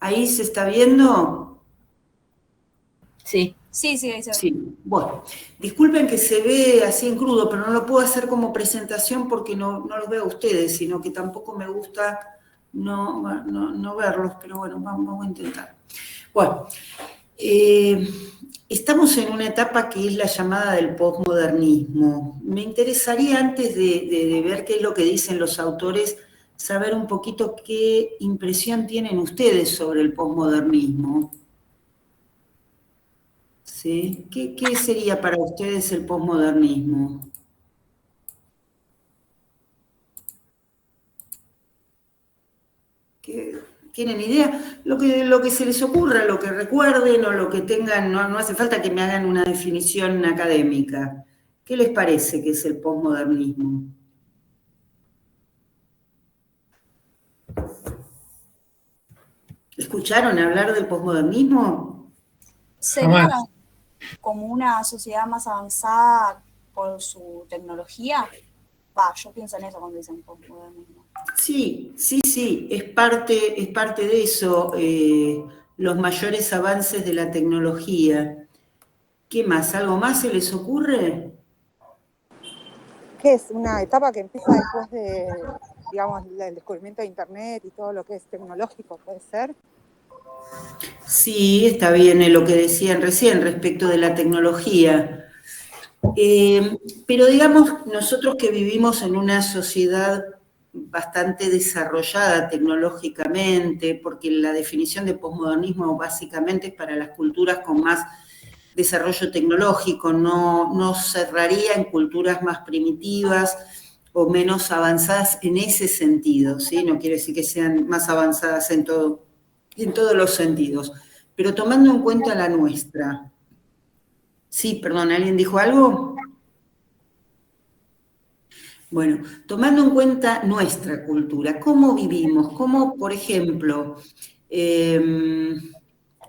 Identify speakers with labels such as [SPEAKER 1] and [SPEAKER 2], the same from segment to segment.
[SPEAKER 1] ¿Ahí se está viendo?
[SPEAKER 2] Sí.
[SPEAKER 3] Sí, ahí se ve.
[SPEAKER 1] Sí, bueno, disculpen que se ve así en crudo, pero no lo puedo hacer como presentación porque no los veo a ustedes, sino que tampoco me gusta no verlos, pero bueno, vamos a intentar. Bueno, estamos en una etapa que es la llamada del posmodernismo. Me interesaría, antes de ver qué es lo que dicen los autores, saber un poquito qué impresión tienen ustedes sobre el posmodernismo. ¿Sí? ¿Qué sería para ustedes el posmodernismo? ¿Tienen idea? Lo que se les ocurra, lo que recuerden o lo que tengan, no hace falta que me hagan una definición académica. ¿Qué les parece que es el posmodernismo? ¿Escucharon hablar del posmodernismo?
[SPEAKER 3] ¿Sería como una sociedad más avanzada por su tecnología? Yo pienso en eso cuando dicen posmodernismo.
[SPEAKER 1] Sí, es parte de eso, los mayores avances de la tecnología. ¿Qué más? ¿Algo más se les ocurre?
[SPEAKER 4] Que es una etapa que empieza después de, digamos, el descubrimiento de Internet y todo lo que es tecnológico, ¿puede ser?
[SPEAKER 1] Sí, está bien lo que decían recién respecto de la tecnología. Pero digamos, nosotros que vivimos en una sociedad bastante desarrollada tecnológicamente, porque la definición de posmodernismo básicamente es para las culturas con más desarrollo tecnológico, no cerraría en culturas más primitivas o menos avanzadas en ese sentido, ¿sí? No quiere decir que sean más avanzadas en todos los sentidos, pero tomando en cuenta la nuestra. Sí, perdón, ¿alguien dijo algo? Bueno, tomando en cuenta nuestra cultura, ¿cómo vivimos? ¿Cómo, por ejemplo,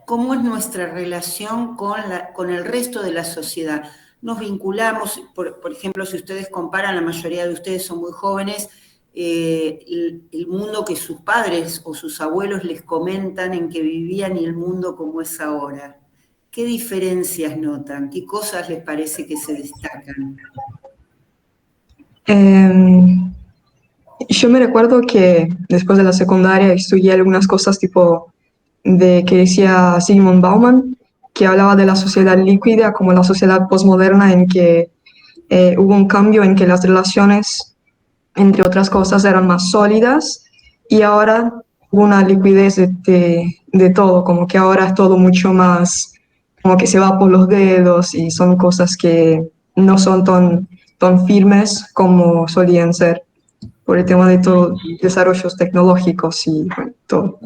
[SPEAKER 1] cómo es nuestra relación con el resto de la sociedad? Nos vinculamos, por ejemplo, si ustedes comparan, la mayoría de ustedes son muy jóvenes, el mundo que sus padres o sus abuelos les comentan en que vivían y el mundo como es ahora. ¿Qué diferencias notan? ¿Qué cosas les parece que se destacan?
[SPEAKER 5] Yo me recuerdo que después de la secundaria estudié algunas cosas tipo de que decía Zygmunt Bauman, que hablaba de la sociedad líquida como la sociedad posmoderna en que hubo un cambio en que las relaciones, entre otras cosas, eran más sólidas y ahora hubo una liquidez de todo, como que ahora es todo mucho más, como que se va por los dedos y son cosas que no son tan firmes como solían ser por el tema de todos desarrollos tecnológicos y bueno, todo.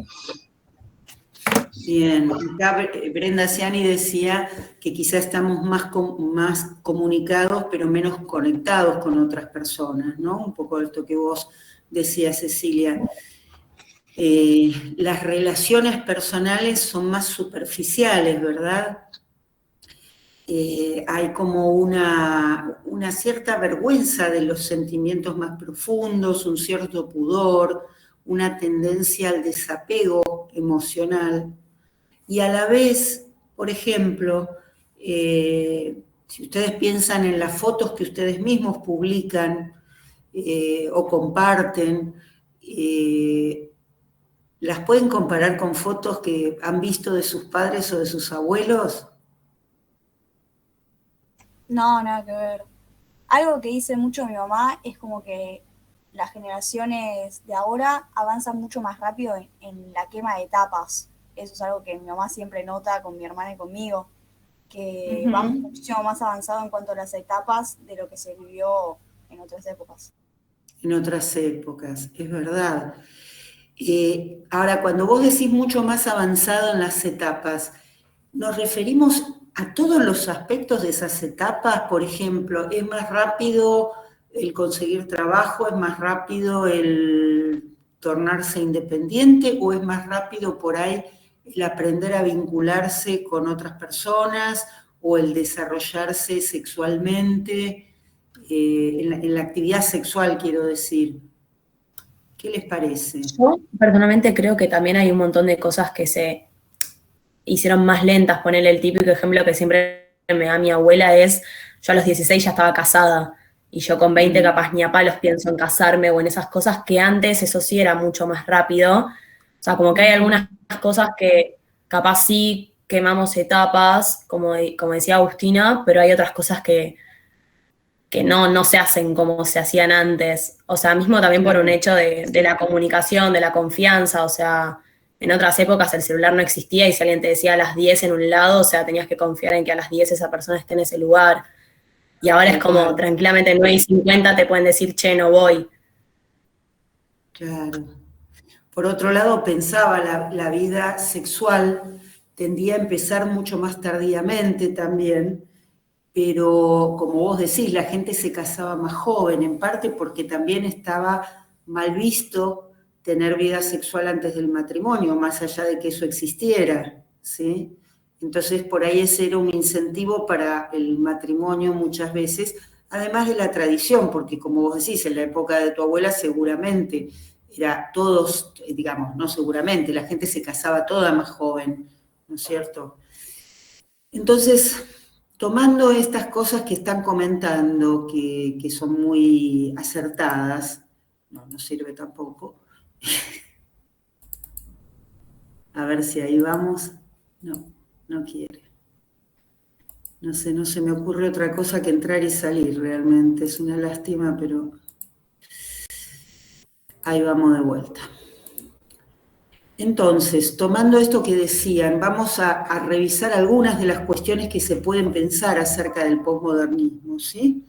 [SPEAKER 1] Bien, acá Brenda Ciani decía que quizá estamos más comunicados, pero menos conectados con otras personas, ¿no? Un poco esto que vos decías, Cecilia. Las relaciones personales son más superficiales, ¿verdad? Hay como una cierta vergüenza de los sentimientos más profundos, un cierto pudor, una tendencia al desapego emocional. Y a la vez, por ejemplo, si ustedes piensan en las fotos que ustedes mismos publican o comparten, ¿las pueden comparar con fotos que han visto de sus padres o de sus abuelos?
[SPEAKER 3] No, nada que ver. Algo que dice mucho mi mamá es como que las generaciones de ahora avanzan mucho más rápido en la quema de etapas. Eso es algo que mi mamá siempre nota con mi hermana y conmigo, que vamos muchísimo más avanzado en cuanto a las etapas de lo que se vivió en otras épocas.
[SPEAKER 1] En otras épocas, es verdad. Ahora, cuando vos decís mucho más avanzado en las etapas, ¿nos referimos a todos los aspectos de esas etapas? Por ejemplo, ¿es más rápido el conseguir trabajo? ¿Es más rápido el tornarse independiente? ¿O es más rápido por ahí el aprender a vincularse con otras personas o el desarrollarse sexualmente, en la actividad sexual, quiero decir? ¿Qué les parece?
[SPEAKER 2] Yo personalmente creo que también hay un montón de cosas que se hicieron más lentas. Ponerle el típico ejemplo que siempre me da mi abuela es, yo a los 16 ya estaba casada y yo con 20 capaz ni a palos pienso en casarme o en esas cosas que antes eso sí era mucho más rápido. O sea, como que hay algunas cosas que capaz sí quemamos etapas, como decía Agustina, pero hay otras cosas que no se hacen como se hacían antes. O sea, mismo también por un hecho de la comunicación, de la confianza. O sea, en otras épocas el celular no existía y si alguien te decía a las 10 en un lado, o sea, tenías que confiar en que a las 10 esa persona esté en ese lugar. Y ahora es como tranquilamente 9:50 te pueden decir, che, no voy.
[SPEAKER 1] Claro. Por otro lado, pensaba la vida sexual tendía a empezar mucho más tardíamente también, pero como vos decís, la gente se casaba más joven, en parte porque también estaba mal visto tener vida sexual antes del matrimonio, más allá de que eso existiera, ¿sí? Entonces, por ahí ese era un incentivo para el matrimonio muchas veces, además de la tradición, porque como vos decís, en la época de tu abuela seguramente era todos, digamos, no seguramente, la gente se casaba toda más joven, ¿no es cierto? Entonces, tomando estas cosas que están comentando, que son muy acertadas, no sirve tampoco. A ver si ahí vamos. No quiere. No sé, no se me ocurre otra cosa que entrar y salir realmente. Es una lástima, pero ahí vamos de vuelta. Entonces, tomando esto que decían, vamos a revisar algunas de las cuestiones que se pueden pensar acerca del posmodernismo, ¿sí?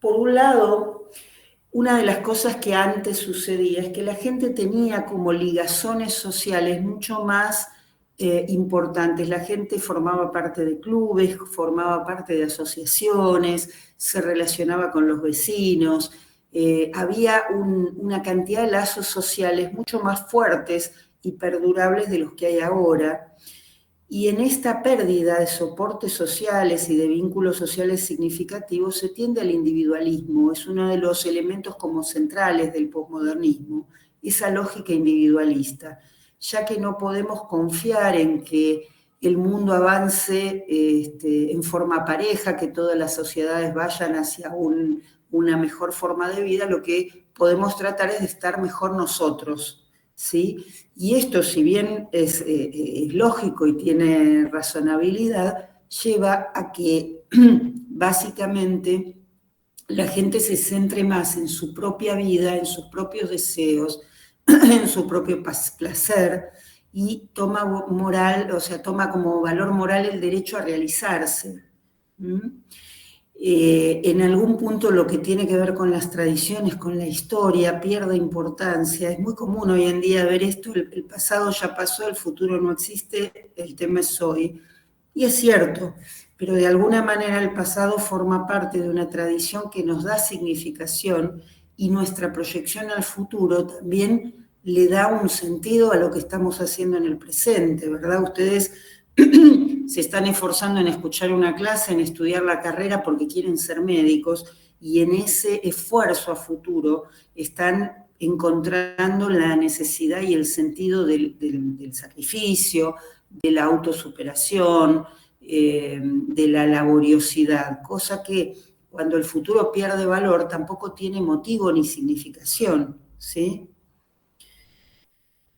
[SPEAKER 1] Por un lado, una de las cosas que antes sucedía es que la gente tenía como ligazones sociales mucho más importantes. La gente formaba parte de clubes, formaba parte de asociaciones, se relacionaba con los vecinos. Había una cantidad de lazos sociales mucho más fuertes y perdurables de los que hay ahora. Y en esta pérdida de soportes sociales y de vínculos sociales significativos se tiende al individualismo. Es uno de los elementos como centrales del posmodernismo, esa lógica individualista, ya que no podemos confiar en que el mundo avance en forma pareja, que todas las sociedades vayan hacia una mejor forma de vida. Lo que podemos tratar es de estar mejor nosotros, ¿sí? Y esto, si bien es lógico y tiene razonabilidad, lleva a que básicamente la gente se centre más en su propia vida, en sus propios deseos, en su propio placer, y toma como valor moral el derecho a realizarse. En algún punto lo que tiene que ver con las tradiciones, con la historia, pierde importancia. Es muy común hoy en día ver esto: el pasado ya pasó, el futuro no existe, el tema es hoy. Y es cierto, pero de alguna manera el pasado forma parte de una tradición que nos da significación, y nuestra proyección al futuro también le da un sentido a lo que estamos haciendo en el presente, ¿verdad? Ustedes se están esforzando en escuchar una clase, en estudiar la carrera porque quieren ser médicos, y en ese esfuerzo a futuro están encontrando la necesidad y el sentido del sacrificio, de la autosuperación, de la laboriosidad, cosa que cuando el futuro pierde valor tampoco tiene motivo ni significación, ¿sí?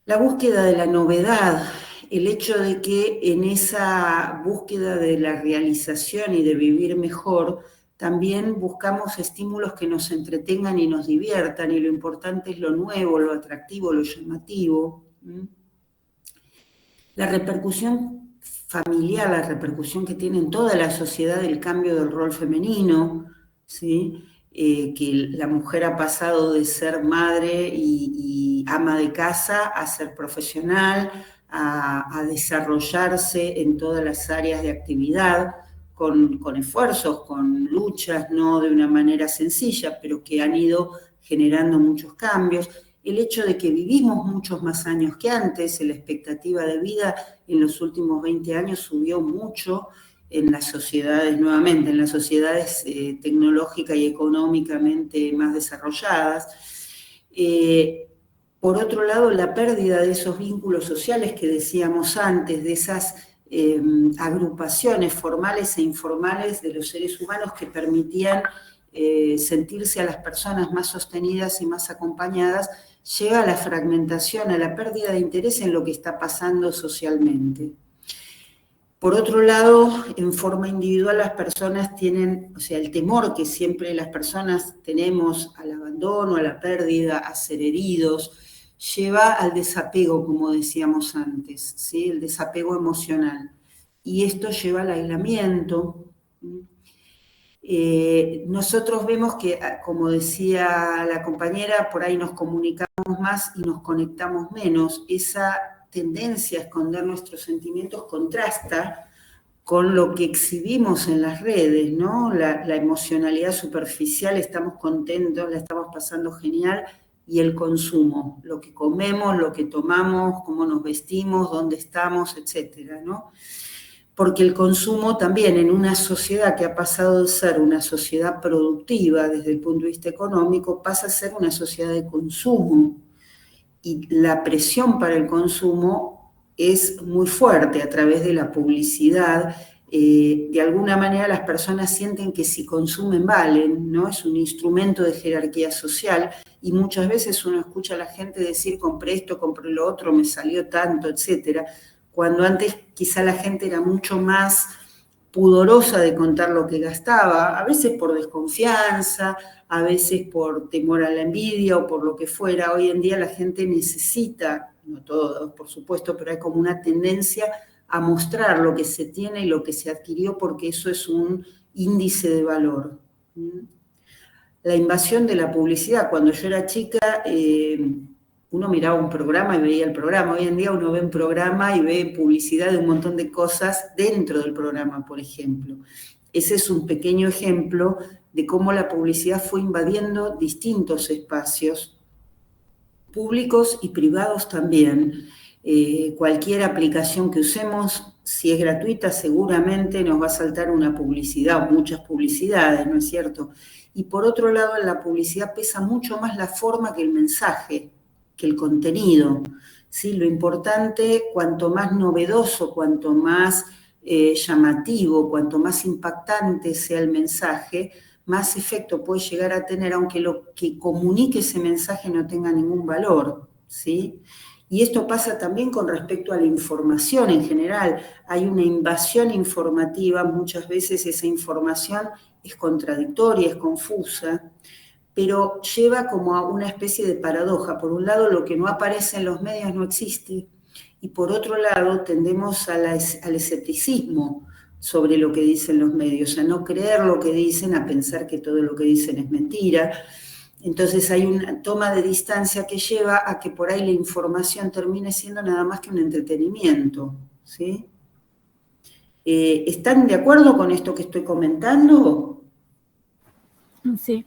[SPEAKER 1] La búsqueda de la novedad, el hecho de que en esa búsqueda de la realización y de vivir mejor, también buscamos estímulos que nos entretengan y nos diviertan, y lo importante es lo nuevo, lo atractivo, lo llamativo. La repercusión familiar, la repercusión que tiene en toda la sociedad el cambio del rol femenino, ¿sí? Que la mujer ha pasado de ser madre y ama de casa a ser profesional, a desarrollarse en todas las áreas de actividad, con esfuerzos, con luchas, no de una manera sencilla, pero que han ido generando muchos cambios. El hecho de que vivimos muchos más años que antes, la expectativa de vida en los últimos 20 años subió mucho, en las sociedades, nuevamente, en las sociedades tecnológica y económicamente más desarrolladas. Por otro lado, la pérdida de esos vínculos sociales que decíamos antes, de esas agrupaciones formales e informales de los seres humanos que permitían sentirse a las personas más sostenidas y más acompañadas, lleva a la fragmentación, a la pérdida de interés en lo que está pasando socialmente. Por otro lado, en forma individual las personas tienen, o sea, el temor que siempre las personas tenemos al abandono, a la pérdida, a ser heridos, lleva al desapego, como decíamos antes, ¿sí? El desapego emocional. Y esto lleva al aislamiento. Nosotros vemos que, como decía la compañera, por ahí nos comunicamos más y nos conectamos menos. Esa tendencia a esconder nuestros sentimientos contrasta con lo que exhibimos en las redes, ¿no? La emocionalidad superficial, estamos contentos, la estamos pasando genial, y el consumo, lo que comemos, lo que tomamos, cómo nos vestimos, dónde estamos, etcétera, ¿no? Porque el consumo también en una sociedad que ha pasado de ser una sociedad productiva desde el punto de vista económico, pasa a ser una sociedad de consumo. Y la presión para el consumo es muy fuerte a través de la publicidad. De alguna manera las personas sienten que si consumen valen, ¿no? Es un instrumento de jerarquía social, y muchas veces uno escucha a la gente decir compré esto, compré lo otro, me salió tanto, etcétera, cuando antes quizá la gente era mucho más pudorosa de contar lo que gastaba, a veces por desconfianza, a veces por temor a la envidia o por lo que fuera. Hoy en día la gente necesita, no todos por supuesto, pero hay como una tendencia a mostrar lo que se tiene y lo que se adquirió, porque eso es un índice de valor. La invasión de la publicidad. Cuando yo era chica, uno miraba un programa y veía el programa. Hoy en día uno ve un programa y ve publicidad de un montón de cosas dentro del programa, por ejemplo. Ese es un pequeño ejemplo de cómo la publicidad fue invadiendo distintos espacios, públicos y privados también. Cualquier aplicación que usemos, si es gratuita, seguramente nos va a saltar una publicidad o muchas publicidades, ¿no es cierto? Y por otro lado, en la publicidad pesa mucho más la forma que el mensaje, que el contenido, ¿sí? Lo importante, cuanto más novedoso, cuanto más llamativo, cuanto más impactante sea el mensaje, más efecto puede llegar a tener, aunque lo que comunique ese mensaje no tenga ningún valor, ¿sí? Y esto pasa también con respecto a la información en general. Hay una invasión informativa, muchas veces esa información es contradictoria, es confusa, pero lleva como a una especie de paradoja. Por un lado, lo que no aparece en los medios no existe, y por otro lado, tendemos al escepticismo sobre lo que dicen los medios, a no creer lo que dicen, a pensar que todo lo que dicen es mentira. Entonces hay una toma de distancia que lleva a que por ahí la información termine siendo nada más que un entretenimiento, ¿sí? ¿Están de acuerdo con esto que estoy comentando?
[SPEAKER 6] Sí.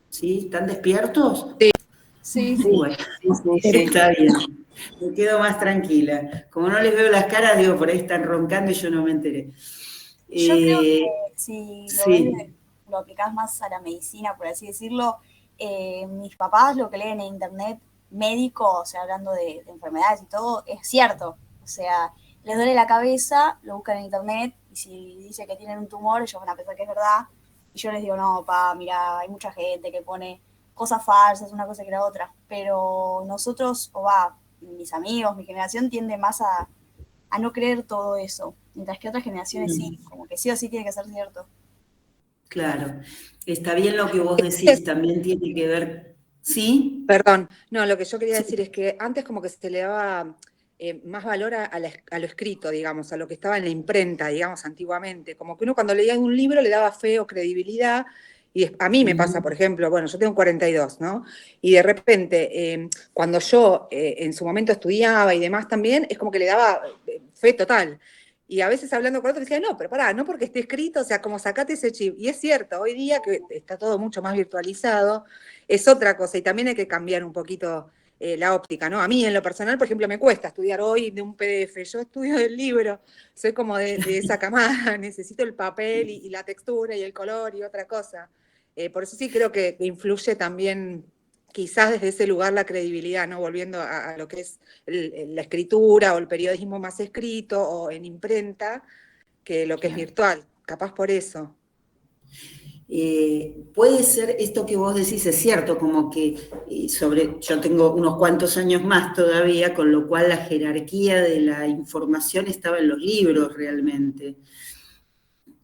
[SPEAKER 1] ¿Sí? ¿Están despiertos?
[SPEAKER 3] Sí,
[SPEAKER 1] Bueno, está bien. Me quedo más tranquila. Como no les veo las caras, digo, por ahí están roncando y yo no me enteré.
[SPEAKER 3] Yo creo que si lo,
[SPEAKER 1] sí.
[SPEAKER 3] lo aplicás más a la medicina, por así decirlo, mis papás lo que leen en internet médico, o sea, hablando de enfermedades y todo, es cierto. O sea, les duele la cabeza, lo buscan en internet, y si dice que tienen un tumor, ellos van a pensar que es verdad. Y yo les digo, no, mira, hay mucha gente que pone cosas falsas, una cosa que la otra. Pero nosotros, mis amigos, mi generación tiende más a no creer todo eso. Mientras que otras generaciones sí, como que sí o sí tiene que ser cierto.
[SPEAKER 1] Claro, está bien lo que vos decís, también tiene que ver, ¿sí?
[SPEAKER 4] Perdón, no, lo que yo quería
[SPEAKER 1] Sí.
[SPEAKER 4] decir es que antes como que se le daba más valor a lo escrito, digamos, a lo que estaba en la imprenta, digamos, antiguamente. Como que uno cuando leía un libro le daba fe o credibilidad, y a mí me pasa, por ejemplo, bueno, yo tengo 42, ¿no? Y de repente, cuando yo en su momento estudiaba y demás también, es como que le daba fe total. Y a veces hablando con otros decía, no, pero pará, no porque esté escrito, o sea, como sacate ese chip. Y es cierto, hoy día que está todo mucho más virtualizado, es otra cosa, y también hay que cambiar un poquito la óptica, ¿no? A mí en lo personal, por ejemplo, me cuesta estudiar hoy de un PDF, yo estudio del libro, soy como de esa camada, necesito el papel y la textura y el color y otra cosa. Por eso sí creo que influye también, quizás desde ese lugar, la credibilidad, ¿no? Volviendo a lo que es la escritura o el periodismo más escrito o en imprenta, que lo que es virtual, capaz por eso.
[SPEAKER 1] Puede ser esto que vos decís, es cierto, como que yo tengo unos cuantos años más todavía, con lo cual la jerarquía de la información estaba en los libros realmente.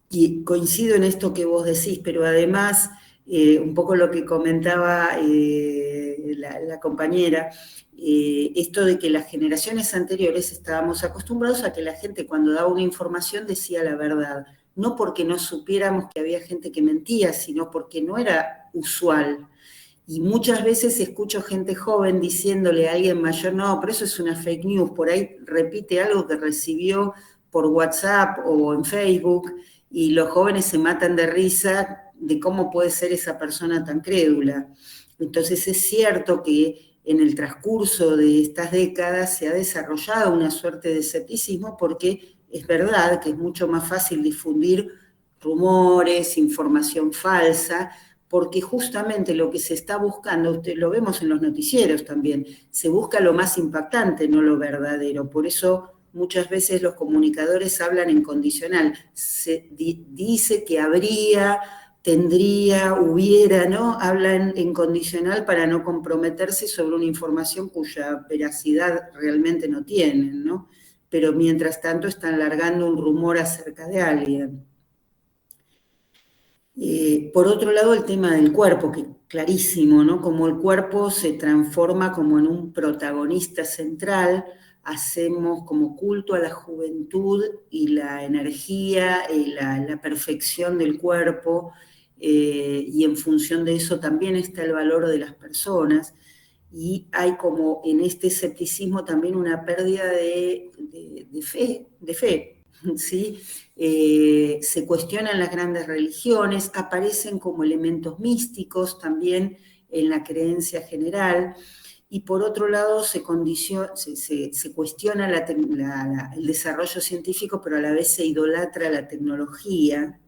[SPEAKER 1] Y coincido en esto que vos decís, pero además, un poco lo que comentaba la compañera, esto de que las generaciones anteriores estábamos acostumbrados a que la gente cuando daba una información decía la verdad, no porque no supiéramos que había gente que mentía, sino porque no era usual. Y muchas veces escucho gente joven diciéndole a alguien mayor, no, pero eso es una fake news, por ahí repite algo que recibió por WhatsApp o en Facebook, y los jóvenes se matan de risa de cómo puede ser esa persona tan crédula. Entonces es cierto que en el transcurso de estas décadas se ha desarrollado una suerte de escepticismo porque es verdad que es mucho más fácil difundir rumores, información falsa, porque justamente lo que se está buscando, lo vemos en los noticieros también, se busca lo más impactante, no lo verdadero. Por eso muchas veces los comunicadores hablan en condicional. Se dice que habría, tendría, hubiera, ¿no? Hablan en condicional para no comprometerse sobre una información cuya veracidad realmente no tienen, ¿no? Pero mientras tanto están largando un rumor acerca de alguien. Por otro lado, el tema del cuerpo, que clarísimo, ¿no? Como el cuerpo se transforma como en un protagonista central, hacemos como culto a la juventud y la energía y la perfección del cuerpo, y en función de eso también está el valor de las personas, y hay como en este escepticismo también una pérdida de fe, ¿sí? Se cuestionan las grandes religiones, aparecen como elementos místicos también en la creencia general, y por otro lado se cuestiona el desarrollo científico, pero a la vez se idolatra la tecnología,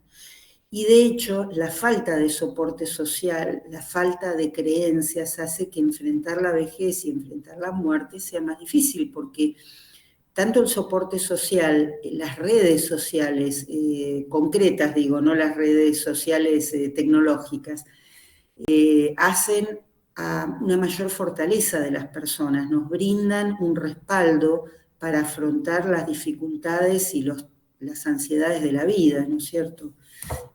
[SPEAKER 1] y de hecho la falta de soporte social, la falta de creencias hace que enfrentar la vejez y enfrentar la muerte sea más difícil, porque tanto el soporte social, las redes sociales concretas, digo, no las redes sociales tecnológicas, hacen a una mayor fortaleza de las personas, nos brindan un respaldo para afrontar las dificultades y las ansiedades de la vida, ¿no es cierto?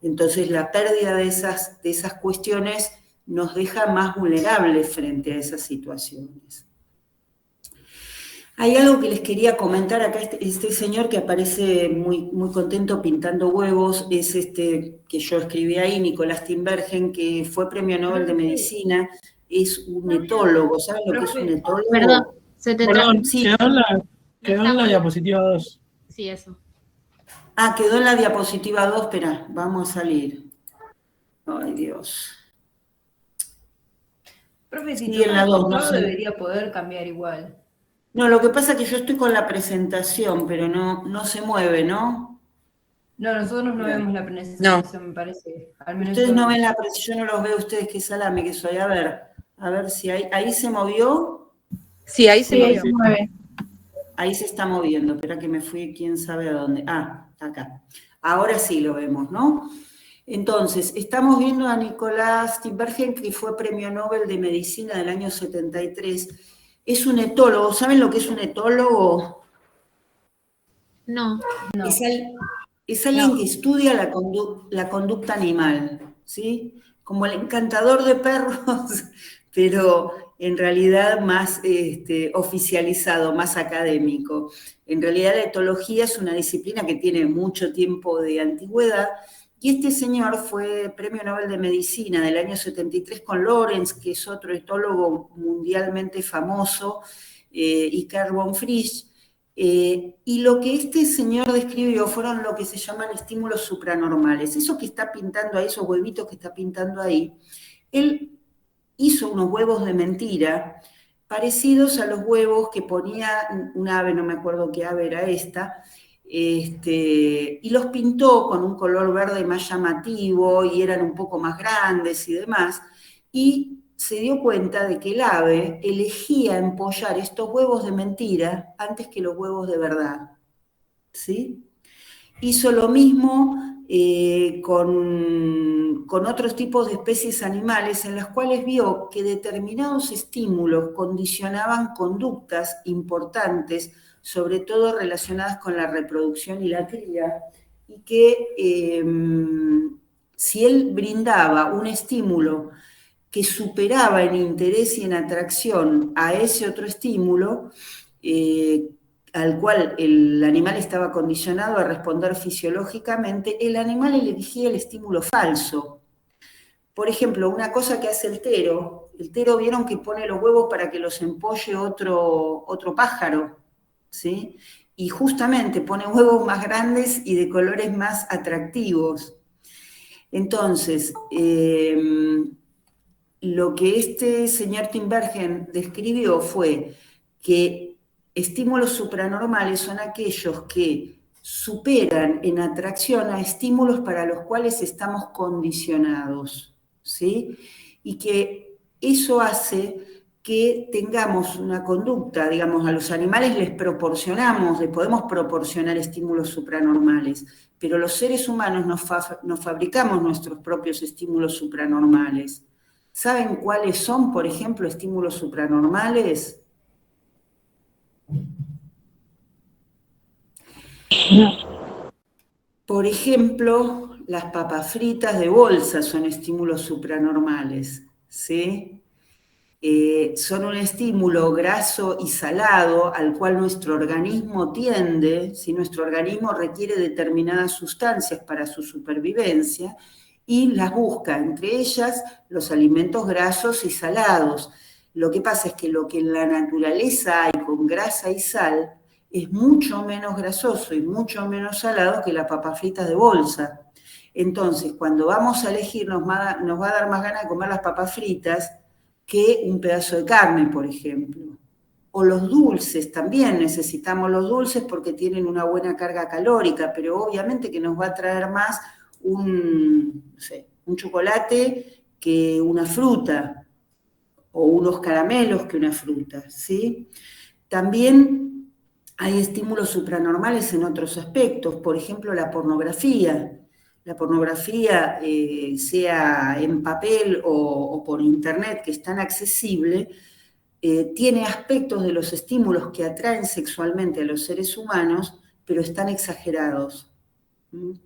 [SPEAKER 1] Entonces la pérdida de esas cuestiones nos deja más vulnerables frente a esas situaciones. Hay algo que les quería comentar acá, este señor que aparece muy, muy contento pintando huevos, es este que yo escribí ahí, Nicolás Tinbergen, que fue Premio Nobel de Medicina, es un etólogo, ¿saben lo que es un etólogo?
[SPEAKER 7] Perdón, se te
[SPEAKER 8] Perdón,
[SPEAKER 1] Sí.
[SPEAKER 8] quedó en la diapositiva 2.
[SPEAKER 7] Sí, eso.
[SPEAKER 1] Ah, quedó en la diapositiva 2, espera, vamos a salir. Ay, Dios.
[SPEAKER 9] Profe, si
[SPEAKER 1] Sí, en la 2, no sé.
[SPEAKER 9] debería poder cambiar igual.
[SPEAKER 1] No, lo que pasa es que yo estoy con la presentación, pero no se mueve, ¿no?
[SPEAKER 9] No, nosotros no
[SPEAKER 1] Bien.
[SPEAKER 9] vemos la presentación, me parece. Al menos
[SPEAKER 1] Ustedes
[SPEAKER 9] yo
[SPEAKER 1] no ven la presentación, yo no los veo ustedes, qué salame que soy. A ver si ahí se movió.
[SPEAKER 4] Sí, ahí se movió.
[SPEAKER 6] se mueve.
[SPEAKER 1] Ahí se está moviendo, espera que me fui, quién sabe a dónde. Ah, acá. Ahora sí lo vemos, ¿no? Entonces, estamos viendo a Nicolás Tinbergen, que fue Premio Nobel de Medicina del año 73. Es un etólogo. ¿Saben lo que es un etólogo?
[SPEAKER 7] No.
[SPEAKER 1] Es alguien que estudia la conducta animal, ¿sí? Como el encantador de perros, pero en realidad más oficializado, más académico. En realidad la etología es una disciplina que tiene mucho tiempo de antigüedad, y este señor fue Premio Nobel de Medicina del año 73 con Lorenz, que es otro etólogo mundialmente famoso, y Karl von Frisch. Y lo que este señor describió fueron lo que se llaman estímulos supranormales. Eso que está pintando ahí, esos huevitos que está pintando ahí, él hizo unos huevos de mentira parecidos a los huevos que ponía un ave, no me acuerdo qué ave era esta, y los pintó con un color verde más llamativo y eran un poco más grandes y demás, y se dio cuenta de que el ave elegía empollar estos huevos de mentira antes que los huevos de verdad, ¿sí? Hizo lo mismo con otros tipos de especies animales en las cuales vio que determinados estímulos condicionaban conductas importantes, sobre todo relacionadas con la reproducción y la cría, y que si él brindaba un estímulo que superaba en interés y en atracción a ese otro estímulo, al cual el animal estaba condicionado a responder fisiológicamente, el animal elegía el estímulo falso. Por ejemplo, una cosa que hace el tero vieron que pone los huevos para que los empolle otro pájaro, ¿sí? Y justamente pone huevos más grandes y de colores más atractivos. Entonces, lo que este señor Tinbergen describió fue que estímulos supranormales son aquellos que superan en atracción a estímulos para los cuales estamos condicionados, ¿sí? Y que eso hace que tengamos una conducta, digamos, a los animales les podemos proporcionar estímulos supranormales, pero los seres humanos nos fabricamos nuestros propios estímulos supranormales. ¿Saben cuáles son, por ejemplo, estímulos supranormales? Por ejemplo, las papas fritas de bolsa son estímulos supranormales, ¿sí? Son un estímulo graso y salado al cual nuestro organismo tiende, si nuestro organismo requiere determinadas sustancias para su supervivencia, y las busca, entre ellas los alimentos grasos y salados. Lo que pasa es que lo que en la naturaleza hay con grasa y sal es mucho menos grasoso y mucho menos salado que las papas fritas de bolsa. Entonces, cuando vamos a elegir, nos va a dar más ganas de comer las papas fritas que un pedazo de carne, por ejemplo. O los dulces, también necesitamos los dulces porque tienen una buena carga calórica, pero obviamente que nos va a traer más un chocolate que una fruta, o unos caramelos que una fruta, ¿sí? También hay estímulos supranormales en otros aspectos, por ejemplo, la pornografía. La pornografía, sea en papel o por internet, que es tan accesible, tiene aspectos de los estímulos que atraen sexualmente a los seres humanos, pero están exagerados.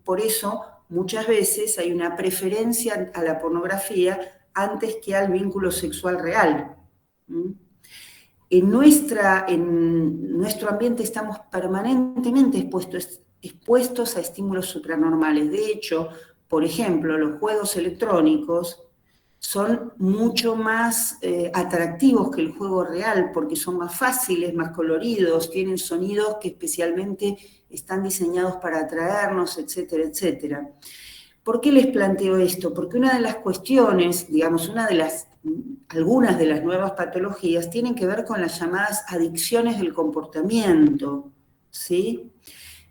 [SPEAKER 1] Por eso, muchas veces hay una preferencia a la pornografía antes que al vínculo sexual real. En nuestro ambiente estamos permanentemente expuestos a estímulos supranormales. De hecho, por ejemplo, los juegos electrónicos son mucho más atractivos que el juego real porque son más fáciles, más coloridos, tienen sonidos que especialmente están diseñados para atraernos, etcétera, etcétera. ¿Por qué les planteo esto? Porque una de las cuestiones, digamos, algunas de las nuevas patologías tienen que ver con las llamadas adicciones del comportamiento, ¿sí?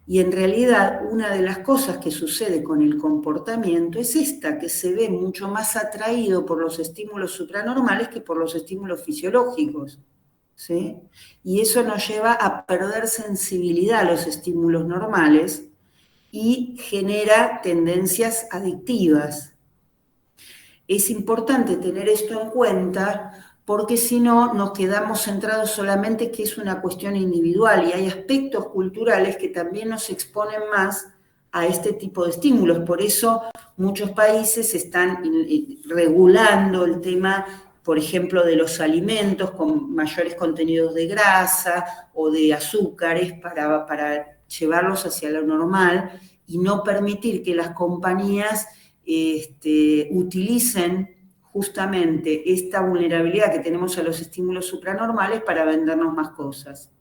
[SPEAKER 1] Y en realidad una de las cosas que sucede con el comportamiento es esta, que se ve mucho más atraído por los estímulos supranormales que por los estímulos fisiológicos, ¿sí? Y eso nos lleva a perder sensibilidad a los estímulos normales y genera tendencias adictivas. Es importante tener esto en cuenta porque si no nos quedamos centrados solamente que es una cuestión individual y hay aspectos culturales que también nos exponen más a este tipo de estímulos. Por eso muchos países están regulando el tema, por ejemplo, de los alimentos con mayores contenidos de grasa o de azúcares para llevarlos hacia lo normal y no permitir que las compañías utilicen justamente esta vulnerabilidad que tenemos a los estímulos supranormales para vendernos más cosas.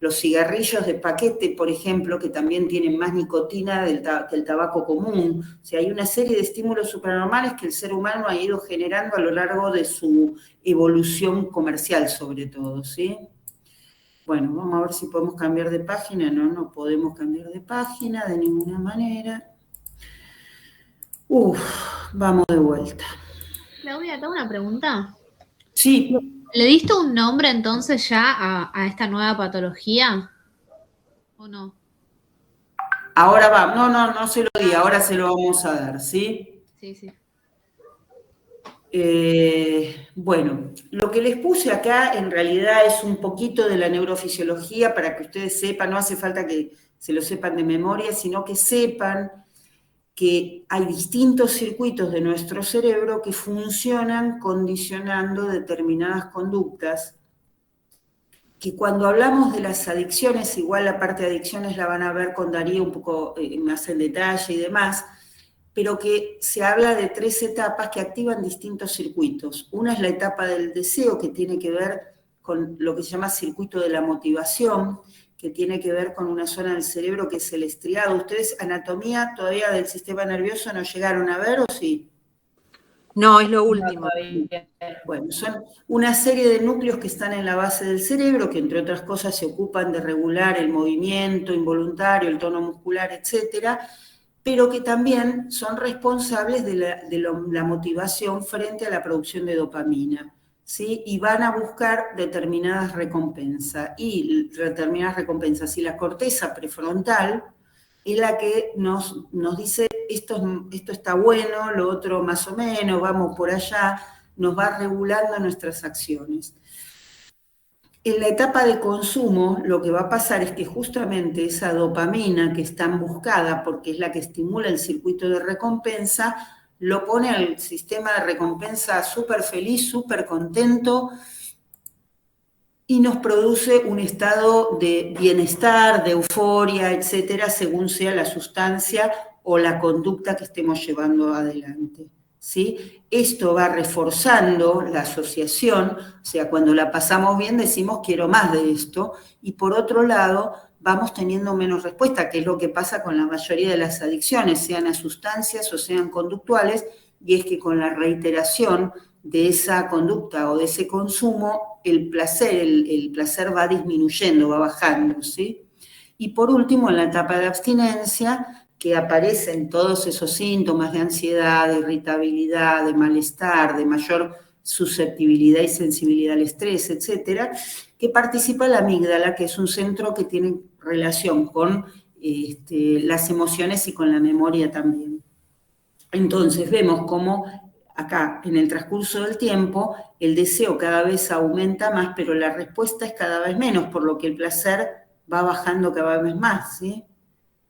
[SPEAKER 1] los cigarrillos de paquete, por ejemplo, que también tienen más nicotina que el tabaco común. O sea, hay una serie de estímulos supranormales que el ser humano ha ido generando a lo largo de su evolución comercial, sobre todo, ¿sí? Bueno, vamos a ver si podemos cambiar de página. No, no podemos cambiar de página de ninguna manera. Vamos de vuelta.
[SPEAKER 7] Claudia, ¿te hago una pregunta?
[SPEAKER 1] Sí.
[SPEAKER 7] ¿Le diste un nombre entonces ya a esta nueva patología? ¿O no?
[SPEAKER 1] Ahora va, no se lo di, ahora se lo vamos a dar, ¿sí?
[SPEAKER 7] Sí, sí.
[SPEAKER 1] Bueno, lo que les puse acá en realidad es un poquito de la neurofisiología para que ustedes sepan, no hace falta que se lo sepan de memoria, sino que sepan que hay distintos circuitos de nuestro cerebro que funcionan condicionando determinadas conductas, que cuando hablamos de las adicciones, igual la parte de adicciones la van a ver con Darío un poco más en detalle y demás, pero que se habla de 3 etapas que activan distintos circuitos. Una es la etapa del deseo, que tiene que ver con lo que se llama circuito de la motivación, que tiene que ver con una zona del cerebro que es el estriado. ¿Ustedes anatomía todavía del sistema nervioso no llegaron a ver o sí?
[SPEAKER 4] No, es lo último.
[SPEAKER 1] Bueno, son una serie de núcleos que están en la base del cerebro, que entre otras cosas se ocupan de regular el movimiento involuntario, el tono muscular, etcétera, pero que también son responsables de la motivación frente a la producción de dopamina, ¿sí? Y van a buscar determinadas recompensas. Y la corteza prefrontal es la que nos dice esto está bueno, lo otro más o menos, vamos por allá, nos va regulando nuestras acciones. En la etapa de consumo, lo que va a pasar es que justamente esa dopamina que es tan buscada, porque es la que estimula el circuito de recompensa, lo pone al sistema de recompensa súper feliz, súper contento, y nos produce un estado de bienestar, de euforia, etcétera, según sea la sustancia o la conducta que estemos llevando adelante. ¿Sí? Esto va reforzando la asociación, o sea, cuando la pasamos bien decimos quiero más de esto, y por otro lado vamos teniendo menos respuesta, que es lo que pasa con la mayoría de las adicciones, sean a sustancias o sean conductuales, y es que con la reiteración de esa conducta o de ese consumo, el placer va disminuyendo, va bajando, ¿sí? Y por último, en la etapa de abstinencia, que aparecen todos esos síntomas de ansiedad, de irritabilidad, de malestar, de mayor susceptibilidad y sensibilidad al estrés, etcétera, que participa la amígdala, que es un centro que tiene relación con las emociones y con la memoria también. Entonces vemos cómo acá, en el transcurso del tiempo, el deseo cada vez aumenta más, pero la respuesta es cada vez menos, por lo que el placer va bajando cada vez más, ¿sí?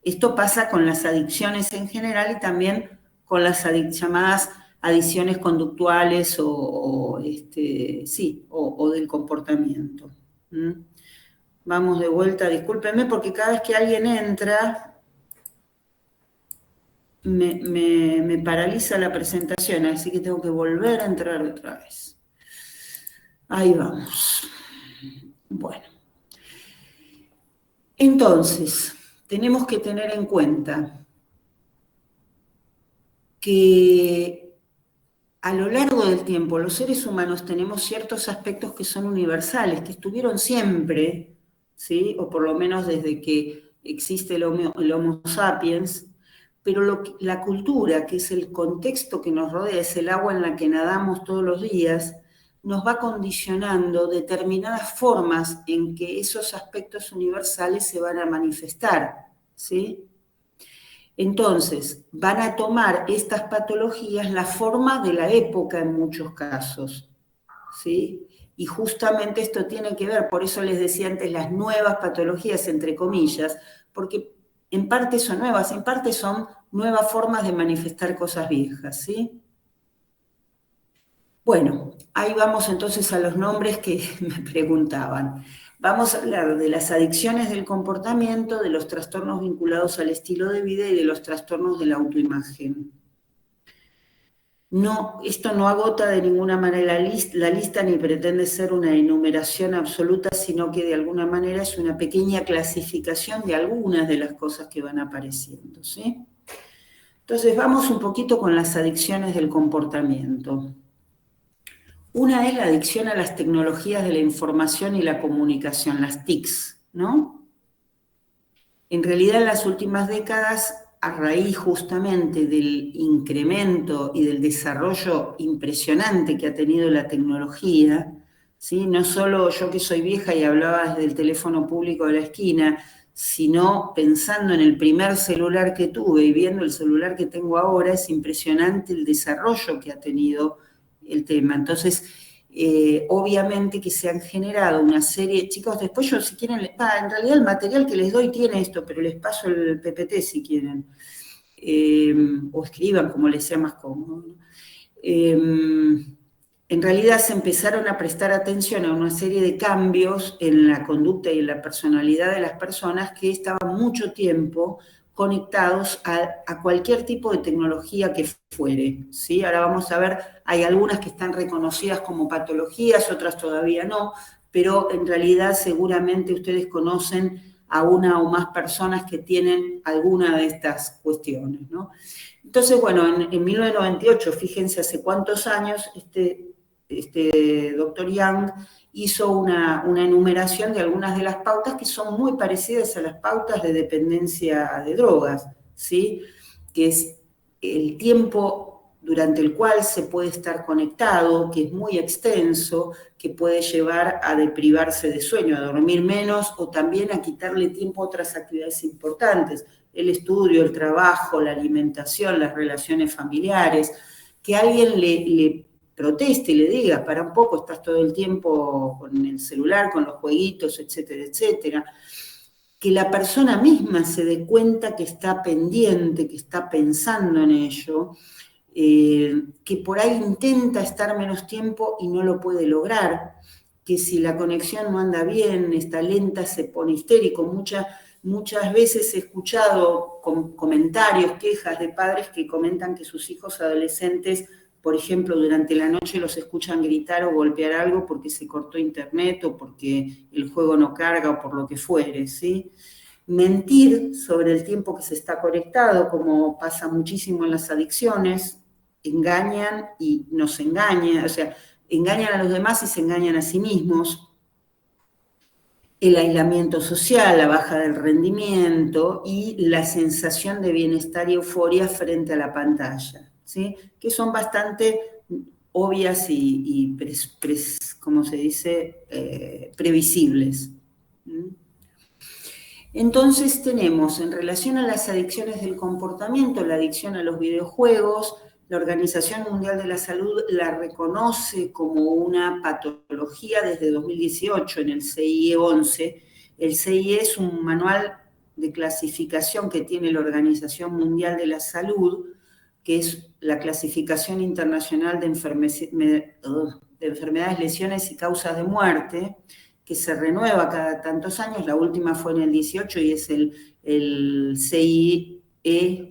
[SPEAKER 1] Esto pasa con las adicciones en general y también con las llamadas adicciones conductuales o del comportamiento. Vamos de vuelta, discúlpenme, porque cada vez que alguien entra me paraliza la presentación, así que tengo que volver a entrar otra vez. Ahí vamos. Bueno. Entonces, tenemos que tener en cuenta que a lo largo del tiempo los seres humanos tenemos ciertos aspectos que son universales, que estuvieron siempre, ¿sí? O por lo menos desde que existe el Homo sapiens, pero la cultura, que es el contexto que nos rodea, es el agua en la que nadamos todos los días, nos va condicionando determinadas formas en que esos aspectos universales se van a manifestar, ¿sí? Entonces, van a tomar estas patologías la forma de la época en muchos casos, ¿sí? Y justamente esto tiene que ver, por eso les decía antes, las nuevas patologías, entre comillas, porque en parte son nuevas, en parte son nuevas formas de manifestar cosas viejas, ¿sí? Bueno, ahí vamos entonces a los nombres que me preguntaban. Vamos a hablar de las adicciones del comportamiento, de los trastornos vinculados al estilo de vida y de los trastornos de la autoimagen. No, esto no agota de ninguna manera la lista ni pretende ser una enumeración absoluta, sino que de alguna manera es una pequeña clasificación de algunas de las cosas que van apareciendo, ¿sí? Entonces vamos un poquito con las adicciones del comportamiento. Una es la adicción a las tecnologías de la información y la comunicación, las TICs, ¿no? En realidad, en las últimas décadas, a raíz justamente del incremento y del desarrollo impresionante que ha tenido la tecnología, ¿sí? No solo yo que soy vieja y hablaba desde el teléfono público de la esquina, sino pensando en el primer celular que tuve y viendo el celular que tengo ahora, es impresionante el desarrollo que ha tenido el tema. Entonces, obviamente que se han generado una serie, chicos, después yo si quieren, en realidad el material que les doy tiene esto, pero les paso el PPT si quieren, o escriban como les sea más cómodo, ¿no? En realidad se empezaron a prestar atención a una serie de cambios en la conducta y en la personalidad de las personas que estaban mucho tiempo conectados a cualquier tipo de tecnología que fuere, ¿sí? Ahora vamos a ver, hay algunas que están reconocidas como patologías, otras todavía no, pero en realidad seguramente ustedes conocen a una o más personas que tienen alguna de estas cuestiones, ¿no? Entonces, bueno, en 1998, fíjense hace cuántos años, este doctor Young hizo una enumeración de algunas de las pautas que son muy parecidas a las pautas de dependencia de drogas, ¿sí? Que es el tiempo durante el cual se puede estar conectado, que es muy extenso, que puede llevar a deprivarse de sueño, a dormir menos o también a quitarle tiempo a otras actividades importantes, el estudio, el trabajo, la alimentación, las relaciones familiares, que alguien le proteste y le diga, para un poco, estás todo el tiempo con el celular, con los jueguitos, etcétera, etcétera. Que la persona misma se dé cuenta que está pendiente, que está pensando en ello, que por ahí intenta estar menos tiempo y no lo puede lograr, que si la conexión no anda bien, está lenta, se pone histérico. Muchas veces he escuchado comentarios, quejas de padres que comentan que sus hijos adolescentes, por ejemplo, durante la noche los escuchan gritar o golpear algo porque se cortó internet o porque el juego no carga o por lo que fuere, ¿sí? Mentir sobre el tiempo que se está conectado, como pasa muchísimo en las adicciones, engañan y nos engañan, o sea, engañan a los demás y se engañan a sí mismos. El aislamiento social, la baja del rendimiento y la sensación de bienestar y euforia frente a la pantalla, ¿sí? Que son bastante obvias y ¿cómo se dice? Previsibles. Entonces tenemos, en relación a las adicciones del comportamiento, la adicción a los videojuegos. La Organización Mundial de la Salud la reconoce como una patología desde 2018 en el CIE 11. El CIE es un manual de clasificación que tiene la Organización Mundial de la Salud, que es la clasificación internacional de enfermedades, lesiones y causas de muerte, que se renueva cada tantos años. La última fue en el 18 y es el CIE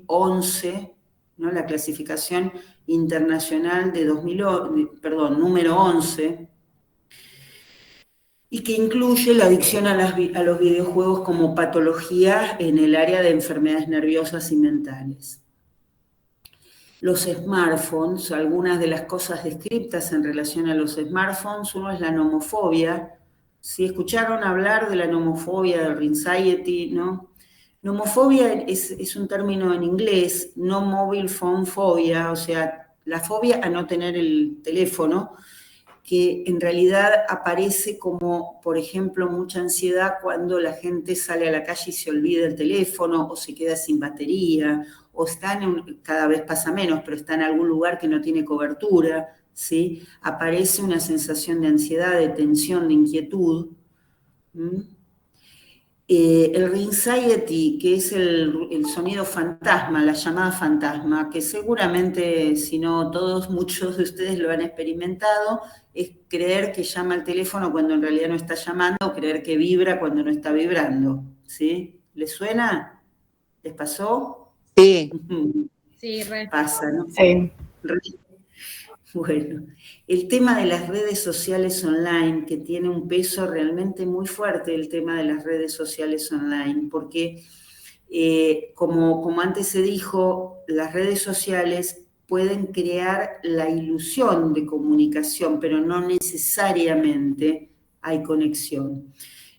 [SPEAKER 1] 11, ¿no? La clasificación internacional de número 11, y que incluye la adicción a los videojuegos como patología en el área de enfermedades nerviosas y mentales. Los smartphones, algunas de las cosas descritas en relación a los smartphones, uno es la nomofobia. Si escucharon hablar de la nomofobia, del anxiety, ¿no? Nomofobia es un término en inglés, no mobile phone phobia, o sea, la fobia a no tener el teléfono, que en realidad aparece como, por ejemplo, mucha ansiedad cuando la gente sale a la calle y se olvida el teléfono, o se queda sin batería, o está cada vez pasa menos, pero está en algún lugar que no tiene cobertura, ¿sí? Aparece una sensación de ansiedad, de tensión, de inquietud. El anxiety, que es el sonido fantasma, la llamada fantasma, que seguramente, si no todos, muchos de ustedes lo han experimentado, es creer que llama al teléfono cuando en realidad no está llamando, o creer que vibra cuando no está vibrando, ¿sí? ¿Les suena? ¿Les pasó?
[SPEAKER 4] Sí.
[SPEAKER 7] Sí, re.
[SPEAKER 1] Pasa, ¿no?
[SPEAKER 5] Sí.
[SPEAKER 1] Bueno, el tema de las redes sociales online, que tiene un peso realmente muy fuerte, el tema de las redes sociales online, porque como antes se dijo, las redes sociales pueden crear la ilusión de comunicación, pero no necesariamente hay conexión.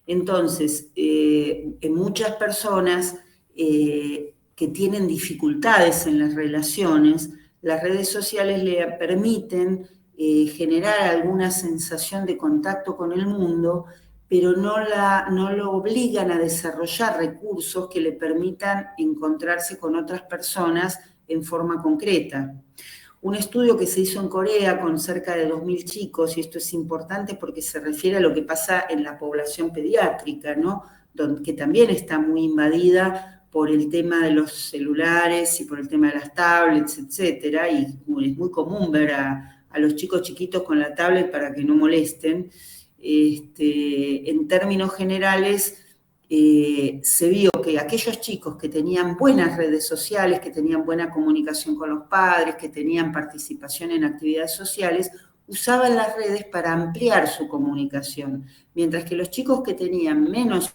[SPEAKER 1] Entonces, en muchas personas que tienen dificultades en las relaciones, las redes sociales le permiten generar alguna sensación de contacto con el mundo, pero no lo obligan a desarrollar recursos que le permitan encontrarse con otras personas en forma concreta. Un estudio que se hizo en Corea con cerca de 2.000 chicos, y esto es importante porque se refiere a lo que pasa en la población pediátrica, ¿no? Que también está muy invadida por el tema de los celulares y por el tema de las tablets, etcétera, y es muy común ver a los chicos chiquitos con la tablet para que no molesten. En términos generales, se vio que aquellos chicos que tenían buenas redes sociales, que tenían buena comunicación con los padres, que tenían participación en actividades sociales, usaban las redes para ampliar su comunicación, mientras que los chicos que tenían menos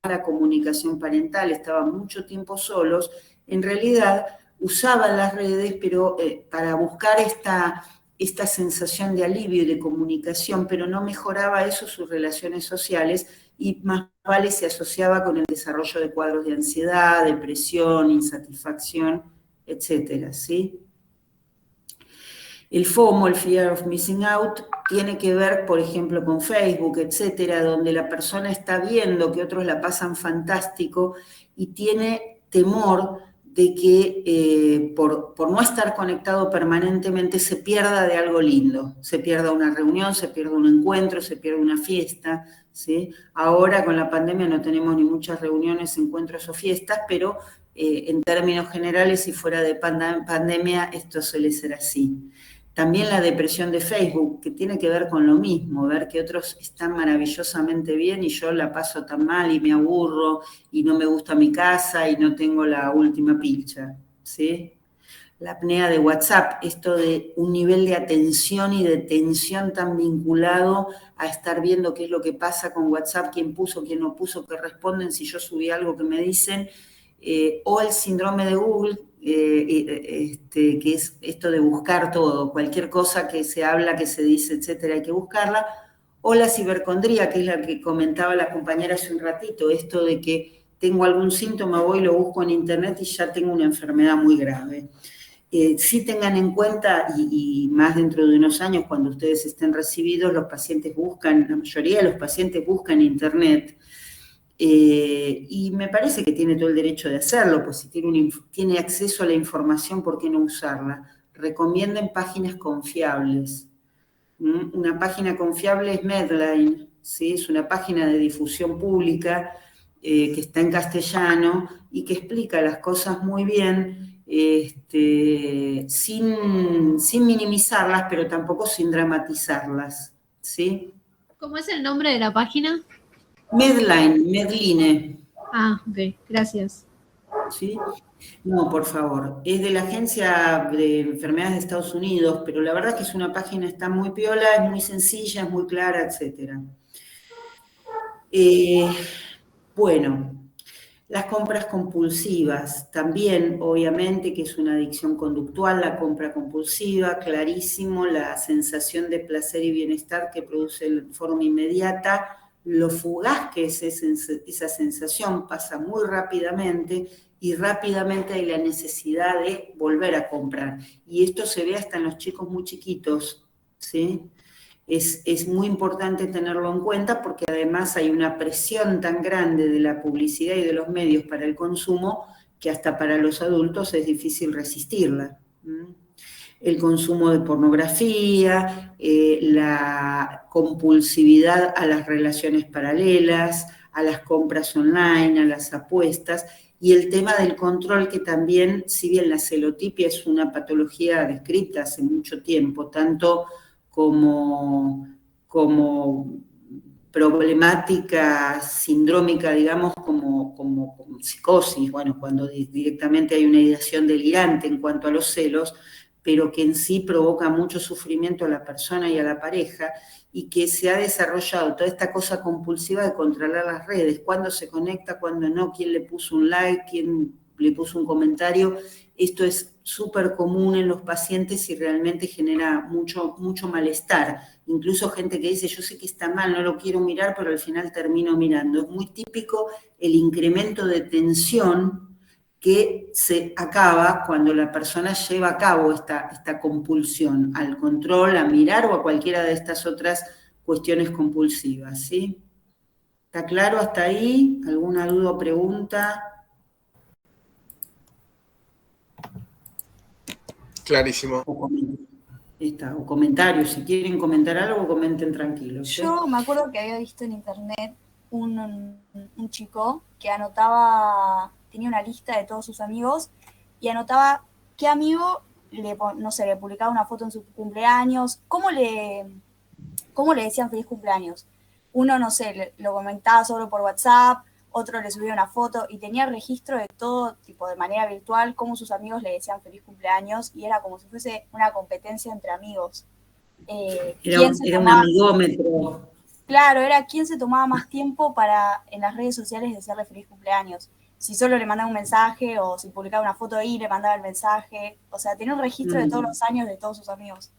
[SPEAKER 1] la comunicación parental, estaban mucho tiempo solos, en realidad usaban las redes, pero para buscar esta sensación de alivio y de comunicación, pero no mejoraba eso sus relaciones sociales y más vale se asociaba con el desarrollo de cuadros de ansiedad, depresión, insatisfacción, etcétera, ¿sí? El FOMO, el Fear of Missing Out, tiene que ver, por ejemplo, con Facebook, etcétera, donde la persona está viendo que otros la pasan fantástico y tiene temor de que por no estar conectado permanentemente se pierda de algo lindo, se pierda una reunión, se pierda un encuentro, se pierda una fiesta, ¿sí? Ahora con la pandemia no tenemos ni muchas reuniones, encuentros o fiestas, pero en términos generales y fuera de pandemia esto suele ser así. También la depresión de Facebook, que tiene que ver con lo mismo, ver que otros están maravillosamente bien y yo la paso tan mal y me aburro y no me gusta mi casa y no tengo la última pilcha, ¿sí? La apnea de WhatsApp, esto de un nivel de atención y de tensión tan vinculado a estar viendo qué es lo que pasa con WhatsApp, quién puso, quién no puso, qué responden, si yo subí algo que me dicen, o el síndrome de Google, que es esto de buscar todo, cualquier cosa que se habla, que se dice, etcétera, hay que buscarla, o la cibercondría, que es la que comentaba la compañera hace un ratito, esto de que tengo algún síntoma, voy y lo busco en internet y ya tengo una enfermedad muy grave. Sí tengan en cuenta, y más dentro de unos años, cuando ustedes estén recibidos, los pacientes buscan, la mayoría de los pacientes buscan internet, y me parece que tiene todo el derecho de hacerlo, pues si tiene acceso a la información, ¿por qué no usarla? Recomienden páginas confiables. Una página confiable es Medline, ¿sí? Es una página de difusión pública que está en castellano y que explica las cosas muy bien, sin minimizarlas, pero tampoco sin dramatizarlas, ¿sí?
[SPEAKER 7] ¿Cómo es el nombre de la página?
[SPEAKER 1] Medline.
[SPEAKER 7] Ah, ok, gracias.
[SPEAKER 1] ¿Sí? No, por favor. Es de la Agencia de Enfermedades de Estados Unidos, pero la verdad que es una página, está muy piola, es muy sencilla, es muy clara, etc. Bueno, las compras compulsivas, también obviamente que es una adicción conductual, la compra compulsiva, clarísimo, la sensación de placer y bienestar que produce de forma inmediata, lo fugaz que es esa sensación pasa muy rápidamente y rápidamente hay la necesidad de volver a comprar. Y esto se ve hasta en los chicos muy chiquitos, ¿sí? Es muy importante tenerlo en cuenta porque además hay una presión tan grande de la publicidad y de los medios para el consumo que hasta para los adultos es difícil resistirla. El consumo de pornografía, la compulsividad a las relaciones paralelas, a las compras online, a las apuestas, y el tema del control que también, si bien la celotipia es una patología descrita hace mucho tiempo, tanto como problemática sindrómica, digamos, como psicosis, bueno, cuando directamente hay una ideación delirante en cuanto a los celos, pero que en sí provoca mucho sufrimiento a la persona y a la pareja, y que se ha desarrollado toda esta cosa compulsiva de controlar las redes, cuándo se conecta, cuándo no, quién le puso un like, quién le puso un comentario. Esto es súper común en los pacientes y realmente genera mucho, mucho malestar. Incluso gente que dice, yo sé que está mal, no lo quiero mirar, pero al final termino mirando. Es muy típico el incremento de tensión que se acaba cuando la persona lleva a cabo esta compulsión al control, a mirar o a cualquiera de estas otras cuestiones compulsivas, ¿sí? ¿Está claro hasta ahí? ¿Alguna duda o pregunta?
[SPEAKER 10] Clarísimo.
[SPEAKER 1] O comentarios, si quieren comentar algo, comenten tranquilos. ¿sí?
[SPEAKER 3] Yo me acuerdo que había visto en internet un chico que anotaba, tenía una lista de todos sus amigos y anotaba qué amigo le publicaba una foto en su cumpleaños, cómo le decían feliz cumpleaños. Uno, no sé, lo comentaba solo por WhatsApp, otro le subía una foto y tenía registro de todo, tipo de manera virtual, cómo sus amigos le decían feliz cumpleaños y era como si fuese una competencia entre amigos.
[SPEAKER 1] Era un amigómetro.
[SPEAKER 3] Claro, era quién se tomaba más tiempo para en las redes sociales decirle feliz cumpleaños. Si solo le mandaba un mensaje o si publicaba una foto ahí le mandaba el mensaje. O sea, tenía un registro de todos los años de todos sus amigos.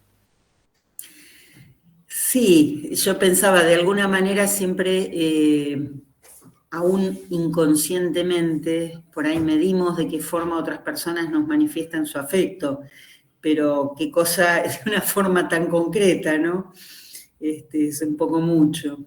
[SPEAKER 1] Sí, yo pensaba, de alguna manera siempre, aún inconscientemente, por ahí medimos de qué forma otras personas nos manifiestan su afecto, pero qué cosa de una forma tan concreta, ¿no? Es un poco mucho.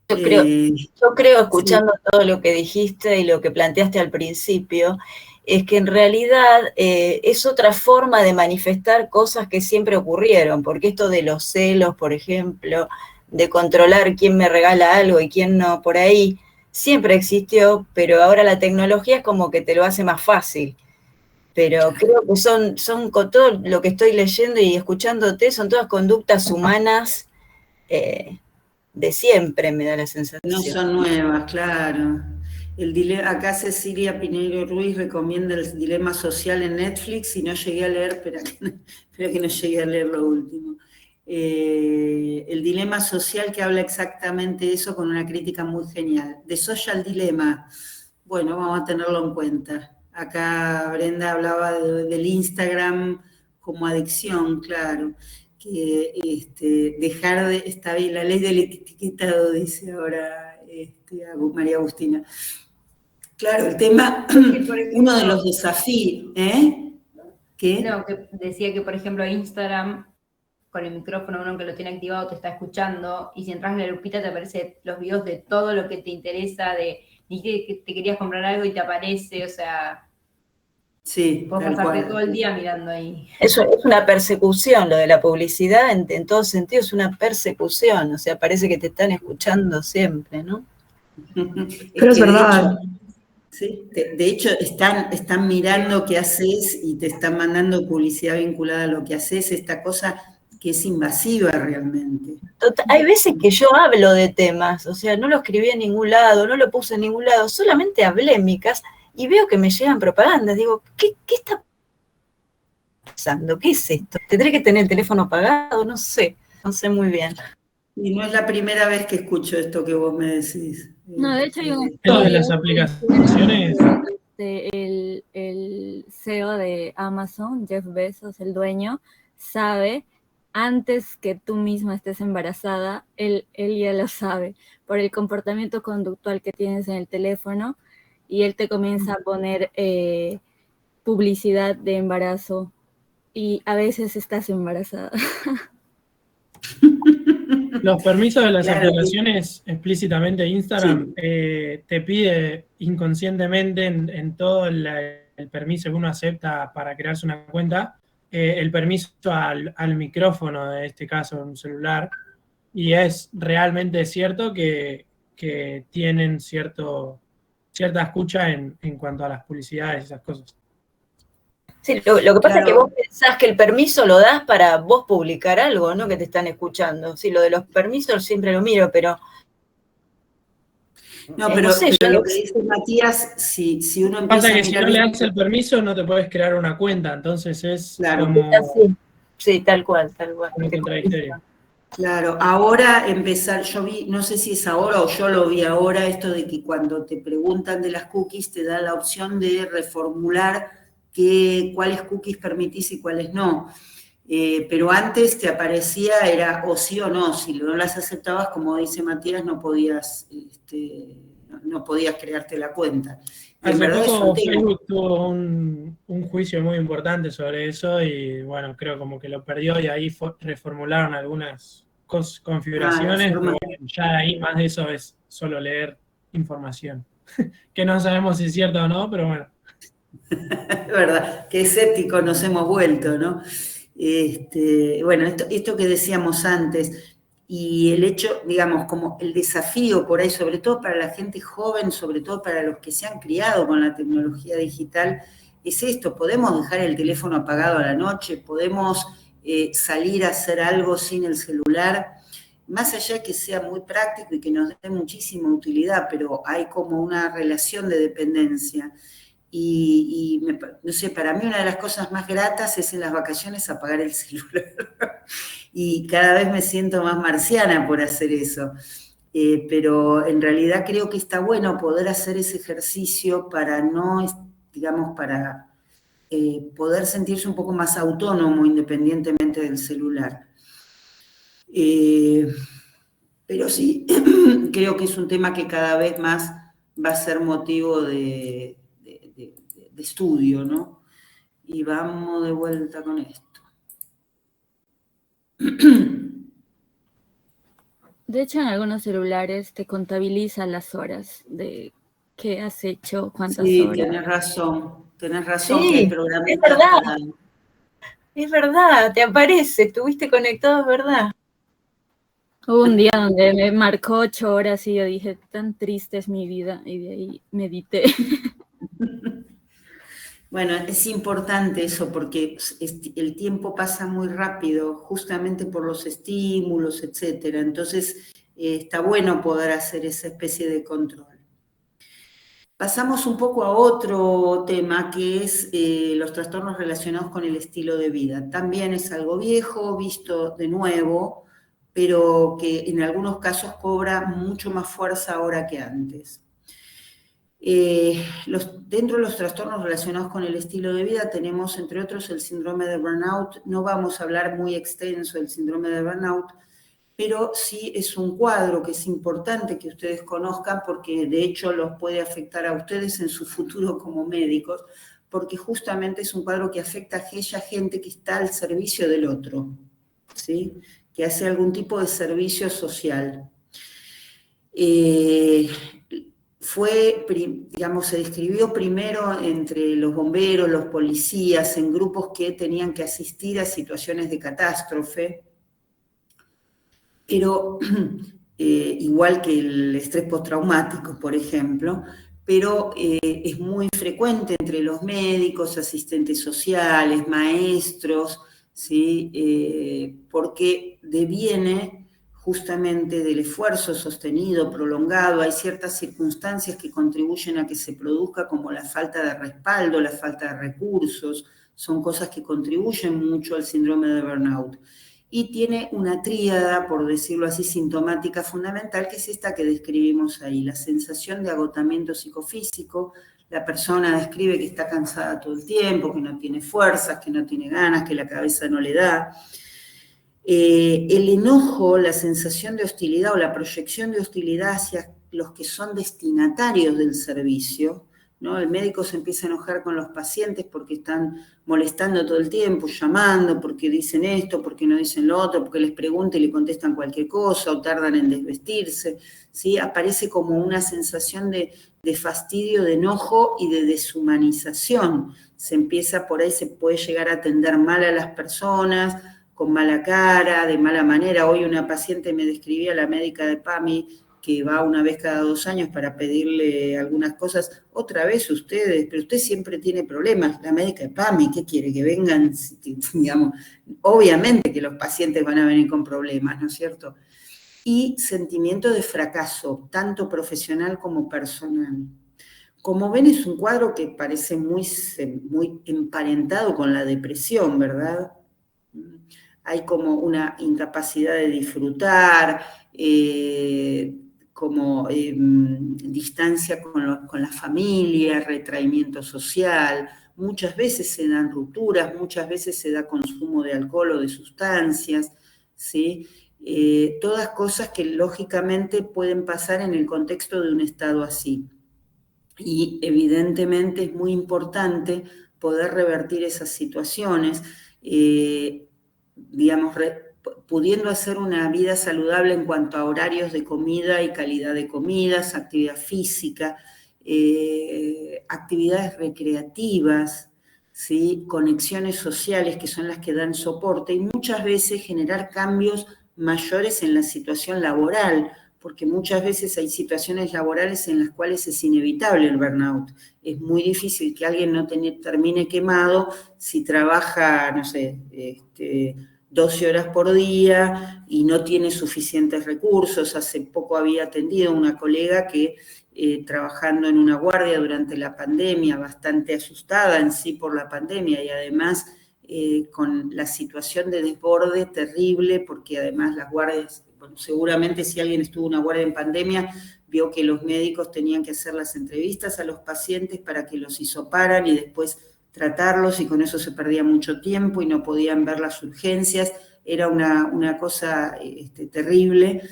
[SPEAKER 11] Yo creo, escuchando todo lo que dijiste y lo que planteaste al principio, es que en realidad es otra forma de manifestar cosas que siempre ocurrieron, porque esto de los celos, por ejemplo, de controlar quién me regala algo y quién no, por ahí, siempre existió, pero ahora la tecnología es como que te lo hace más fácil. Pero creo que son con todo lo que estoy leyendo y escuchándote, son todas conductas humanas de siempre, me da la sensación.
[SPEAKER 1] No son nuevas, claro. Acá Cecilia Piñero Ruiz recomienda el dilema social en Netflix y no llegué a leer, espera que no llegué a leer lo último. El dilema social que habla exactamente eso con una crítica muy genial. The Social Dilemma, bueno, vamos a tenerlo en cuenta. Acá Brenda hablaba del Instagram como adicción, claro, que dejar de, está bien, la ley del etiquetado, dice ahora María Agustina. Claro, el tema, uno de los desafíos, ¿Qué?
[SPEAKER 9] No, que decía que, por ejemplo, Instagram, con el micrófono, uno que lo tiene activado te está escuchando, y si entras en la lupita te aparecen los videos de todo lo que te interesa, ni que te querías comprar algo y te aparece, o sea...
[SPEAKER 1] Sí,
[SPEAKER 9] puedes pasarte todo el día mirando ahí.
[SPEAKER 11] Eso es una persecución, lo de la publicidad, en todo sentido es una persecución, o sea, parece que te están escuchando siempre, ¿no?
[SPEAKER 5] Pero es verdad.
[SPEAKER 1] De hecho están mirando qué haces y te están mandando publicidad vinculada a lo que haces, esta cosa que es invasiva realmente.
[SPEAKER 11] Hay veces que yo hablo de temas, o sea, no lo escribí en ningún lado, no lo puse en ningún lado, solamente hablé en mi casa y veo que me llegan propagandas. Digo, ¿qué está pasando? ¿Qué es esto? ¿Tendré que tener el teléfono apagado? No sé muy bien.
[SPEAKER 1] Y no es la primera vez que escucho esto que vos me decís.
[SPEAKER 6] No, de hecho hay un
[SPEAKER 8] Esto de las aplicaciones.
[SPEAKER 6] El CEO de Amazon, Jeff Bezos, el dueño, sabe antes que tú misma estés embarazada, él ya lo sabe, por el comportamiento conductual que tienes en el teléfono, y él te comienza a poner publicidad de embarazo, y a veces estás embarazada.
[SPEAKER 8] Los permisos de las aplicaciones, explícitamente Instagram, te pide inconscientemente en todo el permiso que uno acepta para crearse una cuenta, el permiso al micrófono, en este caso en un celular, y es realmente cierto que tienen cierta escucha en cuanto a las publicidades y esas cosas.
[SPEAKER 11] Sí, lo que pasa es que vos pensás que el permiso lo das para vos publicar algo, ¿no? Que te están escuchando. Sí, lo de los permisos siempre lo miro, pero...
[SPEAKER 1] No, pero,
[SPEAKER 11] no sé,
[SPEAKER 1] pero
[SPEAKER 11] yo
[SPEAKER 1] lo que dice Matías, si uno empieza
[SPEAKER 8] Pasa
[SPEAKER 1] a
[SPEAKER 8] que si
[SPEAKER 1] mirar
[SPEAKER 8] no le
[SPEAKER 1] bien,
[SPEAKER 8] das el permiso no te puedes crear una cuenta, entonces es
[SPEAKER 1] claro,
[SPEAKER 8] como
[SPEAKER 11] sí, tal cual,
[SPEAKER 8] muy contradictorio.
[SPEAKER 1] claro, ahora empezar, yo vi, no sé si es ahora o yo lo vi ahora, esto de que cuando te preguntan de las cookies te da la opción de reformular cuáles cookies permitís y cuáles no. Pero antes te aparecía, era o sí o no, si no las aceptabas, como dice Matías, no podías crearte la cuenta. Y en
[SPEAKER 8] Hace
[SPEAKER 1] verdad es un
[SPEAKER 8] poco
[SPEAKER 1] tema.
[SPEAKER 8] Facebook tuvo un juicio muy importante sobre eso y bueno, creo como que lo perdió y ahí reformularon algunas configuraciones, pero bueno, ya ahí más de eso es solo leer información, que no sabemos si es cierto o no, pero bueno.
[SPEAKER 1] Es verdad, qué escépticos nos hemos vuelto, ¿no? Bueno, esto que decíamos antes, y el hecho, digamos, como el desafío por ahí, sobre todo para la gente joven, sobre todo para los que se han criado con la tecnología digital, es esto: podemos dejar el teléfono apagado a la noche, podemos salir a hacer algo sin el celular, más allá de que sea muy práctico y que nos dé muchísima utilidad, pero hay como una relación de dependencia. No sé, para mí una de las cosas más gratas es en las vacaciones apagar el celular. Y cada vez me siento más marciana por hacer eso. Pero en realidad creo que está bueno poder hacer ese ejercicio para no, digamos, para poder sentirse un poco más autónomo independientemente del celular. Pero sí, creo que es un tema que cada vez más va a ser motivo de estudio, ¿no? Y vamos de vuelta con esto.
[SPEAKER 6] De hecho, en algunos celulares te contabiliza las horas de qué has hecho, cuántas
[SPEAKER 1] Sí,
[SPEAKER 6] horas.
[SPEAKER 1] tenés razón que hay
[SPEAKER 11] Sí,
[SPEAKER 1] programitas
[SPEAKER 11] es verdad,
[SPEAKER 1] para...
[SPEAKER 11] es verdad, te aparece, estuviste conectado, es verdad.
[SPEAKER 6] Hubo un día donde me marcó 8 horas y yo dije, tan triste es mi vida, y de ahí medité.
[SPEAKER 1] Bueno, es importante eso porque el tiempo pasa muy rápido, justamente por los estímulos, etcétera. Entonces, está bueno poder hacer esa especie de control. Pasamos un poco a otro tema, que es los trastornos relacionados con el estilo de vida. También es algo viejo, visto de nuevo, pero que en algunos casos cobra mucho más fuerza ahora que antes. Dentro de los trastornos relacionados con el estilo de vida tenemos, entre otros, el síndrome de burnout. No vamos a hablar muy extenso del síndrome de burnout, pero sí es un cuadro que es importante que ustedes conozcan porque de hecho los puede afectar a ustedes en su futuro como médicos, porque justamente es un cuadro que afecta a aquella gente que está al servicio del otro, ¿sí? Que hace algún tipo de servicio social. Se describió primero entre los bomberos, los policías, en grupos que tenían que asistir a situaciones de catástrofe, pero igual que el estrés postraumático, por ejemplo, pero es muy frecuente entre los médicos, asistentes sociales, maestros, ¿sí? Porque deviene justamente del esfuerzo sostenido, prolongado. Hay ciertas circunstancias que contribuyen a que se produzca, como la falta de respaldo, la falta de recursos, son cosas que contribuyen mucho al síndrome de burnout. Y tiene una tríada, por decirlo así, sintomática fundamental, que es esta que describimos ahí: la sensación de agotamiento psicofísico. La persona describe que está cansada todo el tiempo, que no tiene fuerzas, que no tiene ganas, que la cabeza no le da. El enojo, la sensación de hostilidad o la proyección de hostilidad hacia los que son destinatarios del servicio, ¿no? El médico se empieza a enojar con los pacientes porque están molestando todo el tiempo, llamando, porque dicen esto, porque no dicen lo otro, porque les preguntan y le contestan cualquier cosa o tardan en desvestirse, ¿sí? Aparece como una sensación de fastidio, de enojo y de deshumanización. Se empieza por ahí, se puede llegar a atender mal a las personas, con mala cara, de mala manera. Hoy una paciente me describía, la médica de PAMI, que va una vez cada 2 años para pedirle algunas cosas. Otra vez ustedes, pero usted siempre tiene problemas. La médica de PAMI, ¿qué quiere? Que vengan, digamos, obviamente que los pacientes van a venir con problemas, ¿no es cierto? y sentimiento de fracaso, tanto profesional como personal. Como ven, es un cuadro que parece muy emparentado con la depresión, ¿verdad? Hay como una incapacidad de disfrutar, distancia con la familia, retraimiento social, muchas veces se dan rupturas, muchas veces se da consumo de alcohol o de sustancias, ¿sí? Todas cosas que lógicamente pueden pasar en el contexto de un estado así. Y evidentemente es muy importante poder revertir esas situaciones, pudiendo hacer una vida saludable en cuanto a horarios de comida y calidad de comidas, actividad física, actividades recreativas, ¿sí? Conexiones sociales que son las que dan soporte y muchas veces generar cambios mayores en la situación laboral, porque muchas veces hay situaciones laborales en las cuales es inevitable el burnout. Es muy difícil que alguien no termine quemado si trabaja, no sé, 12 horas por día y no tiene suficientes recursos. Hace poco había atendido a una colega que trabajando en una guardia durante la pandemia, bastante asustada en sí por la pandemia y además con la situación de desborde terrible, porque además las guardias, bueno, seguramente si alguien estuvo en una guardia en pandemia, vio que los médicos tenían que hacer las entrevistas a los pacientes para que los hisoparan y después tratarlos, y con eso se perdía mucho tiempo y no podían ver las urgencias. Era una cosa terrible,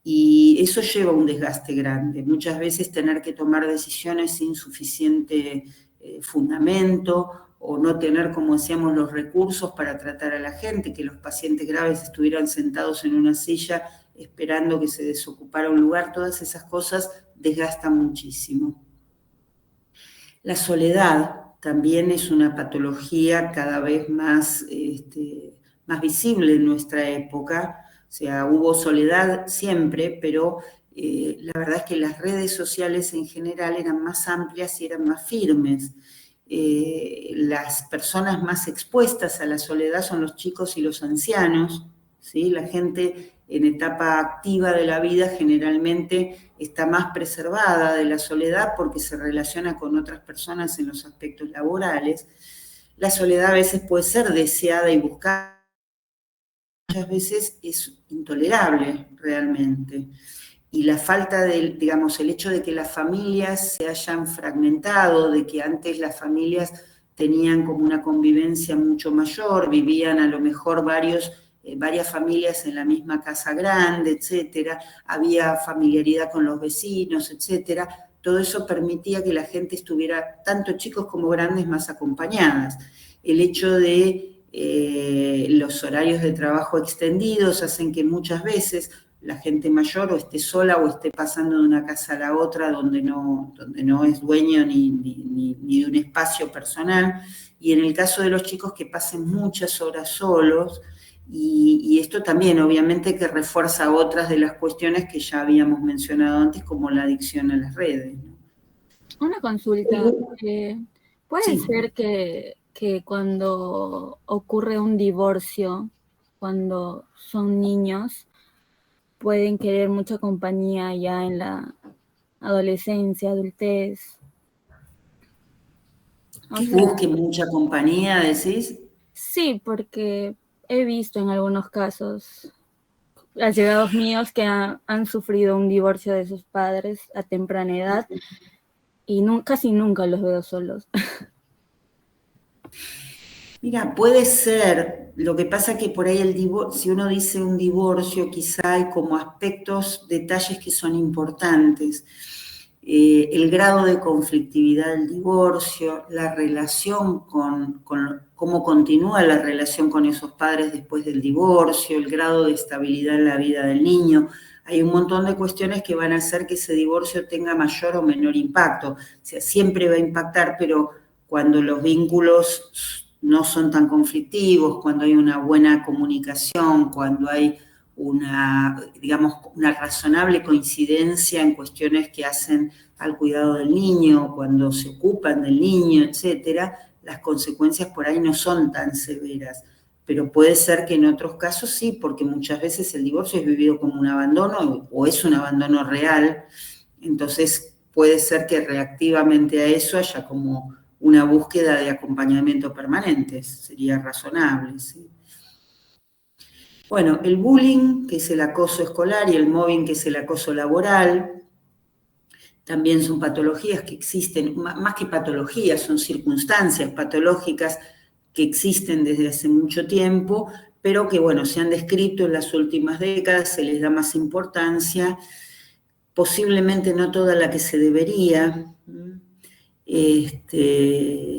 [SPEAKER 1] y eso lleva a un desgaste grande. Muchas veces tener que tomar decisiones sin suficiente fundamento, o no tener, como decíamos, los recursos para tratar a la gente, que los pacientes graves estuvieran sentados en una silla esperando que se desocupara un lugar. Todas esas cosas desgastan muchísimo. La soledad también es una patología cada vez más visible en nuestra época. O sea, hubo soledad siempre, pero la verdad es que las redes sociales en general eran más amplias y eran más firmes. Las personas más expuestas a la soledad son los chicos y los ancianos, ¿sí? La gente en etapa activa de la vida generalmente está más preservada de la soledad porque se relaciona con otras personas en los aspectos laborales. La soledad a veces puede ser deseada y buscada, muchas veces es intolerable realmente. Y la falta de, el hecho de que las familias se hayan fragmentado, de que antes las familias tenían como una convivencia mucho mayor, vivían a lo mejor varias familias en la misma casa grande, etcétera, había familiaridad con los vecinos, etcétera. Todo eso permitía que la gente estuviera, tanto chicos como grandes, más acompañadas. El hecho de los horarios de trabajo extendidos hacen que muchas veces la gente mayor o esté sola o esté pasando de una casa a la otra donde no es dueño ni de un espacio personal, y en el caso de los chicos que pasen muchas horas solos, y esto también obviamente que refuerza otras de las cuestiones que ya habíamos mencionado antes, como la adicción a las redes, ¿no?
[SPEAKER 6] Una consulta, ¿puede
[SPEAKER 1] Sí.
[SPEAKER 6] ser que cuando ocurre un divorcio, cuando son niños, pueden querer mucha compañía ya en la adolescencia, adultez?
[SPEAKER 1] Que busque mucha compañía, decís.
[SPEAKER 6] Sí, porque he visto en algunos casos allegados míos que han sufrido un divorcio de sus padres a temprana edad y casi nunca los veo solos.
[SPEAKER 1] Mira, puede ser. Lo que pasa que por ahí si uno dice un divorcio, quizá hay como aspectos, detalles que son importantes. El grado de conflictividad del divorcio, la relación con cómo continúa la relación con esos padres después del divorcio, el grado de estabilidad en la vida del niño. Hay un montón de cuestiones que van a hacer que ese divorcio tenga mayor o menor impacto. O sea, siempre va a impactar, pero cuando los vínculos no son tan conflictivos, cuando hay una buena comunicación, cuando hay una razonable coincidencia en cuestiones que hacen al cuidado del niño, cuando se ocupan del niño, etcétera, las consecuencias por ahí no son tan severas. pero puede ser que en otros casos sí, porque muchas veces el divorcio es vivido como un abandono o es un abandono real, entonces puede ser que reactivamente a eso haya como una búsqueda de acompañamiento permanente, sería razonable, ¿sí? Bueno, el bullying, que es el acoso escolar, y el mobbing, que es el acoso laboral, también son patologías que existen, más que patologías, son circunstancias patológicas que existen desde hace mucho tiempo, pero que, bueno, se han descrito en las últimas décadas, se les da más importancia, posiblemente no toda la que se debería.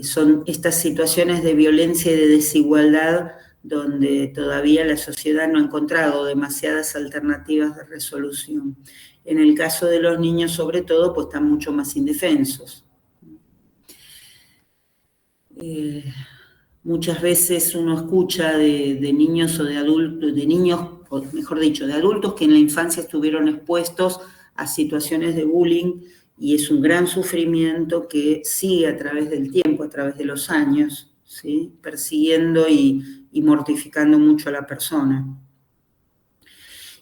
[SPEAKER 1] Son estas situaciones de violencia y de desigualdad donde todavía la sociedad no ha encontrado demasiadas alternativas de resolución. En el caso de los niños, sobre todo, pues están mucho más indefensos. Muchas veces uno escucha de niños o de adultos, de niños, o mejor dicho, de adultos que en la infancia estuvieron expuestos a situaciones de bullying, y es un gran sufrimiento que sigue a través del tiempo, a través de los años, ¿sí? Persiguiendo y mortificando mucho a la persona.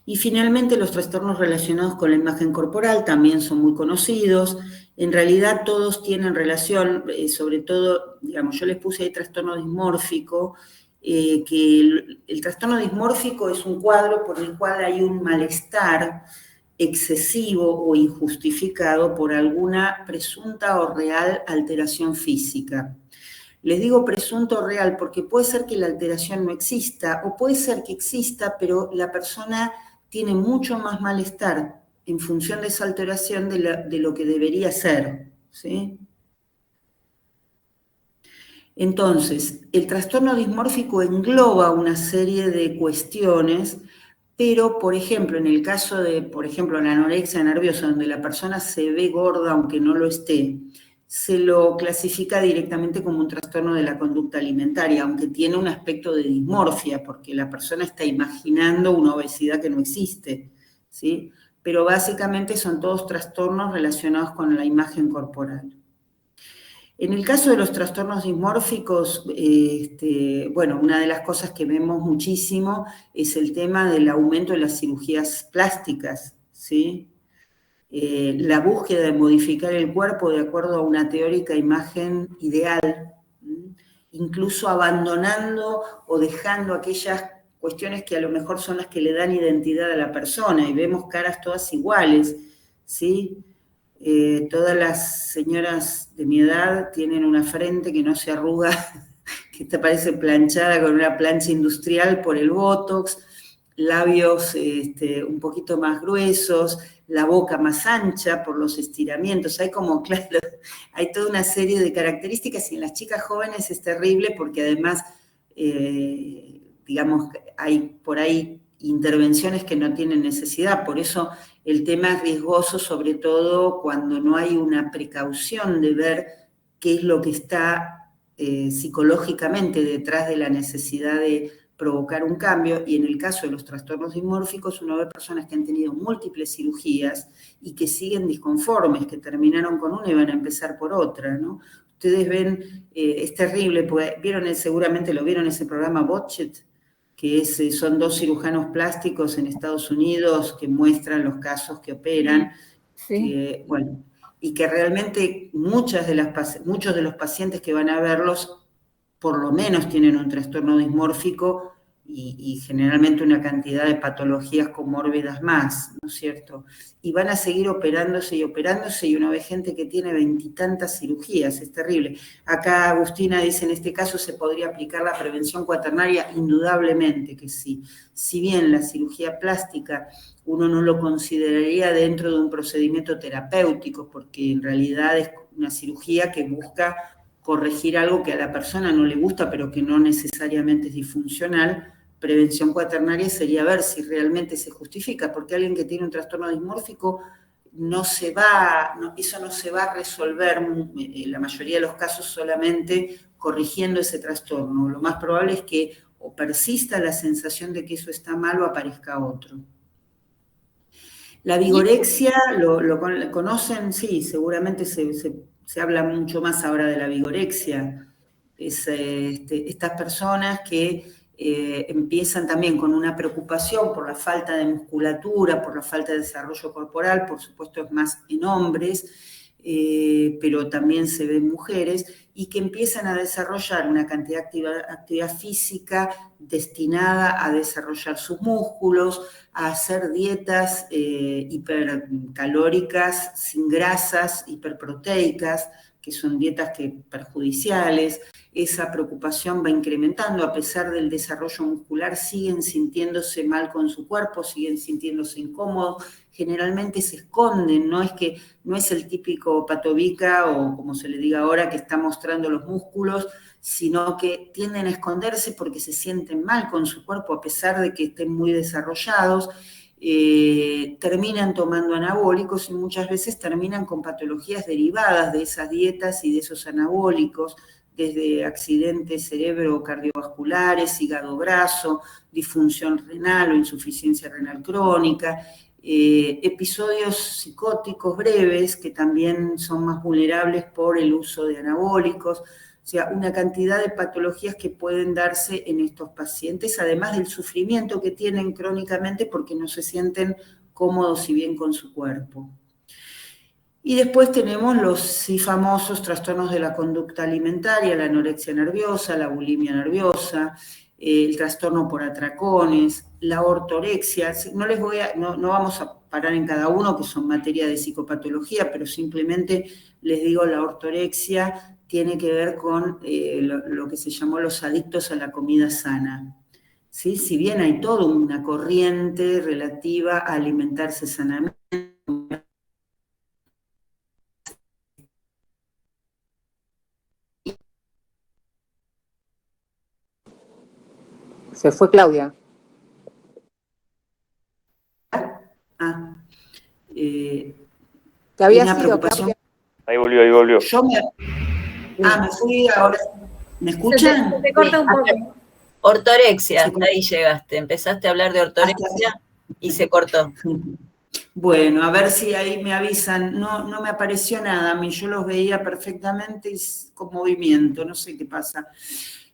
[SPEAKER 1] Y finalmente los trastornos relacionados con la imagen corporal también son muy conocidos. En realidad todos tienen relación, sobre todo, digamos, yo les puse ahí trastorno dismórfico, que el trastorno dismórfico es un cuadro por el cual hay un malestar excesivo o injustificado por alguna presunta o real alteración física. Les digo presunto o real porque puede ser que la alteración no exista, o puede ser que exista, pero la persona tiene mucho más malestar en función de esa alteración de lo que debería ser, ¿sí? Entonces, el trastorno dismórfico engloba una serie de cuestiones, pero, por ejemplo, en el caso de, por ejemplo, la anorexia nerviosa, donde la persona se ve gorda aunque no lo esté, se lo clasifica directamente como un trastorno de la conducta alimentaria, aunque tiene un aspecto de dismorfia, porque la persona está imaginando una obesidad que no existe, ¿sí? Pero básicamente son todos trastornos relacionados con la imagen corporal. En el caso de los trastornos dismórficos, bueno, una de las cosas que vemos muchísimo es el tema del aumento de las cirugías plásticas, ¿sí? La búsqueda de modificar el cuerpo de acuerdo a una teórica imagen ideal, incluso abandonando o dejando aquellas cuestiones que a lo mejor son las que le dan identidad a la persona, y vemos caras todas iguales, ¿sí? Todas las señoras de mi edad tienen una frente que no se arruga, que te parece planchada con una plancha industrial por el Botox, labios un poquito más gruesos, la boca más ancha por los estiramientos. Hay como, claro, hay toda una serie de características, y en las chicas jóvenes es terrible porque además, digamos, hay por ahí intervenciones que no tienen necesidad. Por eso el tema es riesgoso, sobre todo cuando no hay una precaución de ver qué es lo que está psicológicamente detrás de la necesidad de provocar un cambio. Y en el caso de los trastornos dismórficos, uno ve personas que han tenido múltiples cirugías y que siguen disconformes, que terminaron con una y van a empezar por otra, ¿no? Ustedes ven, es terrible, porque seguramente lo vieron, ese programa Botched, que son dos cirujanos plásticos en Estados Unidos que muestran los casos que operan,
[SPEAKER 6] Sí.
[SPEAKER 1] bueno, y que realmente muchos de los pacientes que van a verlos por lo menos tienen un trastorno dismórfico y generalmente una cantidad de patologías comórbidas más, ¿no es cierto? Y van a seguir operándose y operándose, y uno ve gente que tiene 20 y tantas cirugías, es terrible. Acá Agustina dice, en este caso se podría aplicar la prevención cuaternaria, indudablemente que sí. Si bien la cirugía plástica uno no lo consideraría dentro de un procedimiento terapéutico, porque en realidad es una cirugía que busca corregir algo que a la persona no le gusta, pero que no necesariamente es disfuncional. Prevención cuaternaria sería ver si realmente se justifica, porque alguien que tiene un trastorno dismórfico eso no se va a resolver en la mayoría de los casos solamente corrigiendo ese trastorno. Lo más probable es que o persista la sensación de que eso está mal o aparezca otro. La vigorexia, ¿lo conocen? Sí, seguramente se habla mucho más ahora de la vigorexia. Estas personas que empiezan también con una preocupación por la falta de musculatura, por la falta de desarrollo corporal, por supuesto es más en hombres, pero también se ve en mujeres, y que empiezan a desarrollar una cantidad de actividad física destinada a desarrollar sus músculos, a hacer dietas hipercalóricas, sin grasas, hiperproteicas, que son dietas perjudiciales. Esa preocupación va incrementando, a pesar del desarrollo muscular, siguen sintiéndose mal con su cuerpo, siguen sintiéndose incómodos, generalmente se esconden, no es el típico patobica o como se le diga ahora que está mostrando los músculos, sino que tienden a esconderse porque se sienten mal con su cuerpo a pesar de que estén muy desarrollados. Terminan tomando anabólicos y muchas veces terminan con patologías derivadas de esas dietas y de esos anabólicos, desde accidentes cerebro-cardiovasculares, hígado-brazo, disfunción renal o insuficiencia renal crónica, episodios psicóticos breves que también son más vulnerables por el uso de anabólicos. O sea, una cantidad de patologías que pueden darse en estos pacientes, además del sufrimiento que tienen crónicamente porque no se sienten cómodos y bien con su cuerpo. Y después tenemos los sí famosos trastornos de la conducta alimentaria, la anorexia nerviosa, la bulimia nerviosa, el trastorno por atracones, la ortorexia. No vamos a parar en cada uno, que son materia de psicopatología, pero simplemente les digo, la ortorexia tiene que ver con lo que se llamó los adictos a la comida sana. ¿Sí? Si bien hay toda una corriente relativa a alimentarse sanamente,
[SPEAKER 4] Se fue Claudia.
[SPEAKER 1] ¿Qué había sido, Claudia?
[SPEAKER 10] Ahí volvió.
[SPEAKER 1] Me fui ahora. ¿Me escuchan?
[SPEAKER 11] Se corta un poco. Ortorexia, hasta ahí llegaste. Empezaste a hablar de ortorexia y se cortó.
[SPEAKER 1] Bueno, a ver si ahí me avisan. No me apareció nada a mí, yo los veía perfectamente con movimiento, no sé qué pasa.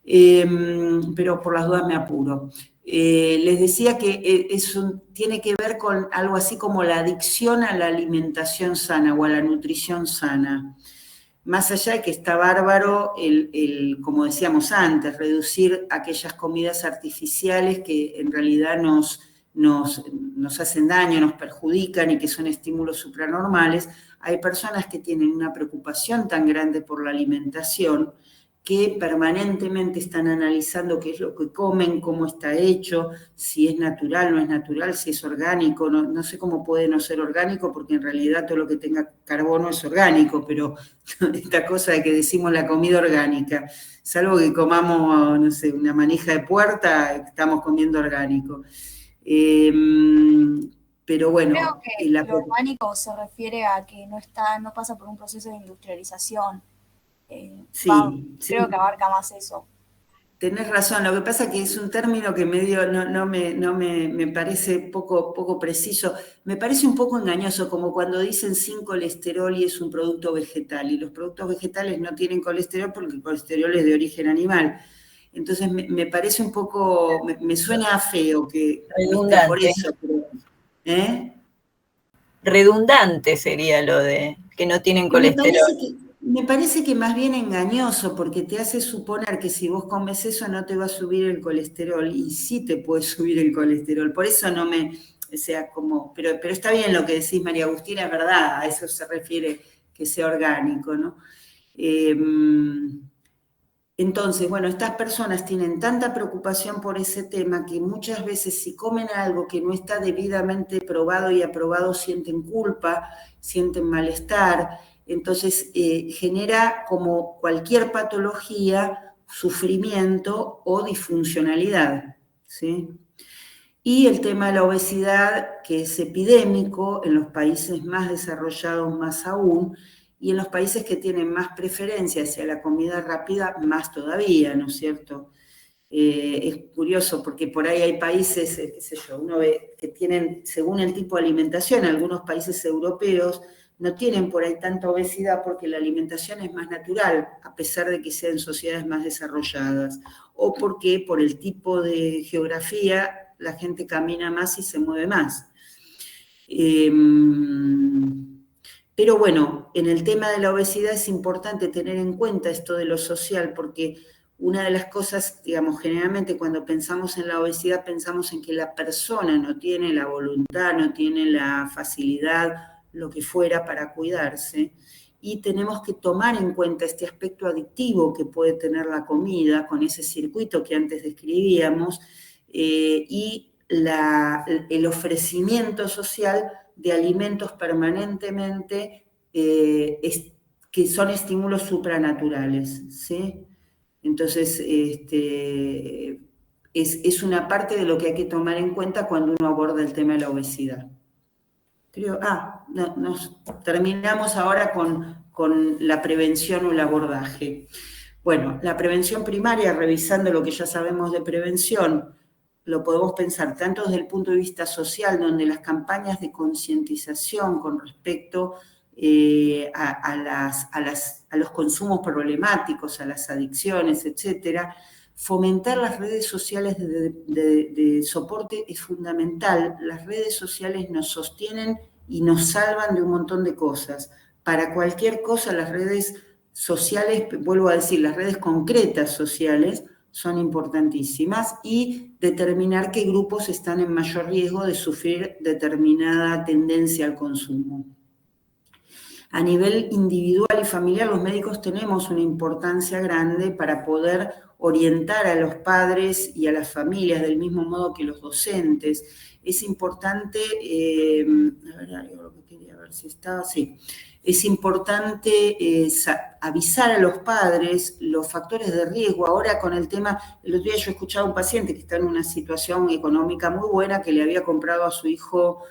[SPEAKER 1] Pero por las dudas me apuro. Les decía que eso tiene que ver con algo así como la adicción a la alimentación sana o a la nutrición sana. Más allá de que está bárbaro como decíamos antes, reducir aquellas comidas artificiales que en realidad nos hacen daño, nos perjudican y que son estímulos supranormales, hay personas que tienen una preocupación tan grande por la alimentación que permanentemente están analizando qué es lo que comen, cómo está hecho, si es natural, no es natural, si es orgánico, no sé cómo puede no ser orgánico, porque en realidad todo lo que tenga carbono es orgánico, pero esta cosa de que decimos la comida orgánica, salvo que comamos, no sé, una manija de puerta, estamos comiendo orgánico. Pero bueno.
[SPEAKER 3] Creo que lo orgánico se refiere a que no pasa por un proceso de industrialización. Creo que abarca más eso.
[SPEAKER 1] Tenés razón, lo que pasa es que es un término que medio me parece poco preciso, me parece un poco engañoso, como cuando dicen sin colesterol y es un producto vegetal, y los productos vegetales no tienen colesterol porque el colesterol es de origen animal. Entonces me parece un poco, me suena feo que...
[SPEAKER 11] Redundante.
[SPEAKER 1] Por eso, pero,
[SPEAKER 11] redundante sería lo de que no tienen colesterol.
[SPEAKER 1] Me parece que más bien engañoso, porque te hace suponer que si vos comes eso no te va a subir el colesterol, y sí te puede subir el colesterol. Por eso pero está bien lo que decís, María Agustina, es verdad, a eso se refiere que sea orgánico, ¿no? Entonces, bueno, estas personas tienen tanta preocupación por ese tema que muchas veces si comen algo que no está debidamente probado y aprobado sienten culpa, sienten malestar. Entonces genera, como cualquier patología, sufrimiento o disfuncionalidad, ¿sí? Y el tema de la obesidad, que es epidémico en los países más desarrollados más aún, y en los países que tienen más preferencia hacia la comida rápida, más todavía, ¿no es cierto? Es curioso porque por ahí hay países, qué sé yo, uno ve que tienen, según el tipo de alimentación, algunos países europeos no tienen por ahí tanta obesidad porque la alimentación es más natural, a pesar de que sean sociedades más desarrolladas, o porque por el tipo de geografía la gente camina más y se mueve más. Pero bueno, en el tema de la obesidad es importante tener en cuenta esto de lo social, porque una de las cosas, digamos, generalmente cuando pensamos en la obesidad pensamos en que la persona no tiene la voluntad, no tiene la facilidad, lo que fuera, para cuidarse, y tenemos que tomar en cuenta este aspecto adictivo que puede tener la comida, con ese circuito que antes describíamos, y el ofrecimiento social de alimentos permanentemente que son estímulos supranaturales, ¿sí? Entonces, es una parte de lo que hay que tomar en cuenta cuando uno aborda el tema de la obesidad. Creo, nos terminamos ahora con la prevención o el abordaje. Bueno, la prevención primaria, revisando lo que ya sabemos de prevención, lo podemos pensar tanto desde el punto de vista social, donde las campañas de concientización con respecto a los consumos problemáticos, a las adicciones, etcétera, fomentar las redes sociales de soporte es fundamental. Las redes sociales nos sostienen y nos salvan de un montón de cosas. Para cualquier cosa, las redes sociales, vuelvo a decir, las redes concretas sociales son importantísimas, y determinar qué grupos están en mayor riesgo de sufrir determinada tendencia al consumo. A nivel individual y familiar, los médicos tenemos una importancia grande para poder orientar a los padres y a las familias del mismo modo que los docentes. Es importante, es importante avisar a los padres los factores de riesgo. Ahora con el tema, el otro día yo escuchaba a un paciente que está en una situación económica muy buena, que le había comprado a su hijo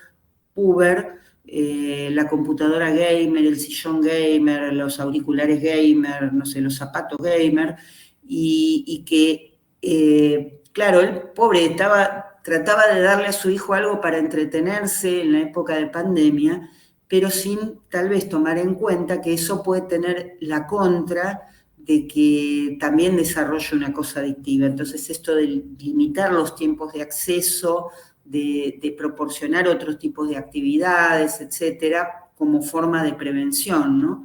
[SPEAKER 1] puber la computadora gamer, el sillón gamer, los auriculares gamer, no sé, los zapatos gamer, y que, claro, el pobre trataba de darle a su hijo algo para entretenerse en la época de pandemia, pero sin tal vez tomar en cuenta que eso puede tener la contra de que también desarrolle una cosa adictiva. Entonces, esto de limitar los tiempos de acceso, de proporcionar otros tipos de actividades, etcétera, como forma de prevención, ¿no?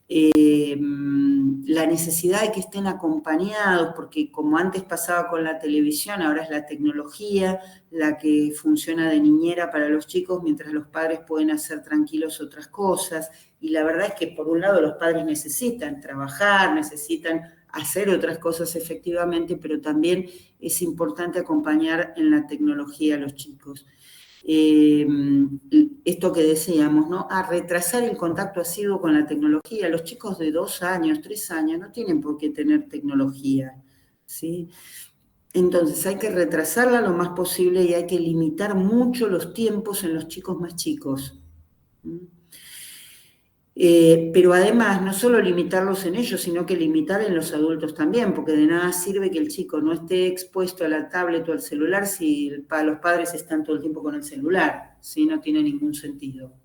[SPEAKER 1] La necesidad de que estén acompañados, porque como antes pasaba con la televisión, ahora es la tecnología la que funciona de niñera para los chicos, mientras los padres pueden hacer tranquilos otras cosas. Y la verdad es que por un lado los padres necesitan trabajar, necesitan hacer otras cosas efectivamente, pero también es importante acompañar en la tecnología a los chicos. Esto que decíamos, ¿no? A retrasar el contacto asiduo con la tecnología. Los chicos de 2 años, 3 años no tienen por qué tener tecnología, ¿sí? Entonces hay que retrasarla lo más posible y hay que limitar mucho los tiempos en los chicos más chicos. Pero además, no solo limitarlos en ellos, sino que limitar en los adultos también, porque de nada sirve que el chico no esté expuesto a la tablet o al celular si los padres están todo el tiempo con el celular, ¿sí? No tiene ningún sentido.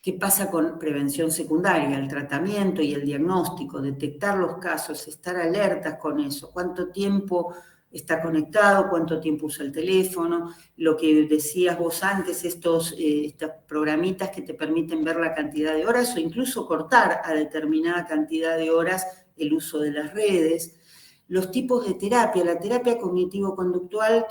[SPEAKER 1] ¿Qué pasa con prevención secundaria? El tratamiento y el diagnóstico, detectar los casos, estar alertas con eso, cuánto tiempo está conectado, cuánto tiempo usa el teléfono, lo que decías vos antes, estos programitas que te permiten ver la cantidad de horas o incluso cortar a determinada cantidad de horas el uso de las redes. Los tipos de terapia, la terapia cognitivo-conductual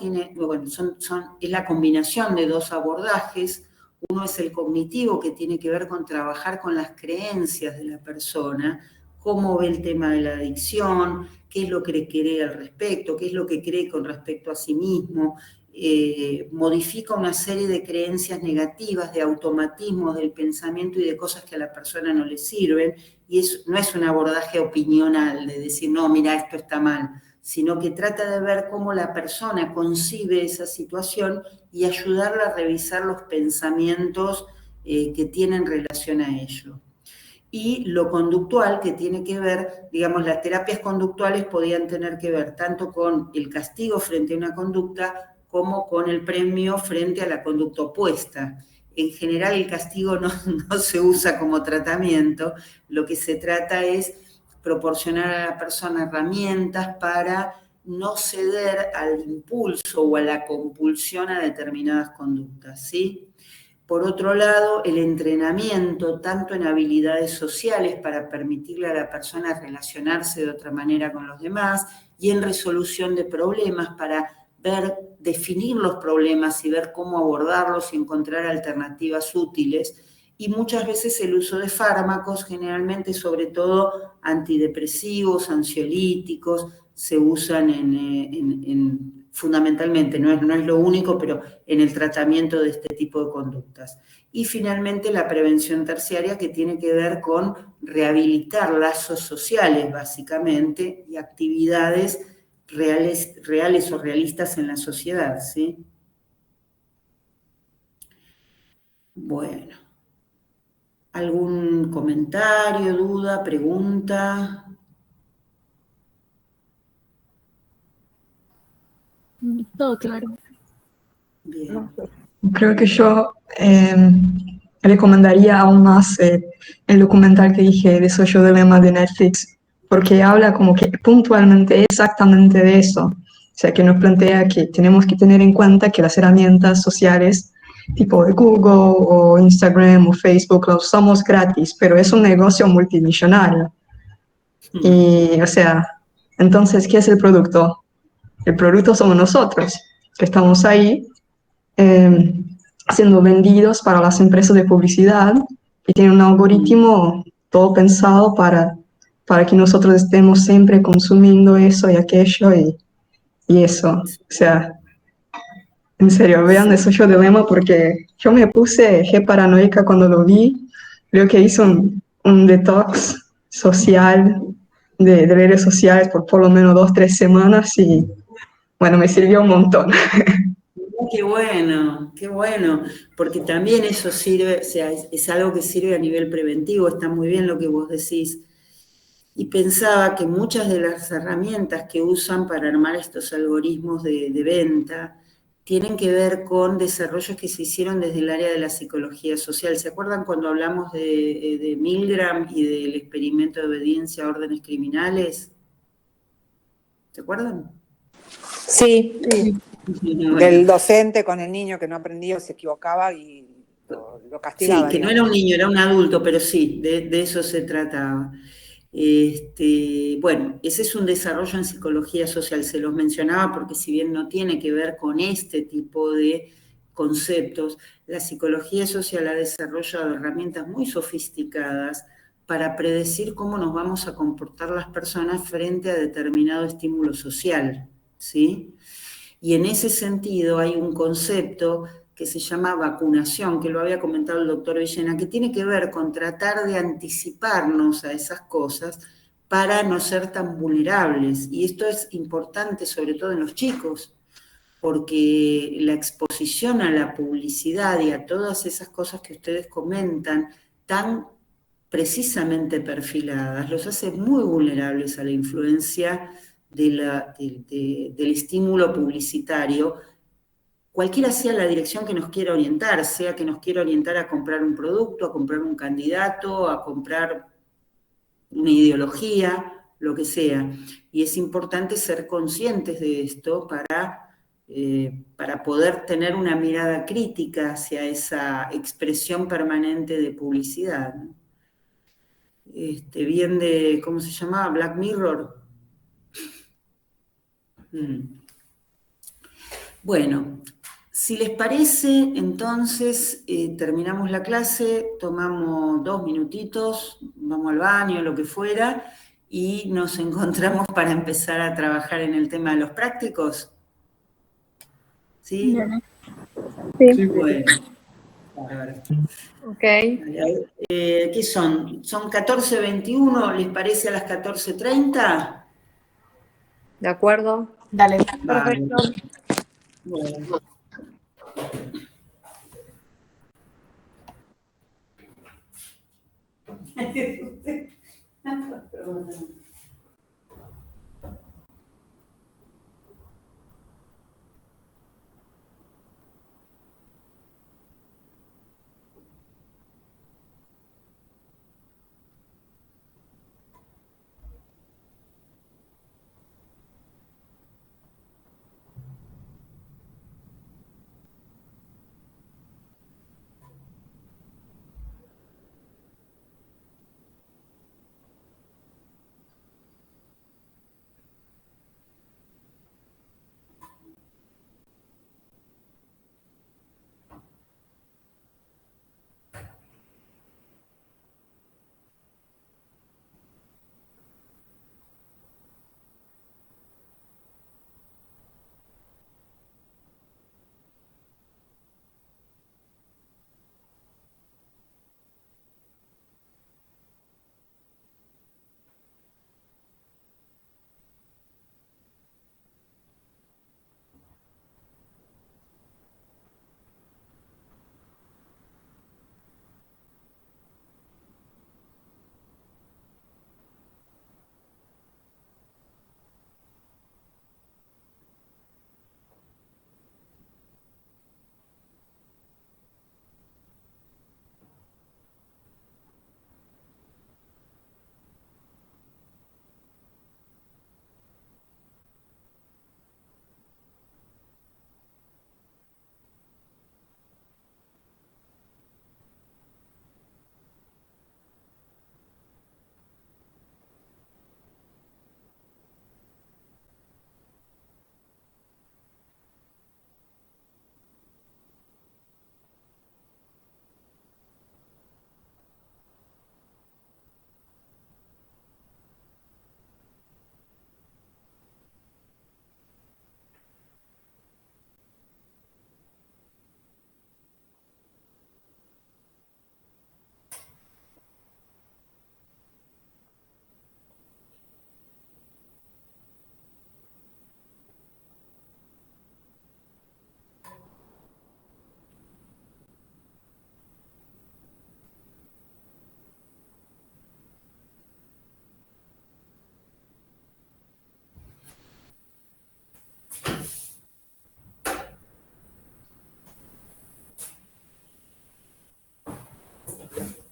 [SPEAKER 1] es la combinación de 2 abordajes. Uno es el cognitivo, que tiene que ver con trabajar con las creencias de la persona, cómo ve el tema de la adicción, qué es lo que cree al respecto, qué es lo que cree con respecto a sí mismo, modifica una serie de creencias negativas, de automatismos del pensamiento y de cosas que a la persona no le sirven, y no es un abordaje opinional de decir, no, mira, esto está mal, sino que trata de ver cómo la persona concibe esa situación y ayudarla a revisar los pensamientos que tienen relación a ello. Y lo conductual, que tiene que ver, digamos, las terapias conductuales podían tener que ver tanto con el castigo frente a una conducta como con el premio frente a la conducta opuesta. en general el castigo no se usa como tratamiento, lo que se trata es proporcionar a la persona herramientas para no ceder al impulso o a la compulsión a determinadas conductas, ¿sí? Por otro lado, el entrenamiento, tanto en habilidades sociales para permitirle a la persona relacionarse de otra manera con los demás, y en resolución de problemas para definir los problemas y ver cómo abordarlos y encontrar alternativas útiles. Y muchas veces el uso de fármacos, generalmente sobre todo antidepresivos, ansiolíticos, se usan fundamentalmente, no es lo único, pero en el tratamiento de este tipo de conductas. Y finalmente la prevención terciaria, que tiene que ver con rehabilitar lazos sociales, básicamente, y actividades reales o realistas en la sociedad, ¿sí? Bueno. ¿Algún comentario, duda, pregunta?
[SPEAKER 6] Todo claro.
[SPEAKER 1] Bien.
[SPEAKER 5] Creo que yo recomendaría aún más el documental que dije de Social Dilemma de Netflix, porque habla como que puntualmente exactamente de eso. O sea, que nos plantea que tenemos que tener en cuenta que las herramientas sociales tipo de Google o Instagram o Facebook las usamos gratis, pero es un negocio multimillonario. Y, o sea, entonces, ¿qué es el producto? El producto somos nosotros, que estamos ahí eh, siendo vendidos para las empresas de publicidad y tienen un algoritmo todo pensado para que nosotros estemos siempre consumiendo eso y aquello y eso. O sea, en serio, vean The Social Dilemma porque yo me puse paranoica cuando lo vi. Creo que hice un detox social de redes sociales por lo menos 2 o 3 semanas y bueno, me sirvió un montón.
[SPEAKER 1] Qué bueno, porque también eso sirve, o sea, es algo que sirve a nivel preventivo, está muy bien lo que vos decís. Y pensaba que muchas de las herramientas que usan para armar estos algoritmos de venta tienen que ver con desarrollos que se hicieron desde el área de la psicología social. ¿Se acuerdan cuando hablamos de Milgram y del experimento de obediencia a órdenes criminales? ¿Se acuerdan?
[SPEAKER 4] Sí,
[SPEAKER 1] Bueno.
[SPEAKER 4] del docente con el niño que no aprendía, se equivocaba y lo castigaba.
[SPEAKER 1] Sí, que no era un niño, era un adulto, pero sí, de eso se trataba. Bueno, ese es un desarrollo en psicología social, se los mencionaba porque si bien no tiene que ver con este tipo de conceptos, la psicología social ha desarrollado herramientas muy sofisticadas para predecir cómo nos vamos a comportar las personas frente a determinado estímulo social, ¿sí? Y en ese sentido hay un concepto que se llama vacunación, que lo había comentado el doctor Villena, que tiene que ver con tratar de anticiparnos a esas cosas para no ser tan vulnerables. Y esto es importante sobre todo en los chicos, porque la exposición a la publicidad y a todas esas cosas que ustedes comentan, tan precisamente perfiladas, los hace muy vulnerables a la influencia del estímulo publicitario, cualquiera sea la dirección que nos quiera orientar, sea que nos quiera orientar a comprar un producto, a comprar un candidato, a comprar una ideología, lo que sea. Y es importante ser conscientes de esto para poder tener una mirada crítica hacia esa expresión permanente de publicidad, ¿no? Bien de, ¿cómo se llamaba? Black Mirror. Bueno, si les parece, entonces terminamos la clase, tomamos 2 minutitos, vamos al baño, lo que fuera, y nos encontramos para empezar a trabajar en el tema de los prácticos. ¿Sí?
[SPEAKER 6] Sí.
[SPEAKER 1] Bueno. Bárbaro.
[SPEAKER 10] Ok.
[SPEAKER 1] ¿Qué son? ¿Son 14:21? ¿Les parece a las 14:30?
[SPEAKER 10] De acuerdo.
[SPEAKER 7] Dale.
[SPEAKER 1] Perfecto. Bueno.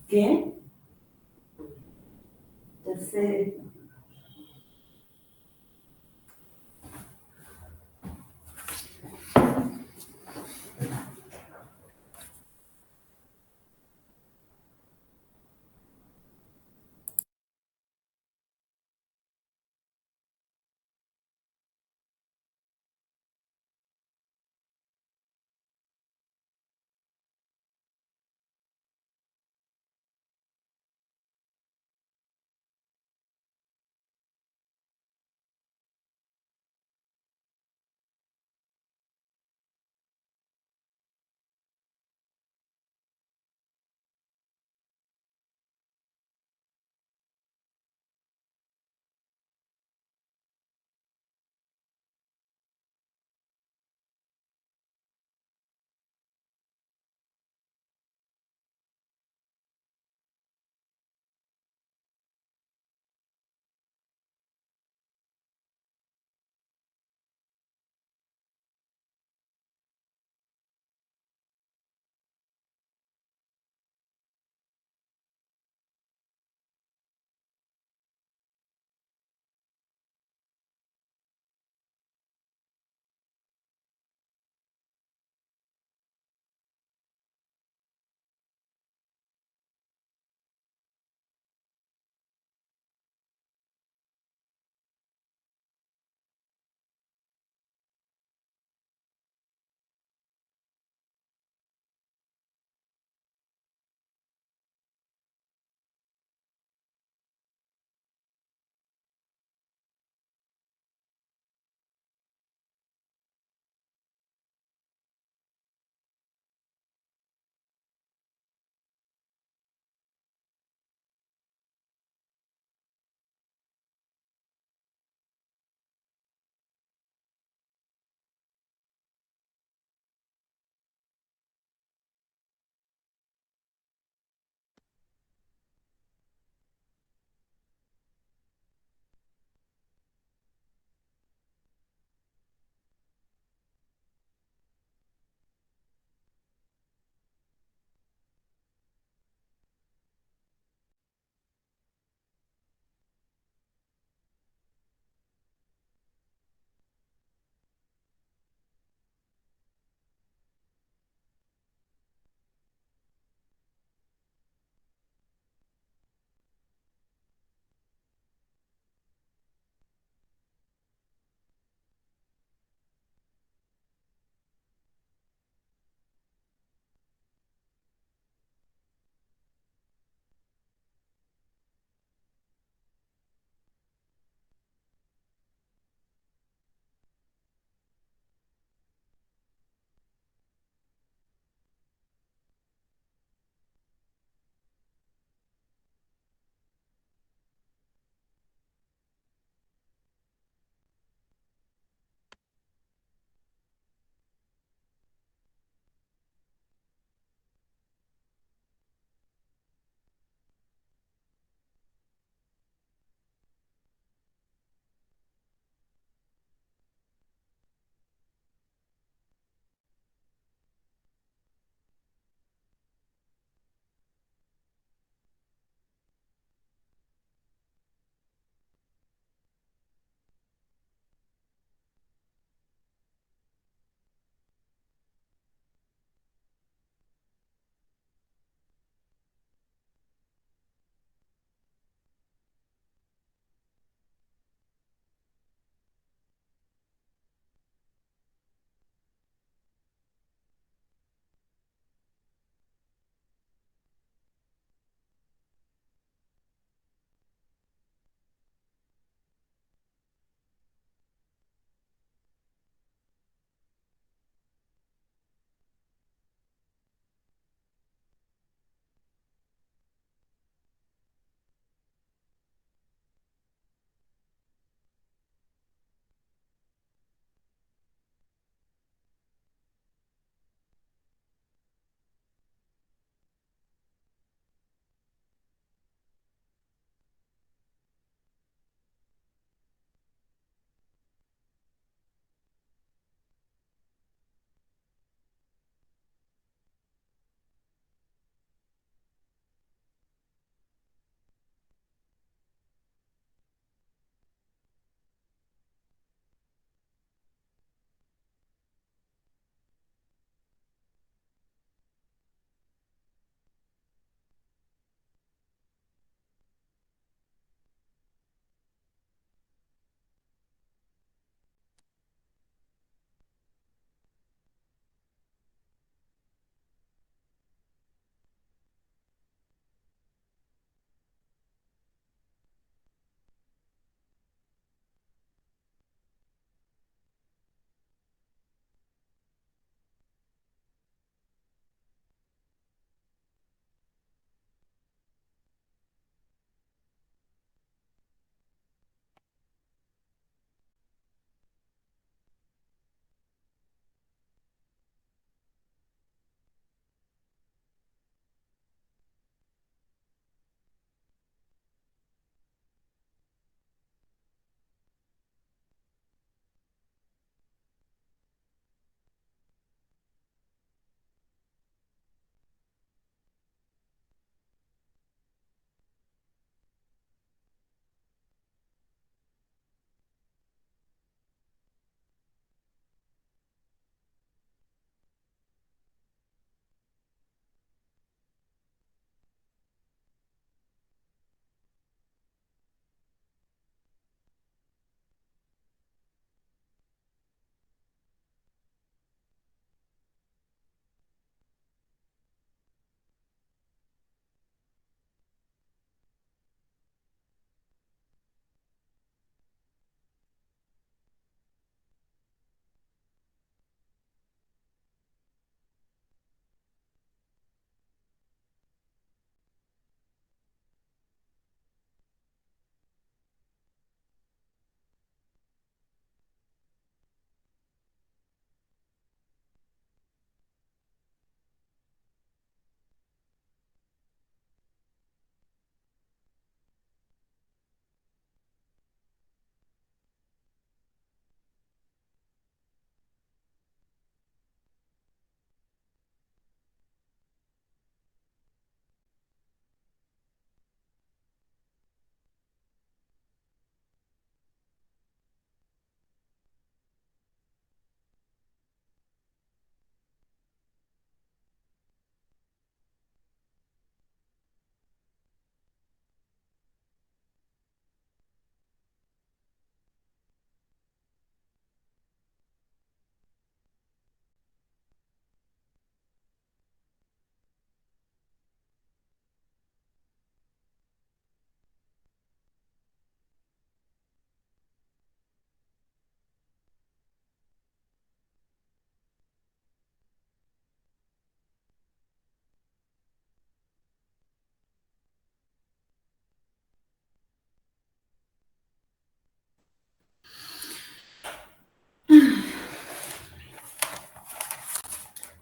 [SPEAKER 1] ¿Qué? Tercer.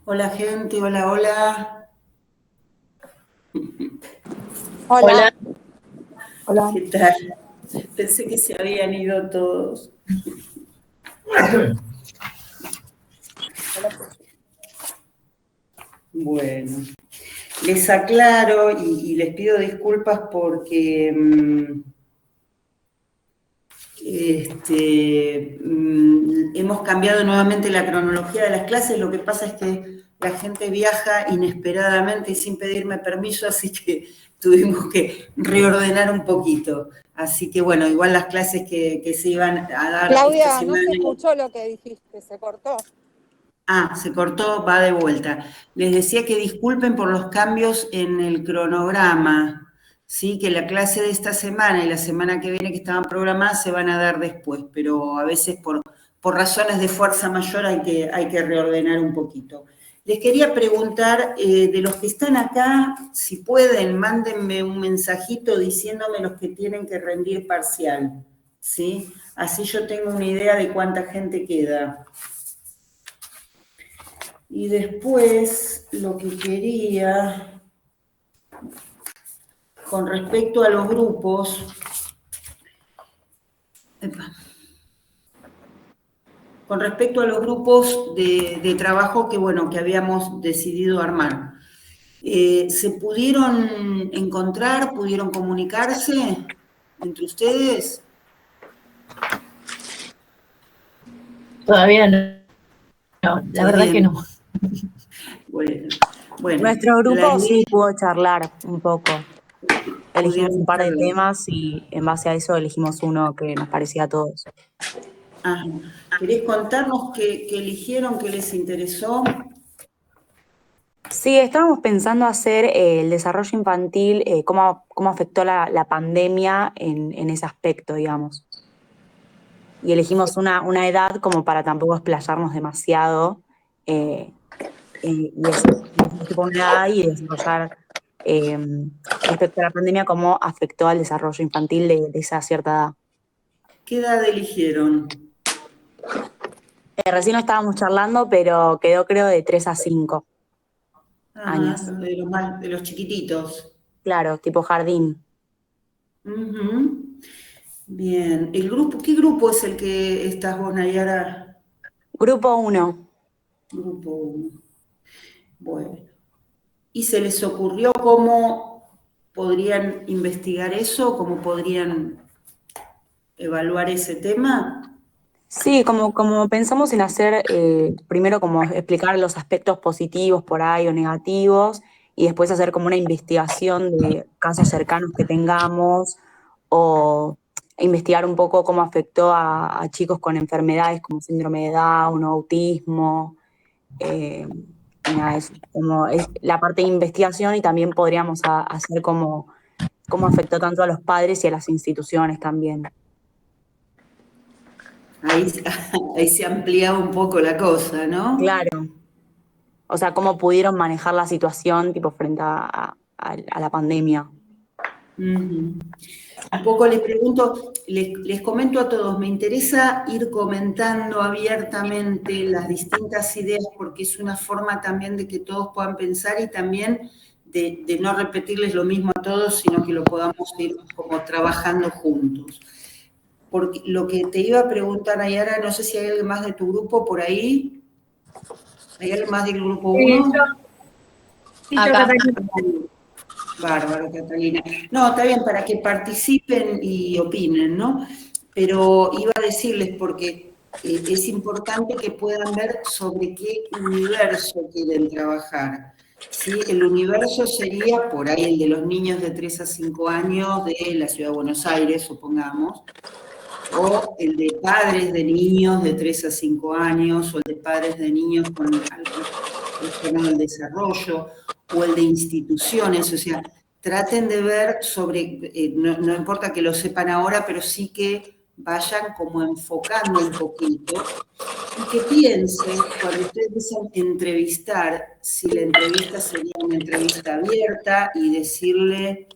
[SPEAKER 1] Hola gente, hola, hola.
[SPEAKER 10] Hola.
[SPEAKER 5] Hola.
[SPEAKER 1] ¿Qué tal? Pensé que se habían ido todos. Bueno, les aclaro y les pido disculpas porque hemos cambiado nuevamente la cronología de las clases. Lo que pasa es que la gente viaja inesperadamente y sin pedirme permiso, así que tuvimos que reordenar un poquito. Así que bueno, igual las clases que se iban a dar
[SPEAKER 4] Claudia,
[SPEAKER 1] esta semana...
[SPEAKER 4] no se escuchó lo que dijiste, se cortó.
[SPEAKER 1] Ah, se cortó, va de vuelta. Les decía que disculpen por los cambios en el cronograma, ¿sí? Que la clase de esta semana y la semana que viene que estaban programadas se van a dar después, pero a veces por razones de fuerza mayor hay que reordenar un poquito. Les quería preguntar, de los que están acá, si pueden, mándenme un mensajito diciéndome los que tienen que rendir parcial, ¿sí? Así yo tengo una idea de cuánta gente queda. Y después, lo que quería, con respecto a los grupos, de trabajo que, bueno, que habíamos decidido armar, ¿se pudieron encontrar, pudieron comunicarse entre ustedes?
[SPEAKER 11] Todavía no, la verdad que no.
[SPEAKER 1] Bueno,
[SPEAKER 12] nuestro grupo sí pudo charlar un poco. Elegimos un par de temas y en base a eso elegimos uno que nos parecía a todos.
[SPEAKER 1] ¿Querés contarnos qué eligieron, qué les interesó?
[SPEAKER 12] Sí, estábamos pensando hacer el desarrollo infantil, cómo afectó la pandemia en ese aspecto, digamos. Y elegimos una edad como para tampoco explayarnos demasiado y desarrollar respecto a la pandemia cómo afectó al desarrollo infantil de esa cierta edad.
[SPEAKER 1] ¿Qué edad eligieron?
[SPEAKER 12] Recién lo estábamos charlando, pero quedó creo de 3 a 5 años.
[SPEAKER 1] De los chiquititos.
[SPEAKER 12] Claro, tipo jardín.
[SPEAKER 1] Bien. ¿Qué grupo es el que estás vos, Nayara?
[SPEAKER 12] Grupo 1.
[SPEAKER 1] Grupo 1. Bueno. ¿Y se les ocurrió cómo podrían investigar eso? ¿Cómo podrían evaluar ese tema?
[SPEAKER 12] Sí, como pensamos en hacer, primero como explicar los aspectos positivos por ahí o negativos, y después hacer como una investigación de casos cercanos que tengamos, o investigar un poco cómo afectó a chicos con enfermedades como síndrome de Down o autismo. Y nada, es la parte de investigación, y también podríamos hacer cómo afectó tanto a los padres y a las instituciones también.
[SPEAKER 1] Ahí se ampliaba un poco la cosa, ¿no?
[SPEAKER 12] Claro. O sea, cómo pudieron manejar la situación tipo frente a la pandemia.
[SPEAKER 1] Un poco les pregunto, les comento a todos, me interesa ir comentando abiertamente las distintas ideas porque es una forma también de que todos puedan pensar y también de no repetirles lo mismo a todos, sino que lo podamos ir como trabajando juntos. Porque lo que te iba a preguntar, Nayara, no sé si hay alguien más de tu grupo por ahí. ¿Hay alguien más del grupo 1?
[SPEAKER 2] Sí, acá.
[SPEAKER 1] Bárbaro, Catalina. No, está bien, para que participen y opinen, ¿no? Pero iba a decirles porque es importante que puedan ver sobre qué universo quieren trabajar. ¿Sí? El universo sería por ahí el de los niños de 3 a 5 años de la Ciudad de Buenos Aires, supongamos, o el de padres de niños de 3 a 5 años, o el de padres de niños con algún del desarrollo, o el de instituciones, o sea, traten de ver sobre, no importa que lo sepan ahora, pero sí que vayan como enfocando un poquito, y que piensen, cuando ustedes empiezan a entrevistar, si la entrevista sería una entrevista abierta y decirle...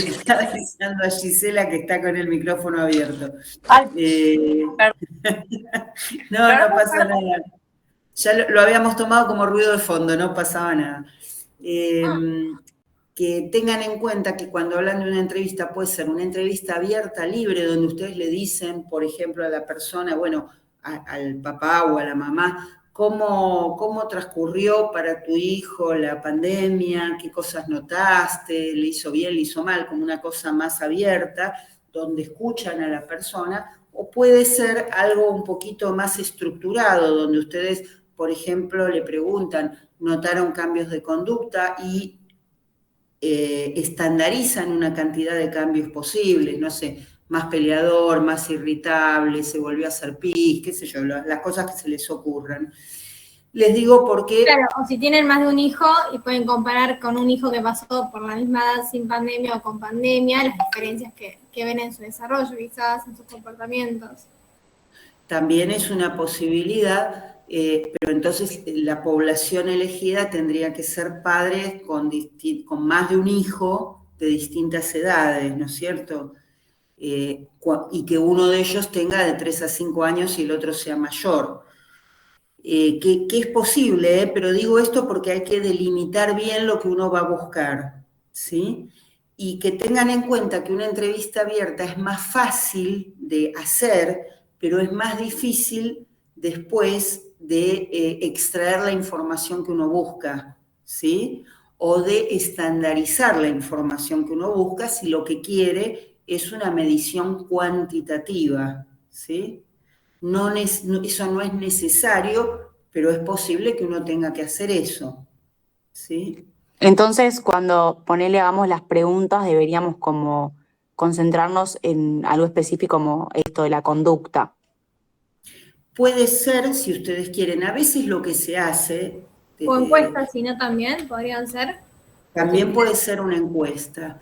[SPEAKER 1] Le está avisando a Gisela que está con el micrófono abierto. No pasa nada. Ya lo habíamos tomado como ruido de fondo, no pasaba nada. Que tengan en cuenta que cuando hablan de una entrevista, puede ser una entrevista abierta, libre, donde ustedes le dicen, por ejemplo, a la persona, bueno, al papá o a la mamá, cómo transcurrió para tu hijo la pandemia, qué cosas notaste, le hizo bien, le hizo mal, como una cosa más abierta, donde escuchan a la persona, o puede ser algo un poquito más estructurado, donde ustedes, por ejemplo, le preguntan, ¿notaron cambios de conducta? Y estandarizan una cantidad de cambios posibles, no sé, más peleador, más irritable, se volvió a hacer pis, qué sé yo, las cosas que se les ocurran. Les digo porque...
[SPEAKER 13] Claro, o si tienen más de un hijo y pueden comparar con un hijo que pasó por la misma edad sin pandemia o con pandemia, las diferencias que ven en su desarrollo, quizás en sus comportamientos.
[SPEAKER 1] También es una posibilidad, pero entonces la población elegida tendría que ser padres con más de un hijo de distintas edades, ¿no es cierto? Y que uno de ellos tenga de 3 a 5 años y el otro sea mayor. Que es posible, pero digo esto porque hay que delimitar bien lo que uno va a buscar, ¿sí? Y que tengan en cuenta que una entrevista abierta es más fácil de hacer, pero es más difícil después de extraer la información que uno busca, ¿sí? O de estandarizar la información que uno busca si lo que quiere es una medición cuantitativa, ¿sí? Eso no es necesario, pero es posible que uno tenga que hacer eso, ¿sí?
[SPEAKER 12] Entonces, cuando hagamos las preguntas, deberíamos como concentrarnos en algo específico como esto de la conducta.
[SPEAKER 1] Puede ser, si ustedes quieren, a veces lo que se hace...
[SPEAKER 13] O encuestas, si no también, podrían ser.
[SPEAKER 1] También puede ser una encuesta.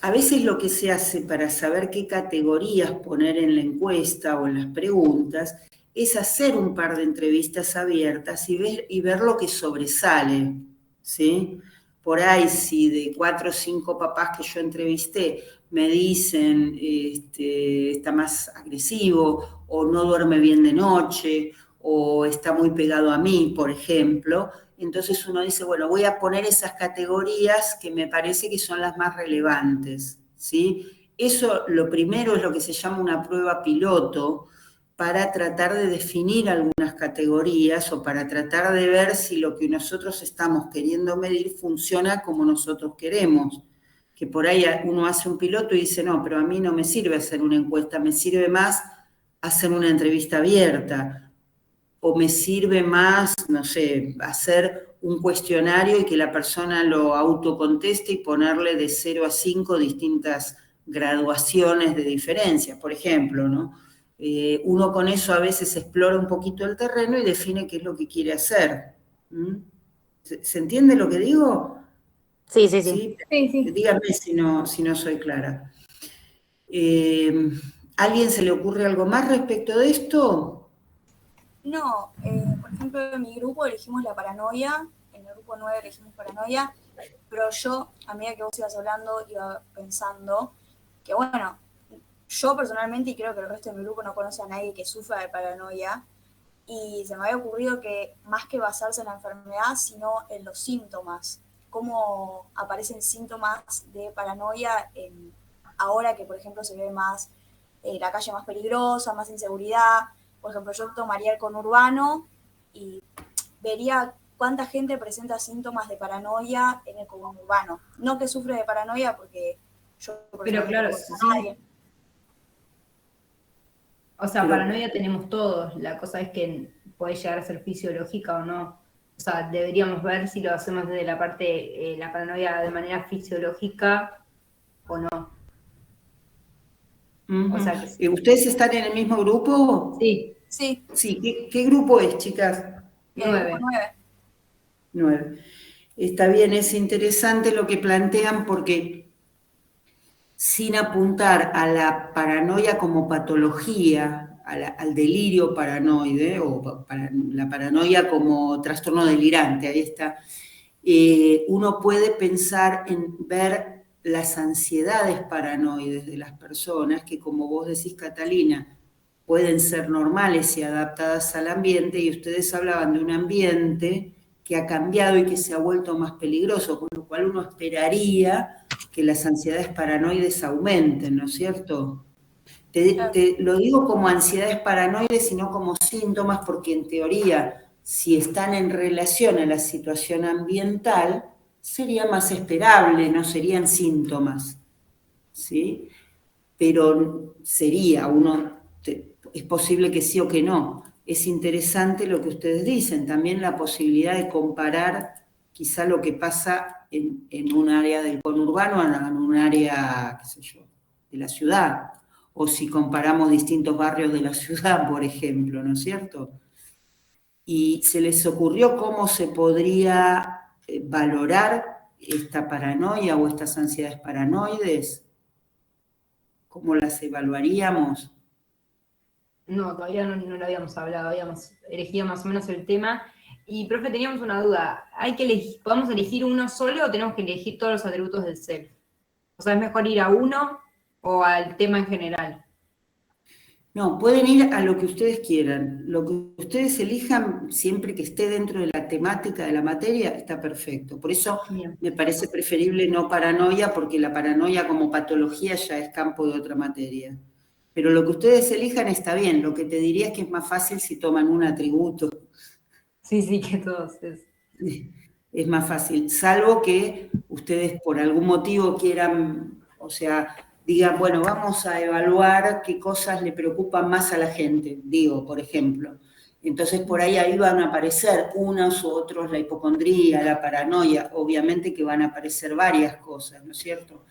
[SPEAKER 1] A veces lo que se hace para saber qué categorías poner en la encuesta o en las preguntas es hacer un par de entrevistas abiertas y ver lo que sobresale, ¿sí? Por ahí, si de 4 o 5 papás que yo entrevisté me dicen está más agresivo o no duerme bien de noche o está muy pegado a mí, por ejemplo, entonces uno dice, bueno, voy a poner esas categorías que me parece que son las más relevantes, ¿sí? Eso, lo primero, es lo que se llama una prueba piloto para tratar de definir algunas categorías o para tratar de ver si lo que nosotros estamos queriendo medir funciona como nosotros queremos. Que por ahí uno hace un piloto y dice, no, pero a mí no me sirve hacer una encuesta, me sirve más hacer una entrevista abierta. O me sirve más, no sé, hacer un cuestionario y que la persona lo autoconteste y ponerle de 0 a 5 distintas graduaciones de diferencia, por ejemplo, ¿no? Uno con eso a veces explora un poquito el terreno y define qué es lo que quiere hacer. ¿Se entiende lo que digo?
[SPEAKER 12] Sí.
[SPEAKER 1] Díganme si no soy clara. ¿A alguien se le ocurre algo más respecto de esto?
[SPEAKER 3] No, por ejemplo, en mi grupo elegimos la paranoia, en el grupo 9 elegimos paranoia, pero yo, a medida que vos ibas hablando, iba pensando que, bueno, yo personalmente, y creo que el resto de mi grupo no conoce a nadie que sufra de paranoia, y se me había ocurrido que más que basarse en la enfermedad, sino en los síntomas, cómo aparecen síntomas de paranoia ahora que, por ejemplo, se ve más la calle más peligrosa, más inseguridad. Por ejemplo, yo tomaría el conurbano y vería cuánta gente presenta síntomas de paranoia en el conurbano. No que sufre de paranoia, porque yo...
[SPEAKER 9] Pero claro, sí. O sea, paranoia tenemos todos. La cosa es que puede llegar a ser fisiológica o no. O sea, deberíamos ver si lo hacemos desde la parte, la paranoia de manera fisiológica o no.
[SPEAKER 1] O sea, ¿ustedes están en el mismo grupo?
[SPEAKER 9] Sí.
[SPEAKER 1] Sí, ¿qué grupo es, chicas?
[SPEAKER 9] 9.
[SPEAKER 1] 9. Está bien, es interesante lo que plantean porque sin apuntar a la paranoia como patología, al delirio paranoide o la paranoia como trastorno delirante, ahí está, uno puede pensar en ver las ansiedades paranoides de las personas, que como vos decís, Catalina, pueden ser normales y adaptadas al ambiente, y ustedes hablaban de un ambiente que ha cambiado y que se ha vuelto más peligroso, con lo cual uno esperaría que las ansiedades paranoides aumenten, ¿no es cierto? Te lo digo como ansiedades paranoides y no como síntomas, porque en teoría, si están en relación a la situación ambiental, sería más esperable, no serían síntomas, ¿sí? Pero sería, es posible que sí o que no. Es interesante lo que ustedes dicen, también la posibilidad de comparar quizá lo que pasa en un área del conurbano en un área, qué sé yo, de la ciudad, o si comparamos distintos barrios de la ciudad, por ejemplo, ¿no es cierto? ¿Y se les ocurrió cómo se podría valorar esta paranoia o estas ansiedades paranoides? ¿Cómo las evaluaríamos?
[SPEAKER 9] No, todavía no lo habíamos hablado, habíamos elegido más o menos el tema. Y, profe, teníamos una duda. ¿Podemos elegir uno solo o tenemos que elegir todos los atributos del self? O sea, ¿es mejor ir a uno o al tema en general?
[SPEAKER 1] No, pueden ir a lo que ustedes quieran. Lo que ustedes elijan, siempre que esté dentro de la temática de la materia, está perfecto. Por eso me parece preferible no paranoia, porque la paranoia como patología ya es campo de otra materia. Pero lo que ustedes elijan está bien. Lo que te diría es que es más fácil si toman un atributo.
[SPEAKER 9] Sí, que todos
[SPEAKER 1] Es más fácil, salvo que ustedes por algún motivo quieran, o sea, digan, bueno, vamos a evaluar qué cosas le preocupan más a la gente, digo, por ejemplo. Entonces por ahí van a aparecer unos u otros, la hipocondría, la paranoia, obviamente que van a aparecer varias cosas, ¿no es cierto?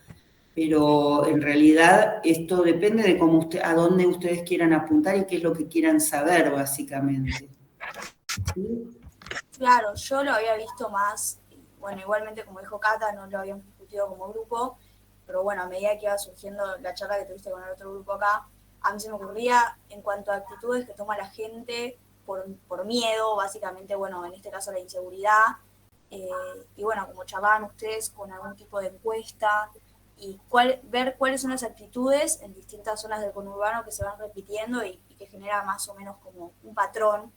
[SPEAKER 1] Pero en realidad esto depende de a dónde ustedes quieran apuntar y qué es lo que quieran saber, básicamente. ¿Sí?
[SPEAKER 3] Claro, yo lo había visto más, bueno, igualmente como dijo Cata, no lo habíamos discutido como grupo, pero bueno, a medida que iba surgiendo la charla que tuviste con el otro grupo acá, a mí se me ocurría en cuanto a actitudes que toma la gente por miedo, básicamente, bueno, en este caso la inseguridad, y bueno, como charlaban ustedes con algún tipo de encuesta, y ver cuáles son las actitudes en distintas zonas del conurbano que se van repitiendo y que genera más o menos como un patrón.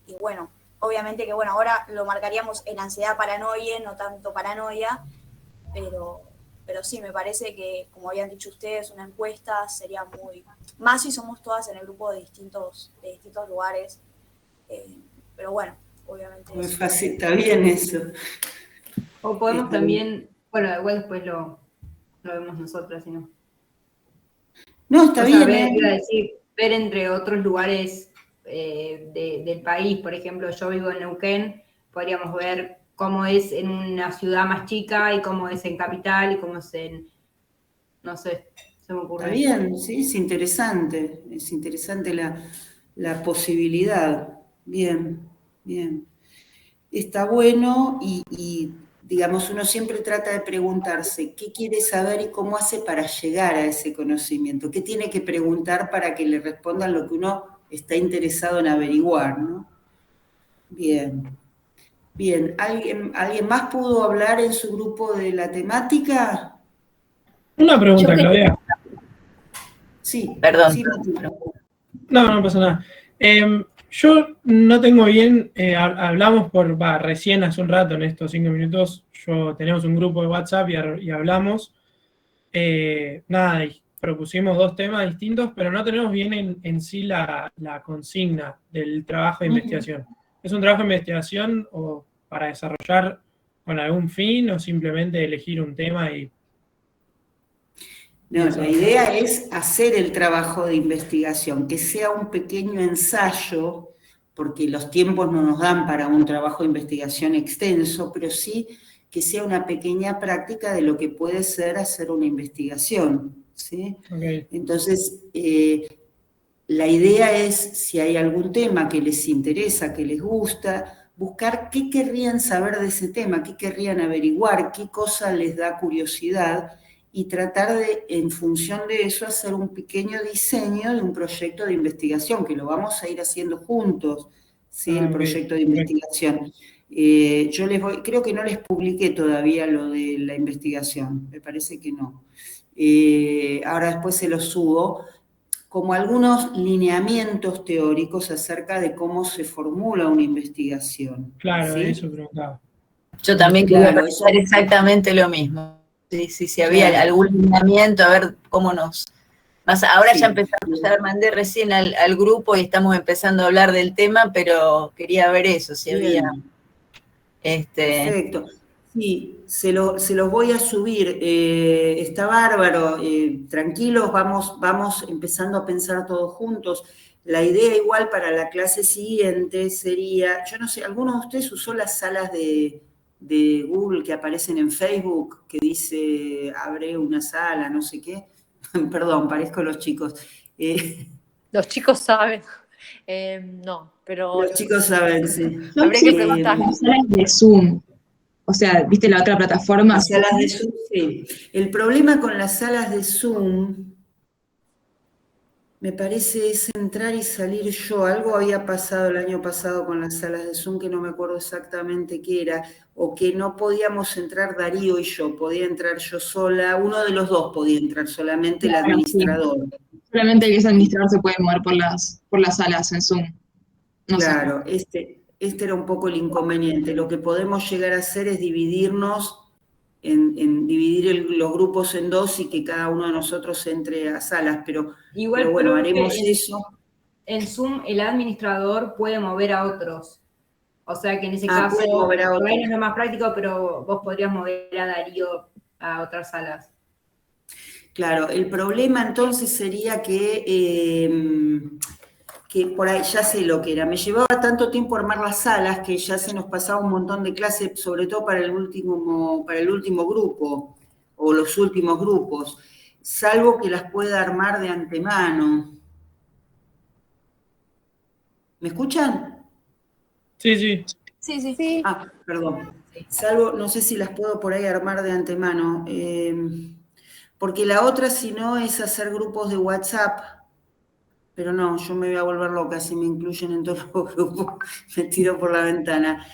[SPEAKER 3] Y bueno, obviamente que bueno, ahora lo marcaríamos en ansiedad paranoia, no tanto paranoia, pero sí, me parece que, como habían dicho ustedes, una encuesta sería más si somos todas en el grupo de distintos lugares, pero bueno, obviamente...
[SPEAKER 1] Muy fácil, está bien eso.
[SPEAKER 9] O podemos también, bueno, igual después lo vemos nosotras, si no.
[SPEAKER 1] No, está bien.
[SPEAKER 9] Iba a decir, ver entre otros lugares del país, por ejemplo, yo vivo en Neuquén, podríamos ver cómo es en una ciudad más chica y cómo es en capital y cómo es en, no sé, se me ocurre.
[SPEAKER 1] Está bien, sí, es interesante la posibilidad. Bien. Está bueno y digamos, uno siempre trata de preguntarse qué quiere saber y cómo hace para llegar a ese conocimiento, qué tiene que preguntar para que le respondan lo que uno está interesado en averiguar, ¿no? Bien. ¿Alguien más pudo hablar en su grupo de la temática?
[SPEAKER 8] Una pregunta, Claudia.
[SPEAKER 1] Sí,
[SPEAKER 11] perdón.
[SPEAKER 1] Sí,
[SPEAKER 8] no pasa nada. Yo no tengo bien, hablamos recién hace un rato, en estos 5 minutos, tenemos un grupo de WhatsApp y hablamos. Y propusimos 2 temas distintos, pero no tenemos bien en sí la consigna del trabajo de investigación. ¿Es un trabajo de investigación o para desarrollar con algún fin o simplemente elegir un tema y...?
[SPEAKER 1] No, la idea es hacer el trabajo de investigación, que sea un pequeño ensayo, porque los tiempos no nos dan para un trabajo de investigación extenso, pero sí que sea una pequeña práctica de lo que puede ser hacer una investigación, ¿sí?
[SPEAKER 8] Okay.
[SPEAKER 1] Entonces, la idea es, si hay algún tema que les interesa, que les gusta, buscar qué querrían saber de ese tema, qué querrían averiguar, qué cosa les da curiosidad, y tratar de, en función de eso, hacer un pequeño diseño de un proyecto de investigación, que lo vamos a ir haciendo juntos, ¿sí? El proyecto de investigación. Creo que no les publiqué todavía lo de la investigación, me parece que no. Ahora después se los subo, como algunos lineamientos teóricos acerca de cómo se formula una investigación.
[SPEAKER 8] Claro,
[SPEAKER 1] ¿sí?
[SPEAKER 8] eso preguntaba.
[SPEAKER 11] Yo también quería
[SPEAKER 1] Claro,
[SPEAKER 11] preguntar exactamente lo mismo. Si había
[SPEAKER 1] Claro.
[SPEAKER 11] algún lineamiento, a ver cómo nos... Ahora
[SPEAKER 1] Sí.
[SPEAKER 11] ya empezamos, ya mandé recién al grupo y estamos empezando a hablar del tema, pero quería ver eso, si
[SPEAKER 1] Bien.
[SPEAKER 11] había...
[SPEAKER 1] Perfecto. Sí, se los voy a subir. Está bárbaro. Tranquilos, vamos empezando a pensar todos juntos. La idea igual para la clase siguiente sería, yo no sé, ¿alguno de ustedes usó las salas de Google que aparecen en Facebook, que dice, abre una sala, no sé qué? Perdón, parezco los chicos.
[SPEAKER 10] Los chicos saben. No, pero
[SPEAKER 1] Los chicos saben, sí.
[SPEAKER 10] habría que preguntar.
[SPEAKER 5] Las salas de Zoom. O sea, ¿viste la otra plataforma?
[SPEAKER 1] Las salas de Zoom, sí. El problema con las salas de Zoom, me parece, es entrar y salir yo. Algo había pasado el año pasado con las salas de Zoom que no me acuerdo exactamente qué era, o que no podíamos entrar Darío y yo, podía entrar yo sola, uno de los dos podía entrar, solamente el
[SPEAKER 5] Claro,
[SPEAKER 1] administrador.
[SPEAKER 5] sí. Solamente el que es administrador se puede mover por las salas en Zoom. No sé.
[SPEAKER 1] Claro, este era un poco el inconveniente. Lo que podemos llegar a hacer es dividirnos, dividir los grupos en dos y que cada uno de nosotros entre a salas, pero bueno,
[SPEAKER 9] profe,
[SPEAKER 1] haremos eso.
[SPEAKER 9] En Zoom el administrador puede mover a otros. O sea que en ese
[SPEAKER 1] puede
[SPEAKER 9] caso,
[SPEAKER 1] mover a
[SPEAKER 9] por ahí
[SPEAKER 1] otros.
[SPEAKER 9] no es lo más práctico, pero vos podrías mover a Darío a otras salas.
[SPEAKER 1] Claro, el problema entonces sería que por ahí ya sé lo que era. Me llevaba tanto tiempo armar las salas que ya se nos pasaba un montón de clases, sobre todo para el último grupo o los últimos grupos, salvo que las pueda armar de antemano. ¿Me escuchan?
[SPEAKER 8] Sí, sí.
[SPEAKER 3] Sí.
[SPEAKER 1] Ah, perdón. Salvo, no sé si las puedo por ahí armar de antemano, porque la otra, si no, es hacer grupos de WhatsApp. Pero no, yo me voy a volver loca si me incluyen en todos los grupos, me tiro por la ventana.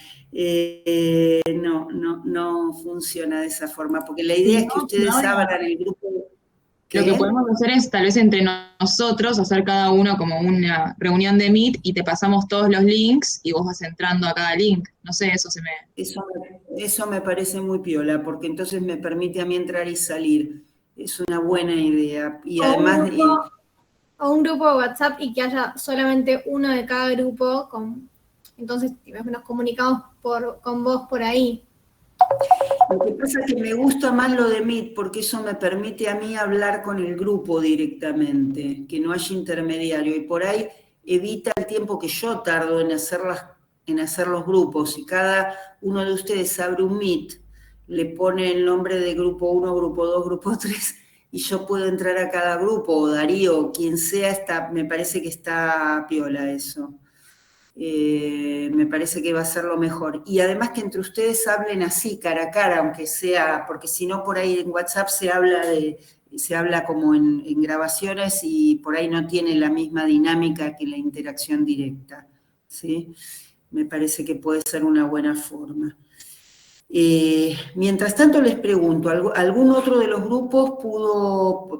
[SPEAKER 1] No funciona de esa forma, porque la idea es que ustedes abran el grupo.
[SPEAKER 5] Lo que podemos hacer es tal vez entre nosotros hacer cada uno como una reunión de Meet y te pasamos todos los links y vos vas entrando a cada link. No sé,
[SPEAKER 1] Eso me parece muy piola, porque entonces me permite a mí entrar y salir. Es una buena idea. Y además...
[SPEAKER 13] O un grupo de WhatsApp y que haya solamente uno de cada grupo, entonces nos comunicamos con vos por ahí.
[SPEAKER 1] Lo que pasa es que me gusta más lo de Meet porque eso me permite a mí hablar con el grupo directamente, que no haya intermediario, y por ahí evita el tiempo que yo tardo en hacer los grupos. Si cada uno de ustedes abre un Meet, le pone el nombre de grupo 1, grupo 2, grupo 3, y yo puedo entrar a cada grupo, o Darío, quien sea, me parece que está piola eso. Me parece que va a ser lo mejor. Y además que entre ustedes hablen así, cara a cara, aunque sea, porque si no por ahí en WhatsApp se habla como en grabaciones y por ahí no tiene la misma dinámica que la interacción directa, ¿sí? Me parece que puede ser una buena forma. Mientras tanto les pregunto, ¿algún otro de los grupos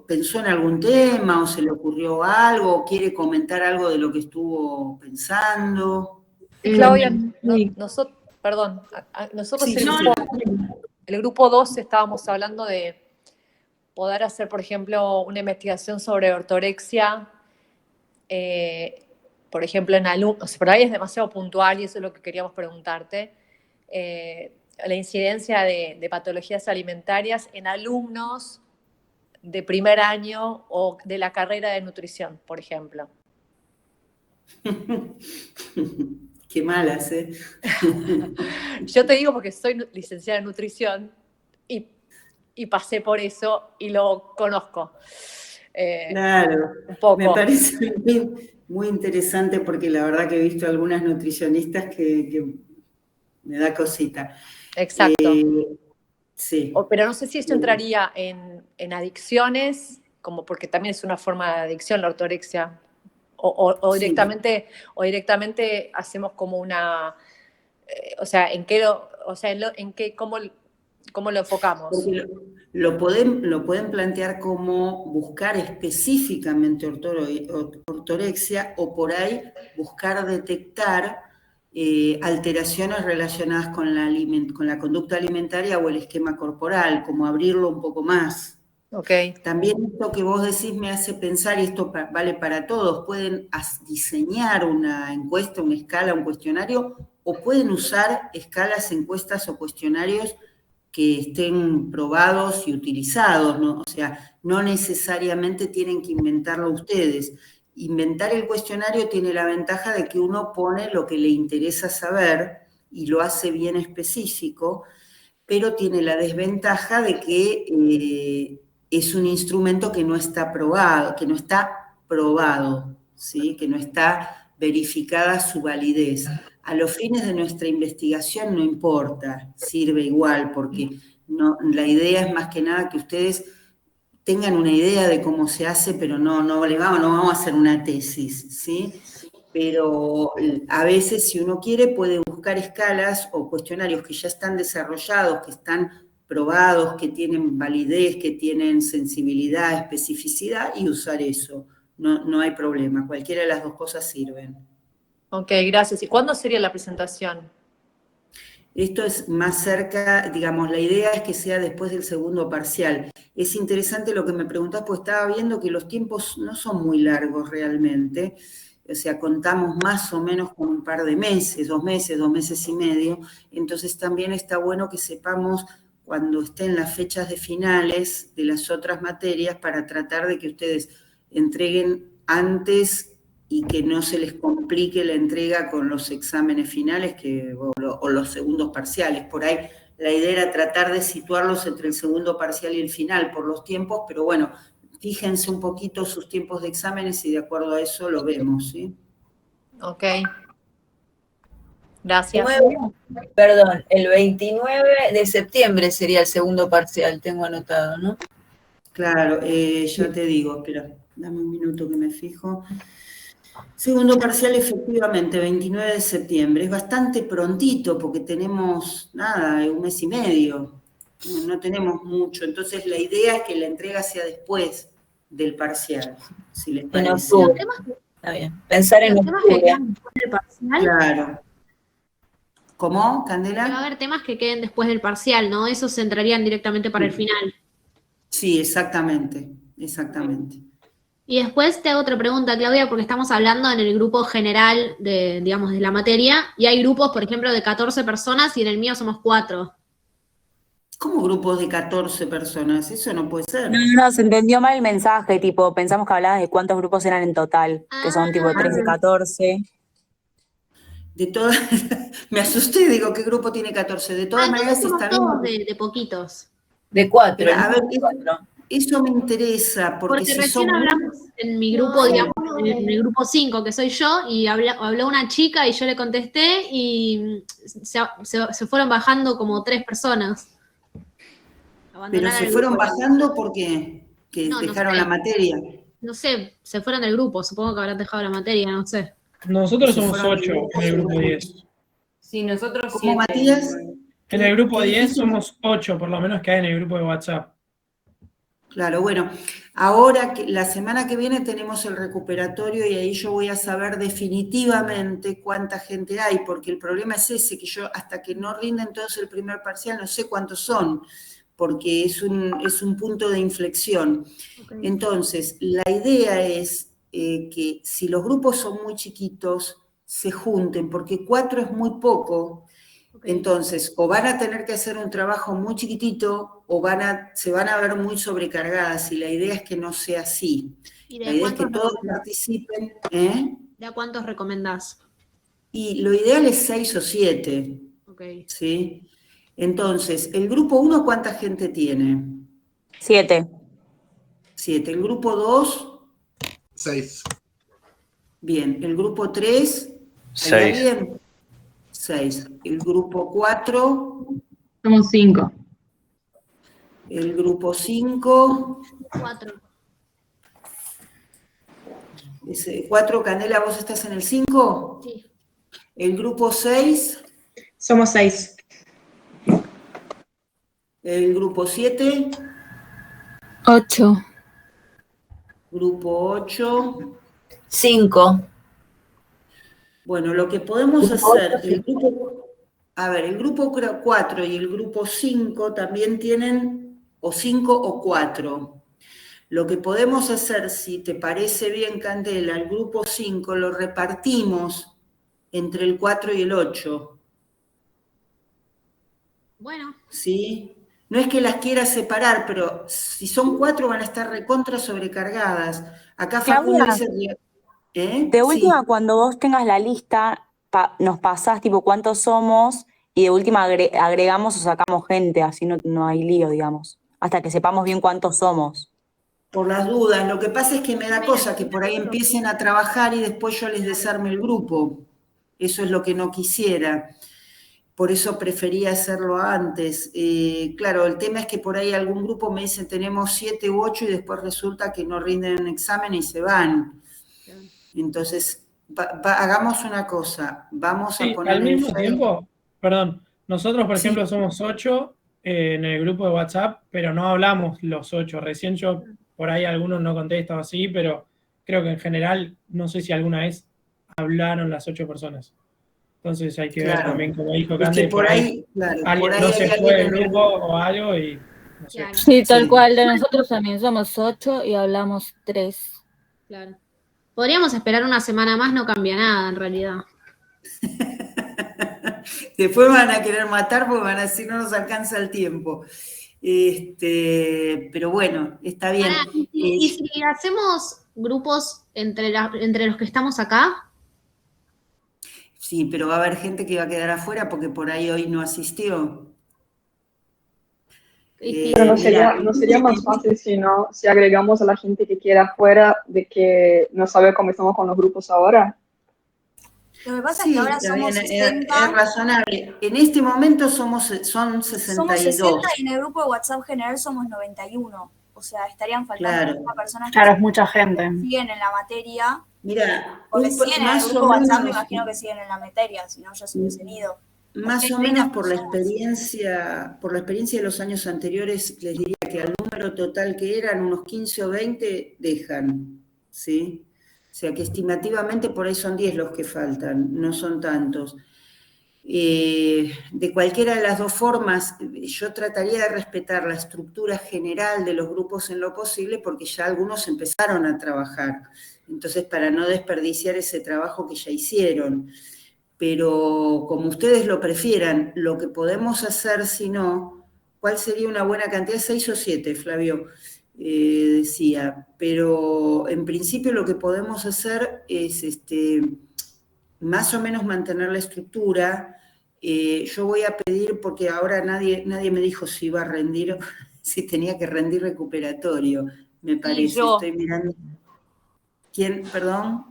[SPEAKER 1] pensó en algún tema o se le ocurrió algo o quiere comentar algo de lo que estuvo pensando?
[SPEAKER 10] Claudia, nosotros
[SPEAKER 1] Sí,
[SPEAKER 10] el grupo 2 estábamos hablando de poder hacer, por ejemplo, una investigación sobre ortorexia, por ejemplo, en alumnos, por ahí es demasiado puntual y eso es lo que queríamos preguntarte. La incidencia de patologías alimentarias en alumnos de primer año o de la carrera de nutrición, por ejemplo.
[SPEAKER 1] Qué malas, ¿eh?
[SPEAKER 10] Yo te digo porque soy licenciada en nutrición y pasé por eso y lo conozco.
[SPEAKER 1] Claro,
[SPEAKER 10] un poco.
[SPEAKER 1] Me parece muy interesante porque la verdad que he visto algunas nutricionistas que me da cosita.
[SPEAKER 10] Exacto.
[SPEAKER 1] Sí.
[SPEAKER 10] Pero no sé si esto entraría en adicciones, como porque también es una forma de adicción la ortorexia, o directamente hacemos como una o sea, ¿en qué cómo lo enfocamos?
[SPEAKER 1] Porque lo pueden plantear como buscar específicamente ortorexia o por ahí buscar detectar alteraciones relacionadas con la conducta alimentaria o el esquema corporal, como abrirlo un poco más.
[SPEAKER 10] Okay.
[SPEAKER 1] También esto que vos decís me hace pensar, y esto vale para todos, pueden diseñar una encuesta, una escala, un cuestionario, o pueden usar escalas, encuestas o cuestionarios que estén probados y utilizados, ¿no? O sea, no necesariamente tienen que inventarlo ustedes. Inventar el cuestionario tiene la ventaja de que uno pone lo que le interesa saber y lo hace bien específico, pero tiene la desventaja de que es un instrumento que no está probado, ¿sí? Que no está verificada su validez. A los fines de nuestra investigación no importa, sirve igual, porque la idea es más que nada que ustedes tengan una idea de cómo se hace, pero no vamos a hacer una tesis, ¿sí? Pero a veces, si uno quiere, puede buscar escalas o cuestionarios que ya están desarrollados, que están probados, que tienen validez, que tienen sensibilidad, especificidad, y usar eso. No hay problema, cualquiera de las dos cosas sirven.
[SPEAKER 10] Ok, gracias. ¿Y cuándo sería la presentación?
[SPEAKER 1] Esto es más cerca, digamos, la idea es que sea después del segundo parcial. Es interesante lo que me preguntás, pues estaba viendo que los tiempos no son muy largos realmente. O sea, contamos más o menos con un par de meses, 2 meses y medio. Entonces también está bueno que sepamos cuando estén las fechas de finales de las otras materias para tratar de que ustedes entreguen antes y que no se les complique la entrega con los exámenes finales o los segundos parciales. Por ahí la idea era tratar de situarlos entre el segundo parcial y el final por los tiempos, pero bueno, fíjense un poquito sus tiempos de exámenes y de acuerdo a eso lo vemos, ¿sí?
[SPEAKER 10] Ok. Gracias.
[SPEAKER 11] Perdón, el 29 de septiembre sería el segundo parcial, tengo anotado, ¿no?
[SPEAKER 1] Claro, ya te digo, espera, dame un minuto que me fijo. Segundo parcial, efectivamente, 29 de septiembre. Es bastante prontito porque tenemos, un mes y medio. No tenemos mucho. Entonces, la idea es que la entrega sea después del parcial, si les parece.
[SPEAKER 11] En octubre. Está bien. Pensar en octubre.
[SPEAKER 7] Del parcial.
[SPEAKER 1] Claro. ¿Cómo, Candela?
[SPEAKER 7] Va a haber temas que queden después del parcial, ¿no? Esos se entrarían directamente para el final.
[SPEAKER 1] Sí, exactamente.
[SPEAKER 7] Y después te hago otra pregunta, Claudia, porque estamos hablando en el grupo general de la materia, y hay grupos, por ejemplo, de 14 personas y en el mío somos 4.
[SPEAKER 1] ¿Cómo grupos de 14 personas? Eso no puede ser.
[SPEAKER 12] No, se entendió mal el mensaje, tipo, pensamos que hablabas de cuántos grupos eran en total, que son tipo 13, 14.
[SPEAKER 1] De todas, me asusté, digo, ¿qué grupo tiene 14? De todas maneras está
[SPEAKER 7] todos
[SPEAKER 1] bien.
[SPEAKER 7] de poquitos.
[SPEAKER 11] De 4.
[SPEAKER 1] Pero, a ver, eso me interesa, porque si
[SPEAKER 7] recién hablamos en mi grupo, en el grupo 5, que soy yo, y habló una chica y yo le contesté y se fueron bajando como 3 personas.
[SPEAKER 1] Pero se fueron bajando porque dejaron la materia.
[SPEAKER 7] No sé, se fueron del grupo, supongo que habrán dejado la materia, no sé.
[SPEAKER 8] Nosotros somos 8 en el grupo 10.
[SPEAKER 9] Sí, nosotros
[SPEAKER 1] ¿Cómo, Matías?
[SPEAKER 8] En el grupo 10 somos 8, por lo menos que hay en el grupo de WhatsApp.
[SPEAKER 1] Claro, bueno, ahora la semana que viene tenemos el recuperatorio y ahí yo voy a saber definitivamente cuánta gente hay, porque el problema es ese, que yo hasta que no rinden todos el primer parcial no sé cuántos son, porque es un punto de inflexión. Okay. Entonces, la idea es que si los grupos son muy chiquitos, se junten, porque 4 es muy poco. Okay. Entonces, o van a tener que hacer un trabajo muy chiquitito, o se van a ver muy sobrecargadas, y la idea es que no sea así. La idea es que todos participen.
[SPEAKER 7] ¿De a cuántos recomendás?
[SPEAKER 1] Y lo ideal es 6 o 7.
[SPEAKER 7] Okay.
[SPEAKER 1] ¿Sí? Entonces, ¿el grupo 1 cuánta gente tiene?
[SPEAKER 12] 7.
[SPEAKER 1] 7. ¿El grupo 2?
[SPEAKER 14] 6.
[SPEAKER 1] Bien. ¿El grupo 3?
[SPEAKER 15] 6.
[SPEAKER 1] Bien. 6. ¿El grupo 4?
[SPEAKER 9] Somos 5.
[SPEAKER 1] ¿El grupo 5?
[SPEAKER 7] 4.
[SPEAKER 1] 4, Candela, ¿vos estás en el 5?
[SPEAKER 7] Sí.
[SPEAKER 1] ¿El grupo 6?
[SPEAKER 14] Somos 6.
[SPEAKER 1] El grupo 7.
[SPEAKER 6] 8.
[SPEAKER 1] Grupo 8.
[SPEAKER 11] 5.
[SPEAKER 1] Bueno, lo que podemos hacer, el grupo 4 y el grupo 5 también tienen o 5 o 4. Lo que podemos hacer, si te parece bien, Candela, el grupo 5 lo repartimos entre el 4 y el 8.
[SPEAKER 7] Bueno.
[SPEAKER 1] ¿Sí? No es que las quieras separar, pero si son 4 van a estar recontra sobrecargadas. Acá Facundo
[SPEAKER 12] Claudia,
[SPEAKER 1] dice...
[SPEAKER 12] de última, cuando vos tengas la lista, nos pasás tipo cuántos somos y de última agregamos o sacamos gente, así no hay lío, digamos, hasta que sepamos bien cuántos somos.
[SPEAKER 1] Por las dudas, lo que pasa es que me da cosa que por ahí empiecen a trabajar y después yo les desarme el grupo. Eso es lo que no quisiera. Por eso prefería hacerlo antes. Claro, el tema es que por ahí algún grupo me dice tenemos 7 u 8 y después resulta que no rinden un examen y se van. Entonces, hagamos una cosa, vamos a poner
[SPEAKER 8] al
[SPEAKER 1] en
[SPEAKER 8] mismo tiempo, perdón, nosotros por ejemplo somos 8 en el grupo de WhatsApp, pero no hablamos los 8. Recién yo, por ahí algunos no contestan así, pero creo que en general, no sé si alguna vez hablaron las 8 personas. Entonces hay que ver también, como dijo Cande, por ahí alguien no se fue del grupo o algo y no sé.
[SPEAKER 6] Sí, tal cual, de nosotros también somos 8 y hablamos 3.
[SPEAKER 7] Claro. Podríamos esperar una semana más, no cambia nada en realidad.
[SPEAKER 1] Después van a querer matar porque van a decir no nos alcanza el tiempo. Pero bueno, está bien.
[SPEAKER 7] ¿Y si hacemos grupos entre los que estamos acá?
[SPEAKER 1] Sí, pero va a haber gente que va a quedar afuera porque por ahí hoy no asistió.
[SPEAKER 5] Pero no sería más fácil si agregamos a la gente que quiera afuera de que no sabe cómo estamos con los grupos ahora.
[SPEAKER 3] Lo que pasa es que ahora somos 60.
[SPEAKER 1] Es razonable. En este momento son 62.
[SPEAKER 3] Somos 60 y en el grupo de WhatsApp general somos 91. O sea, estarían faltando 30 personas
[SPEAKER 12] Claro, es mucha gente.
[SPEAKER 3] siguen en la materia.
[SPEAKER 1] Mira,
[SPEAKER 3] porque siguen en el grupo de WhatsApp, me imagino que siguen en la materia, si no ya se hubiesen ido.
[SPEAKER 1] Más o menos por la experiencia de los años anteriores, les diría que al número total que eran, unos 15 o 20 dejan, ¿sí? O sea que estimativamente por ahí son 10 los que faltan, no son tantos. De cualquiera de las dos formas, yo trataría de respetar la estructura general de los grupos en lo posible, porque ya algunos empezaron a trabajar. Entonces, para no desperdiciar ese trabajo que ya hicieron. Pero como ustedes lo prefieran, lo que podemos hacer, si no, ¿cuál sería una buena cantidad? 6 o 7, Flavio decía. Pero en principio lo que podemos hacer es más o menos mantener la estructura. Yo voy a pedir, porque ahora nadie me dijo si iba a rendir, si tenía que rendir recuperatorio, me parece.
[SPEAKER 10] yo.
[SPEAKER 1] Estoy mirando. ¿Quién? Perdón.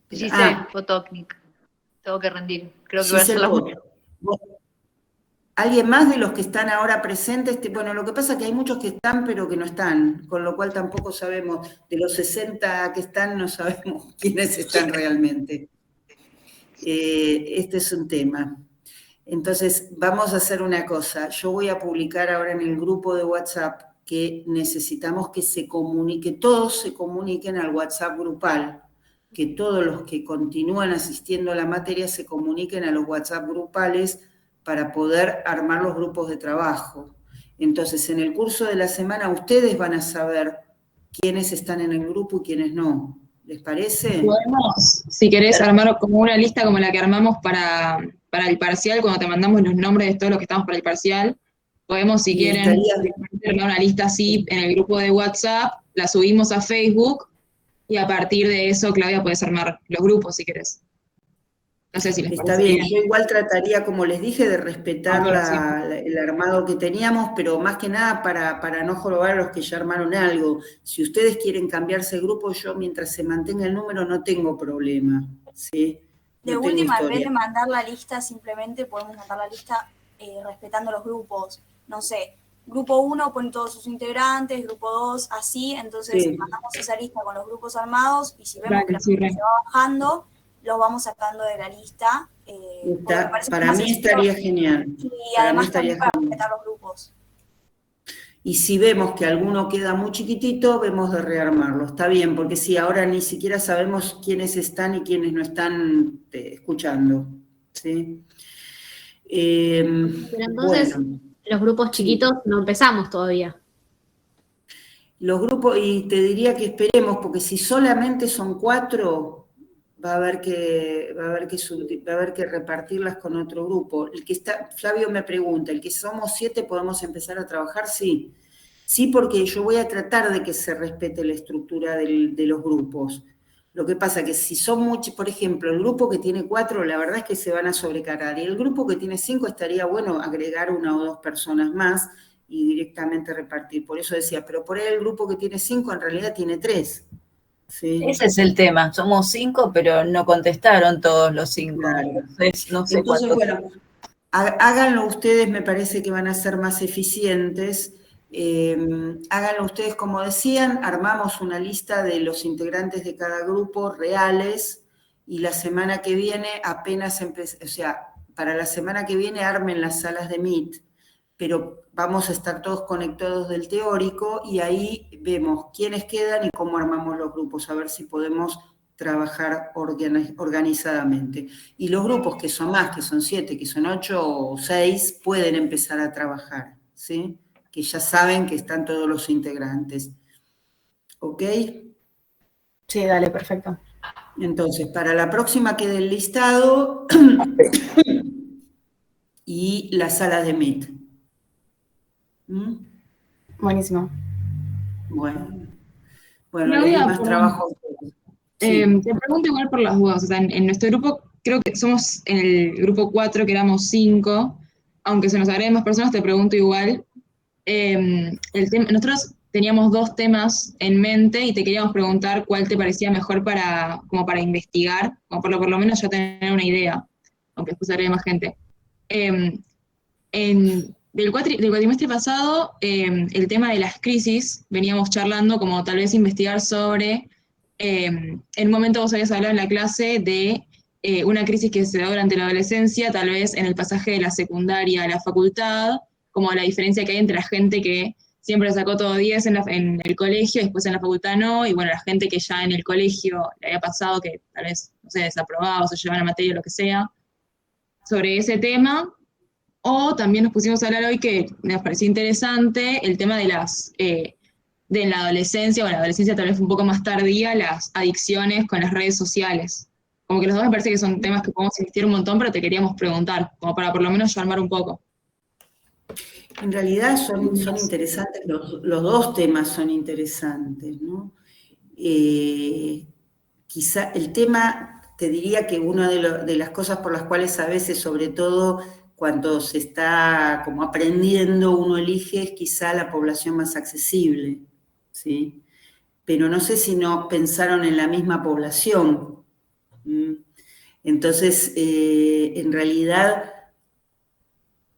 [SPEAKER 10] Giselle Potocnik. Tengo que rendir. Creo que voy a ser la única.
[SPEAKER 1] ¿Alguien más de los que están ahora presentes? Bueno, lo que pasa es que hay muchos que están pero que no están, con lo cual tampoco sabemos, de los 60 que están, no sabemos quiénes están realmente. Este es un tema. Entonces, vamos a hacer una cosa. Yo voy a publicar ahora en el grupo de WhatsApp que necesitamos que todos se comuniquen al WhatsApp grupal, que todos los que continúan asistiendo a la materia se comuniquen a los WhatsApp grupales para poder armar los grupos de trabajo. Entonces, en el curso de la semana ustedes van a saber quiénes están en el grupo y quiénes no. ¿Les parece?
[SPEAKER 14] Podemos, si querés, armar como una lista como la que armamos para el parcial, cuando te mandamos los nombres de todos los que estamos para el parcial. Podemos, si quieren, armar una lista así en el grupo de WhatsApp, la subimos a Facebook, y a partir de eso, Claudia, puedes armar los grupos si querés. No sé si les
[SPEAKER 1] Está bien, yo igual trataría, como les dije, de respetar el armado que teníamos, pero más que nada para no jorobar a los que ya armaron algo. Si ustedes quieren cambiarse el grupo, yo mientras se mantenga el número no tengo problema, ¿sí?
[SPEAKER 3] De última, en vez de mandar la lista, simplemente podemos mandar la lista respetando los grupos. No sé, grupo 1 pone todos sus integrantes, grupo 2, así, entonces mandamos esa lista con los grupos armados y si vemos que la gente se va bajando, los vamos sacando de la lista
[SPEAKER 1] Para mí estaría genial.
[SPEAKER 3] Y además también para respetar los grupos.
[SPEAKER 1] Y si vemos que alguno queda muy chiquitito, vemos de rearmarlo. Está bien, porque si ahora ni siquiera sabemos quiénes están y quiénes no están escuchando. ¿Sí?
[SPEAKER 7] Pero entonces,
[SPEAKER 1] bueno,
[SPEAKER 7] los grupos chiquitos no empezamos todavía.
[SPEAKER 1] Los grupos, y te diría que esperemos, porque si solamente son 4, va a haber que repartirlas con otro grupo. Flavio me pregunta, ¿el que somos 7 podemos empezar a trabajar? Sí. Sí, porque yo voy a tratar de que se respete la estructura de los grupos. Lo que pasa que si son muchos, por ejemplo, el grupo que tiene 4, la verdad es que se van a sobrecargar. Y el grupo que tiene 5 estaría bueno agregar 1 o 2 personas más y directamente repartir. Por eso decía, pero por ahí el grupo que tiene 5 en realidad tiene 3. Sí.
[SPEAKER 11] Ese es el tema, somos 5, pero no contestaron todos los 5.
[SPEAKER 1] Claro.
[SPEAKER 11] No sé
[SPEAKER 1] Entonces,
[SPEAKER 11] cuántos.
[SPEAKER 1] bueno, háganlo ustedes, me parece que van a ser más eficientes. Háganlo ustedes como decían, armamos una lista de los integrantes de cada grupo reales y la semana que viene para la semana que viene armen las salas de Meet, pero vamos a estar todos conectados del teórico y ahí vemos quiénes quedan y cómo armamos los grupos, a ver si podemos trabajar organizadamente. Y los grupos que son más, que son 7, que son 8 o 6, pueden empezar a trabajar, ¿sí? Que ya saben que están todos los integrantes. ¿Ok?
[SPEAKER 2] Sí, dale, perfecto.
[SPEAKER 1] Entonces, para la próxima queda el listado y las salas de Meet.
[SPEAKER 2] Buenísimo.
[SPEAKER 1] Bueno,
[SPEAKER 14] Claudia,
[SPEAKER 1] les di más trabajo. Sí.
[SPEAKER 14] Te pregunto igual por las dudas. O sea, en nuestro grupo, creo que somos en el grupo 4, que éramos 5. Aunque se nos agreguen más personas, te pregunto igual. Nosotros teníamos 2 temas en mente y te queríamos preguntar cuál te parecía mejor como para investigar, como por lo menos ya tener una idea, aunque después agregue más gente. Del cuatrimestre pasado, el tema de las crisis, veníamos charlando como tal vez investigar sobre, en un momento vos habías hablado en la clase de una crisis que se da durante la adolescencia, tal vez en el pasaje de la secundaria a la facultad, como la diferencia que hay entre la gente que siempre sacó todo 10 en el colegio, y después en la facultad no, y bueno, la gente que ya en el colegio le había pasado que tal vez, no sé, desaprobaba o se llevaba la materia o lo que sea, sobre ese tema. O también nos pusimos a hablar hoy, que nos pareció interesante, el tema de de la adolescencia, o la adolescencia tal vez un poco más tardía, las adicciones con las redes sociales. Como que los dos me parece que son temas que podemos investigar un montón, pero te queríamos preguntar, como para por lo menos yo armar un poco.
[SPEAKER 1] En realidad son interesantes, los 2 temas son interesantes, ¿no? Quizá el tema, te diría que una de las cosas por las cuales a veces, sobre todo cuando se está como aprendiendo, uno elige es quizá la población más accesible, ¿sí? Pero no sé si no pensaron en la misma población. Entonces, en realidad,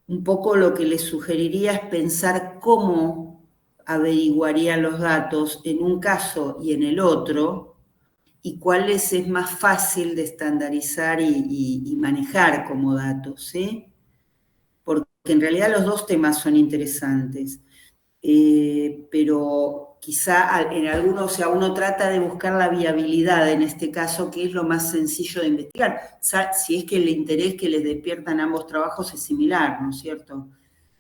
[SPEAKER 1] un poco lo que les sugeriría es pensar cómo averiguarían los datos en un caso y en el otro, y cuáles es más fácil de estandarizar y manejar como datos, ¿sí? Porque en realidad los 2 temas son interesantes, pero quizá en algunos, o sea, uno trata de buscar la viabilidad en este caso, que es lo más sencillo de investigar, si es que el interés que les despiertan ambos trabajos es similar, ¿no es cierto?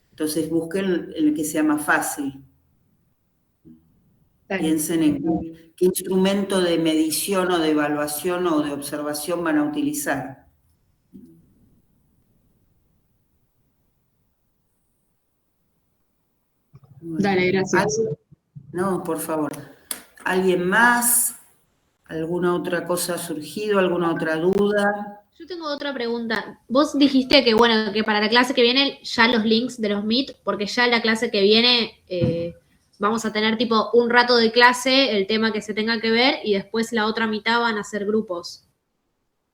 [SPEAKER 1] Entonces busquen el que sea más fácil. Piensen en qué instrumento de medición o de evaluación o de observación van a utilizar.
[SPEAKER 14] Dale, gracias.
[SPEAKER 1] No, por favor. ¿Alguien más? ¿Alguna otra cosa ha surgido? ¿Alguna otra duda?
[SPEAKER 7] Yo tengo otra pregunta. Vos dijiste que, bueno, que para la clase que viene ya los links de los Meet, porque ya en la clase que viene vamos a tener tipo un rato de clase, el tema que se tenga que ver, y después la otra mitad van a ser grupos.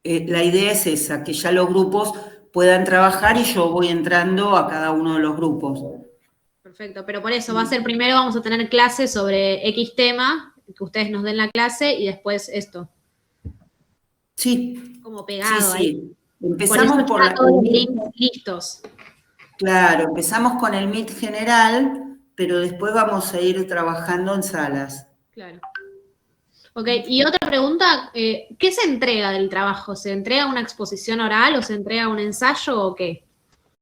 [SPEAKER 1] La idea es esa, que ya los grupos puedan trabajar y yo voy entrando a cada uno de los grupos.
[SPEAKER 7] Perfecto, pero por eso va a ser primero vamos a tener clase sobre X tema, que ustedes nos den la clase, y después esto.
[SPEAKER 1] Sí.
[SPEAKER 7] Como pegado
[SPEAKER 1] sí.
[SPEAKER 7] ahí.
[SPEAKER 1] Empezamos por
[SPEAKER 7] todos los links listos.
[SPEAKER 1] Claro, empezamos con el Meet general, pero después vamos a ir trabajando en salas.
[SPEAKER 7] Claro. Ok, y otra pregunta, ¿qué se entrega del trabajo? ¿Se entrega una exposición oral o se entrega un ensayo o qué?